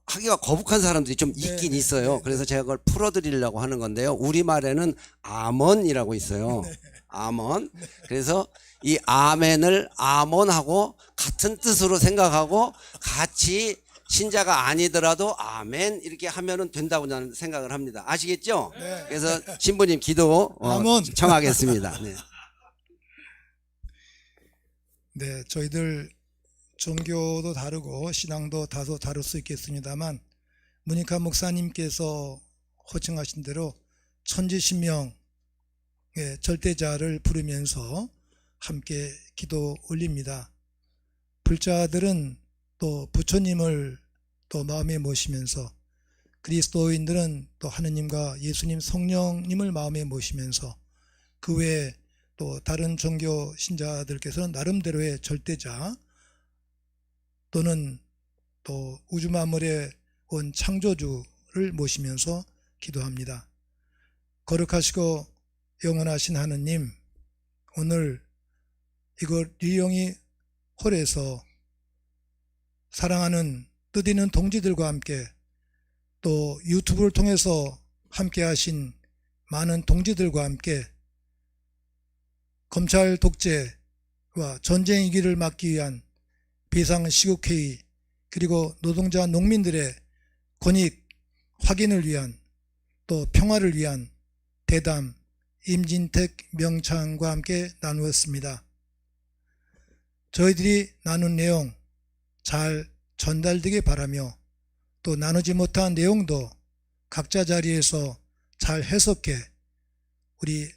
하기가 거북한 사람들이 좀 있긴 네, 있어요. 네, 그래서 제가 그걸 풀어드리려고 하는 건데요. 우리말에는 아먼이라고 있어요. 아먼. 그래서 이 아멘을 아몬하고 같은 뜻으로 생각하고 같이 신자가 아니더라도 아멘 이렇게 하면은 된다고 저는 생각을 합니다. 아시겠죠? 네. 그래서 신부님 기도 아멘. 청하겠습니다. 네. 네, 저희들 종교도 다르고 신앙도 다소 다를 수 있겠습니다만 문익환 목사님께서 호칭하신 대로 천지신명의 절대자를 부르면서 함께 기도 올립니다. 불자들은 또 부처님을 또 마음에 모시면서 그리스도인들은 또 하느님과 예수님 성령님을 마음에 모시면서 그 외에 또 다른 종교 신자들께서는 나름대로의 절대자 또는 또 우주 만물의 온 창조주를 모시면서 기도합니다. 거룩하시고 영원하신 하느님, 오늘 이곳 리용이 홀에서 사랑하는 뜻 있는 동지들과 함께 또 유튜브를 통해서 함께 하신 많은 동지들과 함께 검찰 독재와 전쟁 위기를 막기 위한 비상시국회의 그리고 노동자 농민들의 권익 확인을 위한 또 평화를 위한 대담 임진택 명창과 함께 나누었습니다. 저희들이 나눈 내용 잘 전달되길 바라며 또 나누지 못한 내용도 각자 자리에서 잘 해석해 우리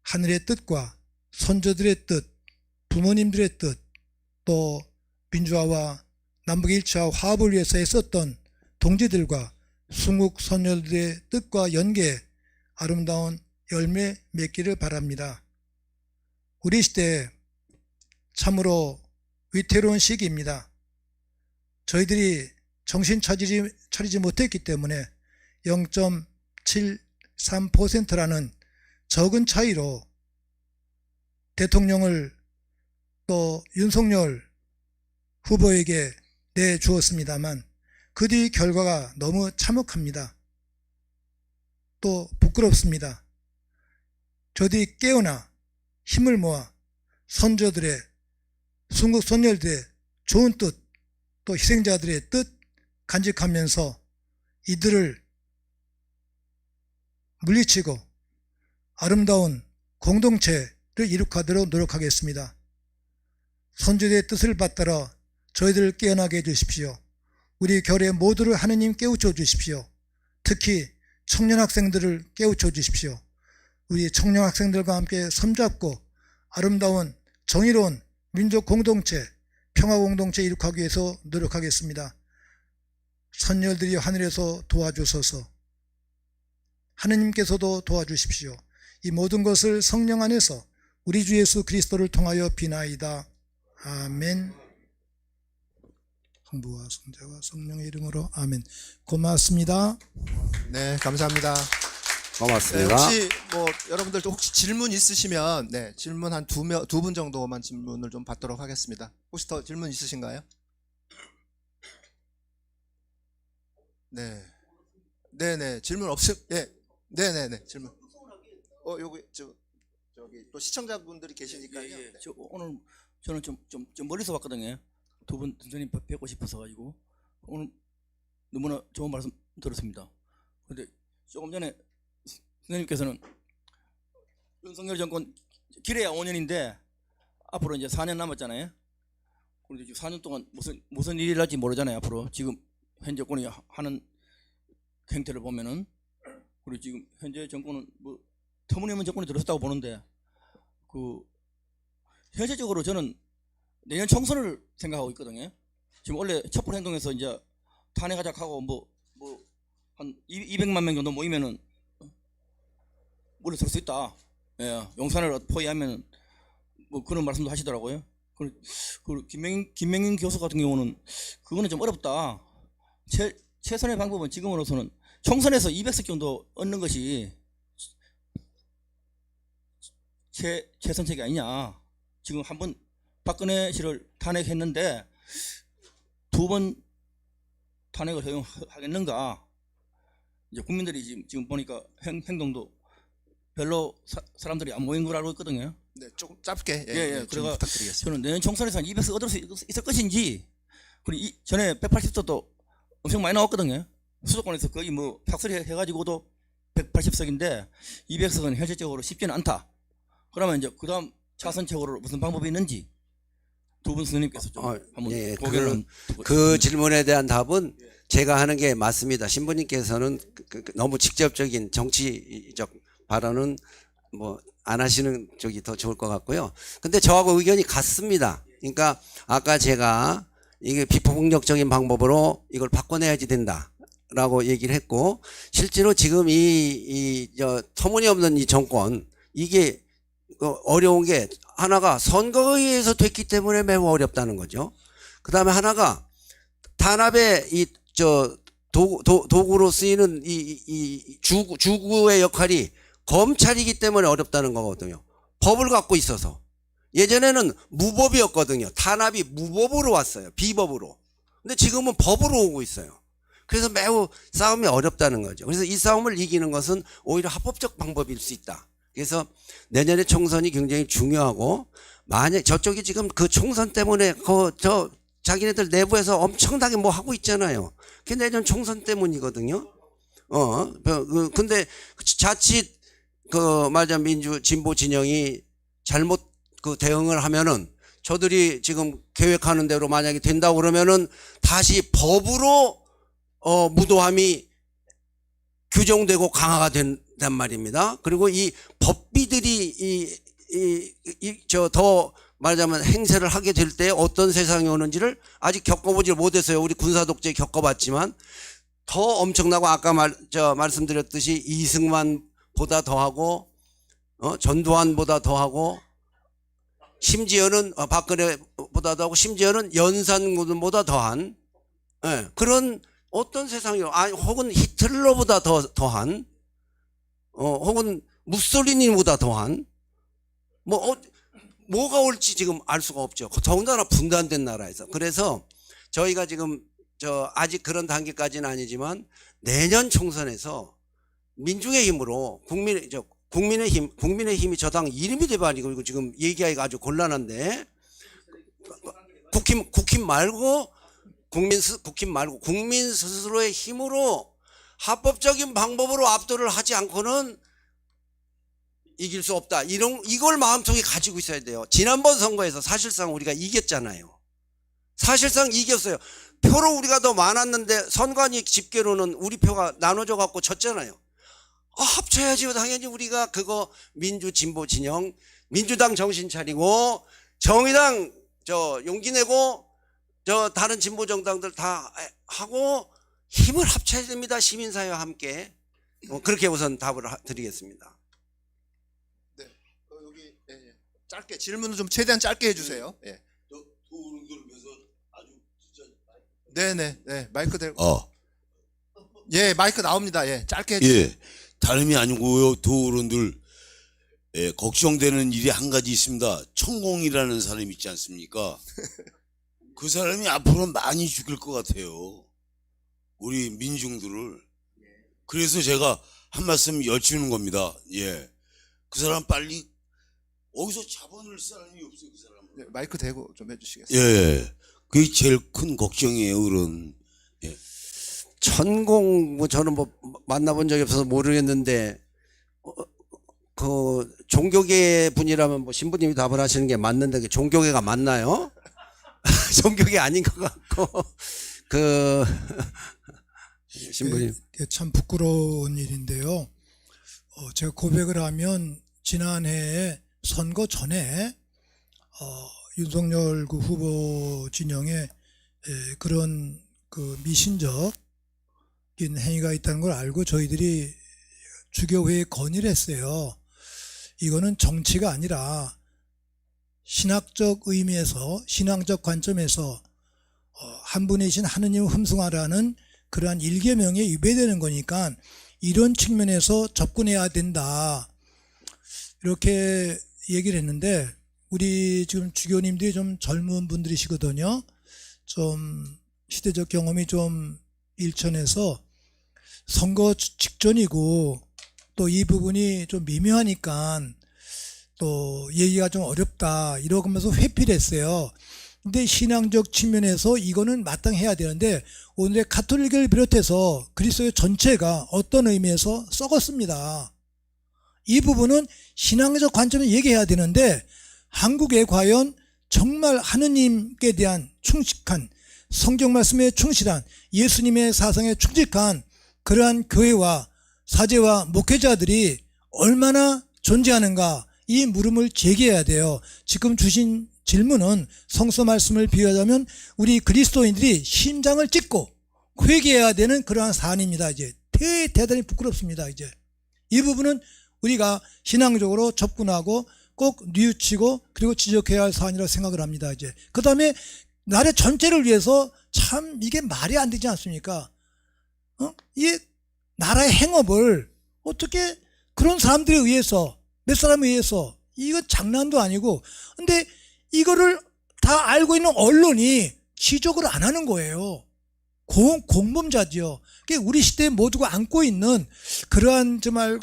하늘의 뜻과 선조들의 뜻, 부모님들의 뜻, 또 민주화와 남북 일치와 화합을 위해서 애썼던 동지들과 순국 선열들의 뜻과 연계 아름다운 열매 맺기를 바랍니다. 우리 시대 참으로 위태로운 시기입니다. 저희들이 정신 차리지 못했기 때문에 0.73%라는 적은 차이로 대통령을 또 윤석열 후보에게 내주었습니다만 그 뒤 결과가 너무 참혹합니다. 또 부끄럽습니다. 저들이 깨어나 힘을 모아 선조들의 순국 선열들의 좋은 뜻 또 희생자들의 뜻 간직하면서 이들을 물리치고 아름다운 공동체를 이룩하도록 노력하겠습니다. 선조들의 뜻을 받들어 저희들을 깨어나게 해주십시오. 우리 교회 모두를 하느님 깨우쳐 주십시오. 특히 청년 학생들을 깨우쳐 주십시오. 우리 청년 학생들과 함께 손잡고 아름다운 정의로운 민족 공동체, 평화 공동체 이룩하기 위해서 노력하겠습니다. 선열들이 하늘에서 도와주소서. 하느님께서도 도와주십시오. 이 모든 것을 성령 안에서 우리 주 예수 그리스도를 통하여 비나이다. 아멘. 성부와 성자와 성령의 이름으로 아멘. 고맙습니다. 네, 감사합니다. 네, 고맙습니다. 혹시 뭐 여러분들도 혹시 질문 있으시면 질문 한 두 분 정도만 질문을 좀 받도록 하겠습니다. 혹시 더 질문 있으신가요? 네, 질문 없음. 질문. 여기 저기 또 시청자분들이 계시니까요. 예. 오늘 저는 좀 멀리서 왔거든요. 두 분 선생님 뵙고 싶어서 가지고 오늘 너무나 좋은 말씀 들었습니다. 그런데 조금 전에 선생님께서는 윤석열 정권 길어야 5년인데 앞으로 이제 4년 남았잖아요. 그런데 지금 4년 동안 무슨 일이 날지 모르잖아요. 앞으로 지금 현 정권이 하는 행태를 보면은 그리고 지금 현재 정권은 뭐 터무니없는 정권이 들었다고 보는데 현실적으로 저는 내년 총선을 생각하고 있거든요. 지금 원래 촛불 행동에서 이제 탄핵하자하고 뭐 한 200만 명 정도 모이면은 물러설 수 있다. 예, 용산을 포위하면 뭐 그런 말씀도 하시더라고요. 그 김명인 교수 같은 경우는 그거는 좀 어렵다. 최선의 방법은 지금으로서는 총선에서 200석 정도 얻는 것이 최선책이 아니냐. 지금 한번 박근혜 씨를 탄핵했는데 두 번 탄핵을 허용하겠는가. 이제 국민들이 지금 보니까 행동도 별로 사람들이 안 모인 걸 알고 있거든요. 네, 조금 짧게 예, 좀 그래가 부탁드리겠습니다. 저는 내년 총선에서 한 200석 얻을 수 있을 것인지, 그리고 전에 180석도 엄청 많이 나왔거든요. 수도권에서 거의 뭐 팍소리 해가지고도 180석인데 200석은 현실적으로 쉽지는 않다. 그러면 이제 그 다음 차선책으로 무슨 방법이 있는지 두 분 선생님께서 좀 한번 예, 고개를 그 질문에 대한 답은 제가 하는 게 맞습니다. 신부님께서는 너무 직접적인 정치적 발언은 뭐 안 하시는 쪽이 더 좋을 것 같고요. 근데 저하고 의견이 같습니다. 그러니까 아까 제가 이게 비폭력적인 방법으로 이걸 바꿔내야지 된다라고 얘기를 했고, 실제로 지금 저 터무니없는 이 정권, 이게 어려운 게 하나가 선거에 의해서 됐기 때문에 매우 어렵다는 거죠. 그 다음에 하나가 탄압의 도구로 쓰이는 이 주구의 역할이 검찰이기 때문에 어렵다는 거거든요. 법을 갖고 있어서. 예전에는 무법이었거든요. 탄압이 무법으로 왔어요. 비법으로. 근데 지금은 법으로 오고 있어요. 그래서 매우 싸움이 어렵다는 거죠. 그래서 이 싸움을 이기는 것은 오히려 합법적 방법일 수 있다. 그래서 내년에 총선이 굉장히 중요하고, 만약 저쪽이 지금 그 총선 때문에 자기네들 내부에서 엄청나게 뭐 하고 있잖아요. 그게 내년 총선 때문이거든요. 근데 자칫 민주 진보 진영이 잘못 대응을 하면은, 저들이 지금 계획하는 대로 만약에 된다고 그러면은 다시 법으로 무도함이 규정되고 강화가 된단 말입니다. 그리고 이 법비들이 더 말하자면 행세를 하게 될 때 어떤 세상이 오는지를 아직 겪어보지 못했어요. 우리 군사독재 겪어봤지만 더 엄청나고, 아까 말씀드렸듯이 이승만보다 더하고 전두환보다 더하고 심지어는 박근혜보다 더하고 심지어는 연산군보다 더한 그런 어떤 세상이요? 혹은 히틀러보다 더한 혹은 무솔리니보다 더한 뭐가 올지 지금 알 수가 없죠. 더군다나 분단된 나라에서. 그래서 저희가 지금 아직 그런 단계까지는 아니지만 내년 총선에서 민중의 힘으로 국민의힘이 저 당 이름이 돼버리고 이거 지금 얘기하기가 아주 곤란한데 국힘 말고 국민 스스로의 힘으로 합법적인 방법으로 압도를 하지 않고는 이길 수 없다. 이걸 마음속에 가지고 있어야 돼요. 지난번 선거에서 사실상 우리가 이겼잖아요. 사실상 이겼어요. 표로 우리가 더 많았는데 선관위 집계로는 우리 표가 나눠져 갖고 졌잖아요. 합쳐야지. 당연히 우리가 그거 민주 진보 진영 민주당 정신 차리고 정의당 용기 내고 다른 진보 정당들 다 하고 힘을 합쳐야 됩니다. 시민사회와 함께. 그렇게 우선 답을 드리겠습니다. 네. 여기 짧게 질문은 좀 최대한 짧게 해주세요. 예. 네네. 네. 마이크 대고. 예, 마이크 나옵니다. 예, 짧게 해주세요. 예, 다름이 아니고요. 도어른들 걱정되는 일이 한 가지 있습니다. 천공이라는 사람이 있지 않습니까? 그 사람이 앞으로 많이 죽일 것 같아요. 우리 민중들을. 그래서 제가 한 말씀 여쭈는 겁니다. 예, 그 사람 빨리 어디서 잡아낼 사람이 없어요. 그 사람은. 네, 마이크 대고 좀 해주시겠어요? 예, 그게 제일 큰 걱정이에요. 어른. 천공 저는 만나본 적이 없어서 모르겠는데 그 종교계 분이라면 신부님이 답을 하시는 게 맞는데 그 종교계가 맞나요? 종교계 아닌 것 같고 신부님 참 부끄러운 일인데요. 제가 고백을 하면 지난해에 선거 전에 윤석열 그 후보 진영에 그런 그 미신적인 행위가 있다는 걸 알고 저희들이 주교회에 건의를 했어요. 이거는 정치가 아니라 신학적 의미에서 신앙적 관점에서 한 분이신 하느님을 흠숭하라는 그러한 일계명에 위배되는 거니까 이런 측면에서 접근해야 된다. 이렇게 얘기를 했는데 우리 지금 주교님들이 좀 젊은 분들이시거든요. 좀 시대적 경험이 좀 일천해서 선거 직전이고 또 이 부분이 좀 미묘하니까 또 얘기가 좀 어렵다 이러면서 회피를 했어요. 근데 신앙적 측면에서 이거는 마땅해야 되는데 오늘의 가톨릭을 비롯해서 그리스도의 전체가 어떤 의미에서 썩었습니다. 이 부분은 신앙적 관점에서 얘기해야 되는데 한국에 과연 정말 하느님께 대한 충직한 성경 말씀에 충실한 예수님의 사상에 충직한 그러한 교회와 사제와 목회자들이 얼마나 존재하는가 이 물음을 제기해야 돼요. 지금 주신 질문은 성서 말씀을 비유하자면 우리 그리스도인들이 심장을 찢고 회개해야 되는 그러한 사안입니다. 이제 대단히 부끄럽습니다. 이제 이 부분은 우리가 신앙적으로 접근하고 꼭 뉘우치고 그리고 지적해야 할 사안이라고 생각을 합니다. 이제 그 다음에 나라 전체를 위해서 참 이게 말이 안 되지 않습니까? 이 나라의 행업을 어떻게 그런 사람들에 의해서 몇 사람에 의해서 이거 장난도 아니고 근데 이거를 다 알고 있는 언론이 지적을 안 하는 거예요. 공범자지요. 우리 시대에 모두가 안고 있는 그러한 정말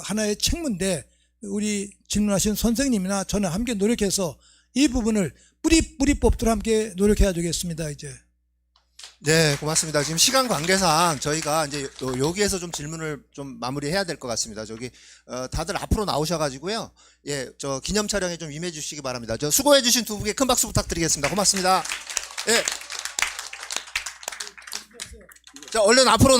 하나의 책무인데 우리 질문하신 선생님이나 저는 함께 노력해서 이 부분을 뿌리 뽑도록 함께 노력해야 되겠습니다. 이제. 네, 고맙습니다. 지금 시간 관계상 저희가 이제 여기에서 좀 질문을 좀 마무리해야 될 것 같습니다. 저기 다들 앞으로 나오셔가지고요. 예, 저 기념 촬영에 좀 임해 주시기 바랍니다. 저 수고해주신 두 분께 큰 박수 부탁드리겠습니다. 고맙습니다. 예. 자, 얼른 앞으로